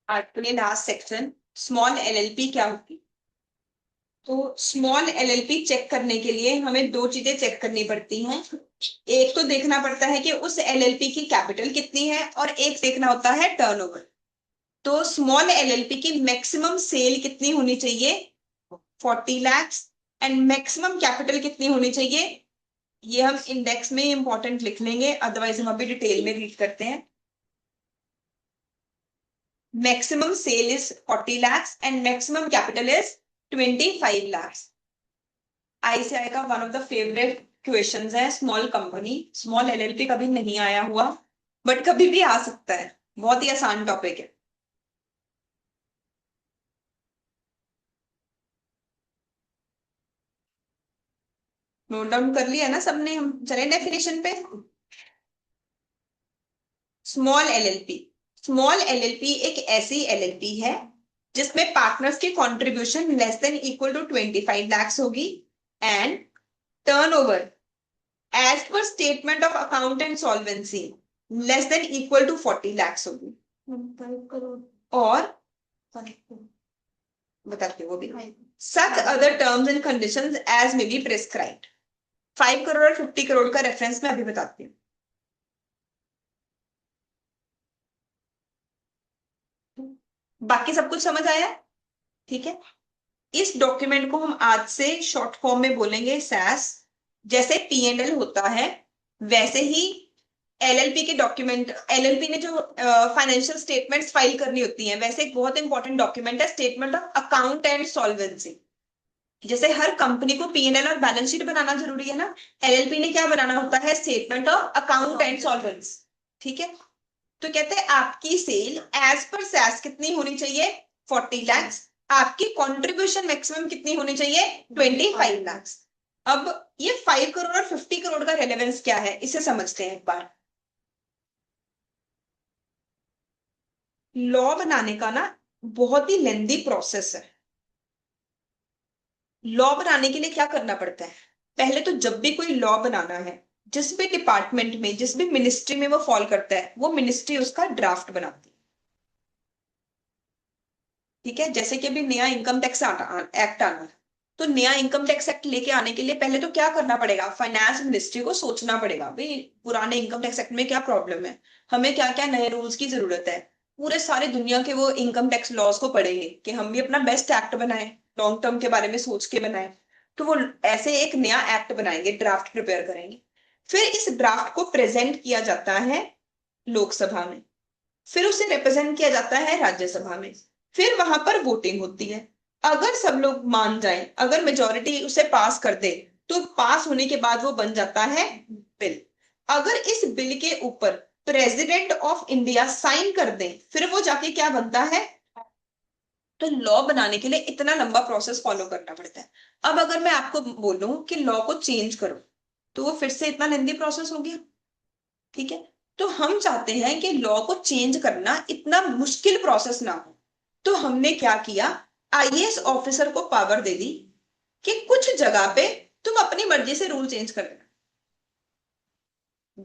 आज के लिए लास्ट सेक्शन, स्मॉल एलएलपी क्या होती है। तो स्मॉल एलएलपी चेक करने के लिए हमें दो चीजें चेक करनी पड़ती हैं। एक तो देखना पड़ता है कि उस एलएलपी की कैपिटल कितनी है, और एक देखना होता है टर्नओवर। तो स्मॉल एलएलपी की मैक्सिमम सेल कितनी होनी चाहिए, 40 लाख, एंड मैक्सिमम कैपिटल कितनी होनी चाहिए, ये हम इंडेक्स में इंपॉर्टेंट लिख लेंगे, अदरवाइज हम अभी डिटेल में रीड करते हैं। Maximum sale is 40 lakhs and maximum capital is 25 lakhs। आई से आएगा, one of the favourite questions है, स्मॉल कंपनी स्मॉल एलएलपी कभी नहीं आया हुआ बट कभी भी आ सकता है, बहुत ही आसान टॉपिक है। नोट डाउन कर लिया ना सबने, हम चले डेफिनेशन पे। स्मॉल एलएलपी, स्मॉल एलएलपी एक ऐसी एलएलपी है जिसमें पार्टनर्स की contribution less than equal to 25 lakhs होगी, and turnover as per statement of account and solvency less than equal to 40 lakhs होगी। 5 करोड़। और 5 करोड़। बताते वो भी, such other terms and conditions as may be prescribed. 5 crore और 50 करोड़ का रेफरेंस मैं अभी बताती हूँ। बाकी सब कुछ समझ आया, ठीक है। इस डॉक्यूमेंट को हम आज से शॉर्ट फॉर्म में बोलेंगे सैस। जैसे पीएनएल होता है वैसे ही एलएलपी के डॉक्यूमेंट, एलएलपी ने जो फाइनेंशियल स्टेटमेंट्स फाइल करनी होती हैं, वैसे एक बहुत इंपॉर्टेंट डॉक्यूमेंट है statement of account and solvency. जैसे हर कंपनी को पीएनएल और बैलेंस शीट बनाना जरूरी है ना, एलएलपी ने क्या बनाना होता है, statement of account and solvency. ठीक है, तो कहते हैं आपकी सेल एज पर सैस कितनी होनी चाहिए, 40 lakhs। आपकी कंट्रीब्यूशन मैक्सिमम कितनी होनी चाहिए, 25 lakhs। अब ये 5 करोड़ और 50 करोड़ का रेलेवेंस क्या है, इसे समझते हैं एक बार। लॉ बनाने का ना बहुत ही लेंदी प्रोसेस है। लॉ बनाने के लिए क्या करना पड़ता है, पहले तो जब भी कोई लॉ बनाना है, जिस भी डिपार्टमेंट में जिस भी मिनिस्ट्री में वो फॉल करता है, वो मिनिस्ट्री उसका ड्राफ्ट बनाती है। ठीक है, जैसे कि अभी नया इनकम टैक्स एक्ट आना है, तो तो नया इनकम टैक्स एक्ट लेके आने के लिए पहले तो क्या करना पड़ेगा, फाइनेंस मिनिस्ट्री को सोचना पड़ेगा भाई पुराने इनकम टैक्स एक्ट में क्या प्रॉब्लम है, हमें क्या क्या नए रूल्स की जरूरत है। पूरे सारे दुनिया के वो इनकम टैक्स लॉज को पढ़ेंगे कि हम भी अपना बेस्ट एक्ट बनाएं, लॉन्ग टर्म के बारे में सोच के बनाएं। तो वो ऐसे एक नया एक्ट बनाएंगे, ड्राफ्ट प्रिपेयर करेंगे। फिर इस ड्राफ्ट को प्रेजेंट किया जाता है लोकसभा में, फिर उसे रिप्रेजेंट किया जाता है राज्यसभा में, फिर वहां पर वोटिंग होती है। अगर सब लोग मान जाए, अगर मेजोरिटी उसे पास कर दे, तो पास होने के बाद वो बन जाता है बिल। अगर इस बिल के ऊपर प्रेसिडेंट ऑफ इंडिया साइन कर दे, फिर वो जाके क्या बनता है। तो लॉ बनाने के लिए इतना लंबा प्रोसेस फॉलो करना पड़ता है। अब अगर मैं आपको बोलूं कि लॉ को चेंज करो, तो वो फिर से इतना लेंदी प्रोसेस हो गया। ठीक है, तो हम चाहते हैं कि लॉ को चेंज करना इतना मुश्किल प्रोसेस ना हो। तो हमने क्या किया, आईएएस ऑफिसर को पावर दे दी कि कुछ जगह पे तुम अपनी मर्जी से रूल चेंज कर देना।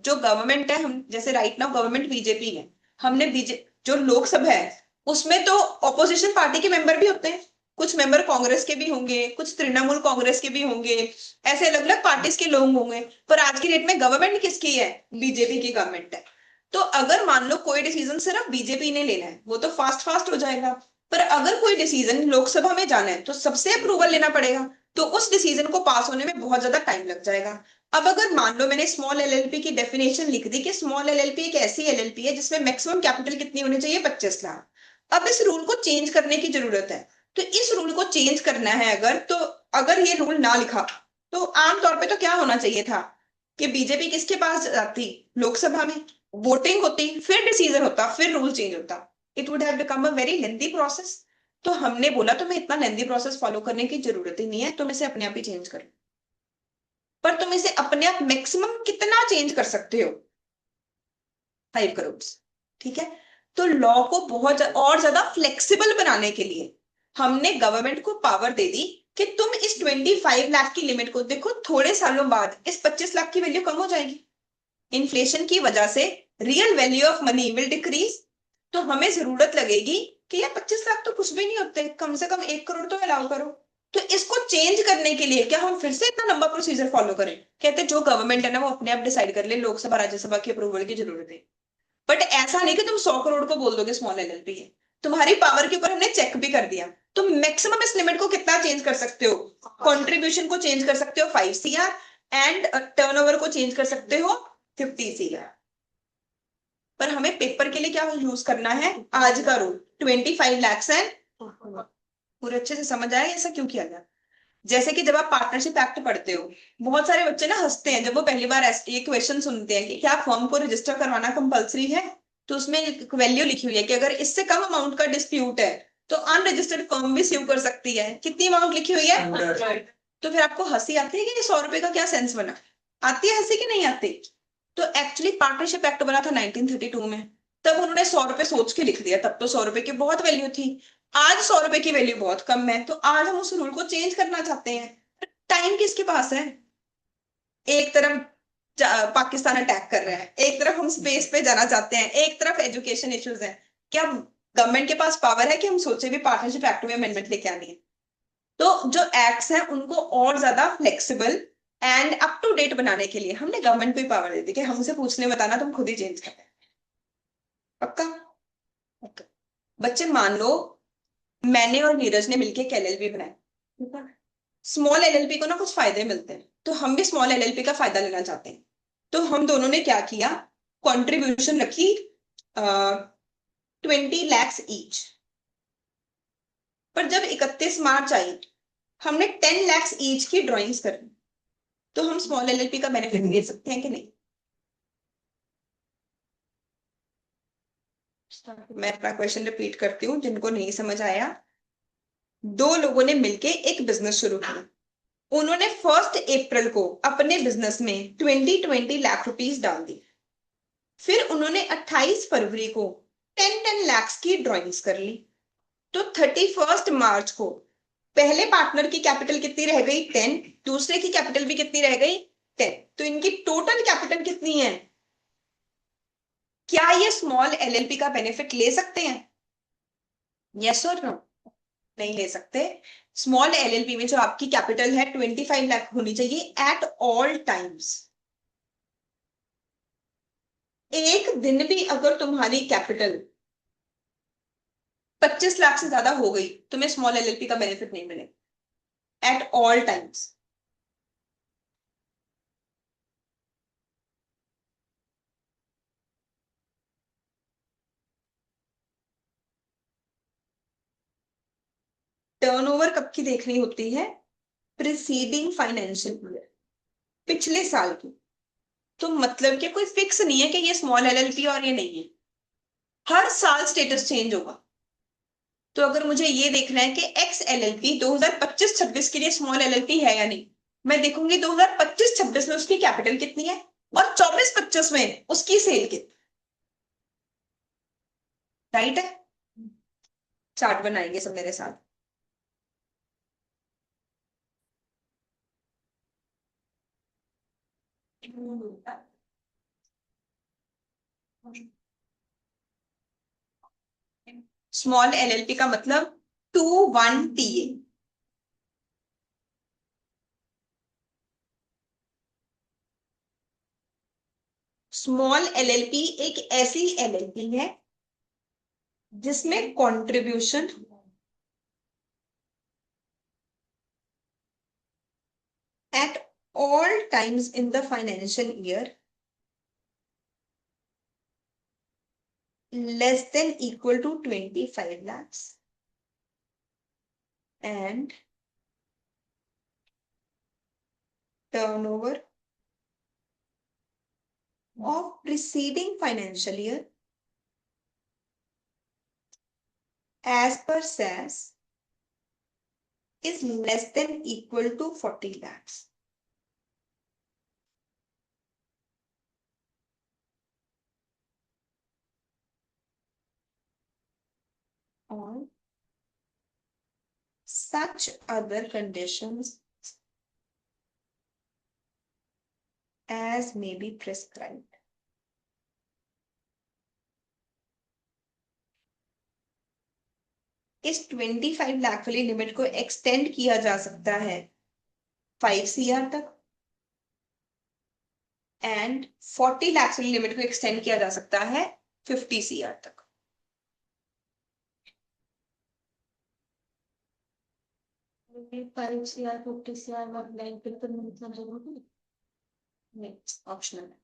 जो गवर्नमेंट है, हम जैसे राइट नाउ गवर्नमेंट बीजेपी है, हमने बीजे जो लोकसभा है उसमें तो ऑपोजिशन पार्टी के मेंबर भी होते हैं, कुछ मेंबर कांग्रेस के भी होंगे, कुछ तृणमूल कांग्रेस के भी होंगे, ऐसे अलग अलग पार्टीज के लोग होंगे। पर आज की डेट में गवर्नमेंट किसकी है, बीजेपी की गवर्नमेंट है। तो अगर मान लो कोई डिसीजन सिर्फ बीजेपी ने लेना है, वो तो फास्ट फास्ट हो जाएगा। पर अगर कोई डिसीजन लोकसभा में जाना है तो सबसे अप्रूवल लेना पड़ेगा, तो उस डिसीजन को पास होने में बहुत ज्यादा टाइम लग जाएगा। अब अगर मान लो मैंने स्मॉल एलएलपी की डेफिनेशन लिख दी कि स्मॉल एलएलपी एक ऐसी एलएलपी है जिसमें मैक्सिमम कैपिटल कितनी होनी चाहिए, 25 लाख। अब इस रूल को चेंज करने की जरूरत है। तो इस रूल को चेंज करना है अगर, तो अगर ये रूल ना लिखा, तो आमतौर पे तो क्या होना चाहिए था कि बीजेपी किसके पास जाती, लोकसभा में, वोटिंग होती, फिर डिसीजन होता, फिर रूल चेंज होता। It would have become a very lengthy process. तो हमने बोला तुम्हें इतना लेंथी प्रोसेस फॉलो करने की जरूरत ही नहीं है, तुम इसे अपने आप ही चेंज करो। पर तुम इसे अपने आप मैक्सिमम कितना चेंज कर सकते हो, 5 करोड़। ठीक है, तो लॉ को बहुत और ज्यादा फ्लेक्सिबल बनाने के लिए हमने गवर्नमेंट को पावर दे दी कि तुम इस 25 लाख की लिमिट को देखो, थोड़े सालों बाद इस 25 लाख की वैल्यू कम हो जाएगी इन्फ्लेशन की वजह से, real value of money will decrease. तो हमें जरूरत लगेगी कि यार 25 लाख तो कुछ भी नहीं होते, कम से कम 1 करोड़ तो अलाउ करो। तो इसको चेंज करने के लिए क्या हम फिर से इतना लंबा प्रोसीजर फॉलो करें, कहते जो गवर्नमेंट है ना वो अपने आप डिसाइड कर ले, लोकसभा राज्यसभा की अप्रूवल की जरूरत है। बट ऐसा नहीं कि तुम 100 करोड़ को बोल दोगे स्मॉल एलएलपी है, तुम्हारी पावर के ऊपर हमने चेक भी कर दिया। तुम मैक्सिमम इस लिमिट को कितना चेंज कर सकते हो, कंट्रीब्यूशन को चेंज कर सकते हो 5 CR, एंड टर्नओवर को चेंज कर सकते हो 50 CR। पर हमें पेपर के लिए क्या यूज करना है, आज का रूल 25 lakhs एंड, पूरे अच्छे से समझ आया ऐसा क्यों किया गया। जैसे कि जब आप पार्टनरशिप एक्ट पढ़ते हो, बहुत सारे बच्चे ना हंसते हैं जब वो पहली बार ये क्वेश्चन सुनते हैं कि क्या फर्म को रजिस्टर करवाना कंपलसरी है। तो उसमें एक वैल्यू लिखी हुई है कि अगर इससे कम अमाउंट का डिस्प्यूट है तो अनरजिस्टर्ड फर्म भी स्यू कर सकती है। कितनी अमाउंट लिखी हुई है। तो फिर आपको हंसी आती है कि 100 रुपए का क्या सेंस बना, आती है हंसी कि नहीं आती। तो एक्चुअली पार्टनरशिप एक्ट बना था 1932 में, तब उन्होंने 100 रुपए सोच के लिख दिया, तब तो 100 रुपए की बहुत वैल्यू थी। आज 100 रुपए की वैल्यू बहुत कम है, तो आज हम उस रूल को चेंज करना चाहते हैं। टाइम किसके पास है, एक तरफ पाकिस्तान अटैक कर रहा है, एक तरफ हम स्पेस पे जाना चाहते हैं, एक तरफ एजुकेशन इश्यूज हैं। क्या गवर्नमेंट के पास पावर है कि हम सोचे भी पार्टनरशिप एक्ट में अमेंडमेंट लेके आनी है। तो जो एक्ट्स हैं उनको और ज्यादा flexible and up to date बनाने के लिए हमने गवर्नमेंट को ही पावर दे दी कि हमसे पूछने बताना, तुम खुद ही चेंज कर। पक्का। पक्का। बच्चे मान लो मैंने और नीरज ने मिलकर एक एलएलपी बनाया, स्मॉल एलएलपी को ना कुछ फायदे मिलते हैं, तो हम भी स्मॉल एलएलपी का फायदा लेना चाहते हैं। तो हम दोनों ने क्या किया, कंट्रीब्यूशन रखी 20 lakhs ईच। पर जब 31 मार्च आई, हमने 10 lakhs ईच की ड्रॉइंग्स कर ली। तो हम स्मॉल एलएलपी का बेनिफिट ले सकते हैं कि नहीं। मैं अपना क्वेश्चन रिपीट करती हूँ जिनको नहीं समझ आया। दो लोगों ने मिलके एक बिजनेस शुरू किया, उन्होंने 1 अप्रैल को अपने बिजनेस में 20 लाख रुपीस डाल दी। फिर उन्होंने 28 फरवरी को 10 lakhs की ड्रॉइंग्स कर ली। तो 31 मार्च को पहले पार्टनर की कैपिटल कितनी रह गई, 10, दूसरे की कैपिटल भी कितनी रह गई, 10। तो इनकी टोटल कैपिटल कितनी है। क्या ये स्मॉल एलएलपी का बेनिफिट ले सकते हैं, यस और नो। नहीं ले सकते। स्मॉल एलएलपी में जो आपकी कैपिटल है 25 लाख होनी चाहिए एट ऑल टाइम्स। एक दिन भी अगर तुम्हारी कैपिटल 25 लाख से ज्यादा हो गई, तुम्हें स्मॉल एलएलपी का बेनिफिट नहीं मिलेगा एट ऑल टाइम्स। टर्नओवर कब की देखनी होती है? प्रिसीडिंग फाइनेंशियल ईयर, पिछले साल की। तो मतलब कि कोई फिक्स नहीं है कि ये स्मॉल एलएलपी और ये नहीं है, हर साल स्टेटस चेंज होगा। तो अगर मुझे ये देखना है कि एक्स एलएलपी 2025-26 के लिए स्मॉल एलएलपी है या नहीं, मैं देखूंगी 2025-26 में उसकी कैपिटल कितनी है और 24-25 में उसकी सेल कितनी। राइट है? चार्ट बनाएंगे सब मेरे साथ। स्मॉल एलएलपी का मतलब 21TA। स्मॉल एलएलपी एक ऐसी एलएलपी है जिसमें contribution at all times in the financial year less than equal to 25 lakhs and turnover of preceding financial year as per SAS is less than equal to 40 lakhs. Or such other conditions as may be prescribed. इस 25 लाख वाली limit को extend किया जा सकता है 5 CR तक and 40 lakh वाली limit को एक्सटेंड किया जा सकता है 50 CR तक। 5 CR 50 CR और बैंक पे तो नहीं इतना जरूरी है। नहीं, ऑप्शनल है।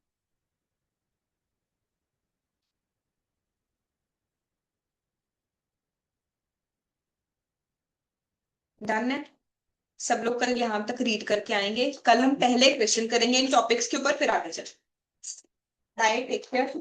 डन है। सब लोग कल यहां तक रीड करके आएंगे, कल हम पहले क्वेश्चन करेंगे इन टॉपिक्स के ऊपर, फिर आगे चलेंगे। Bye, take care.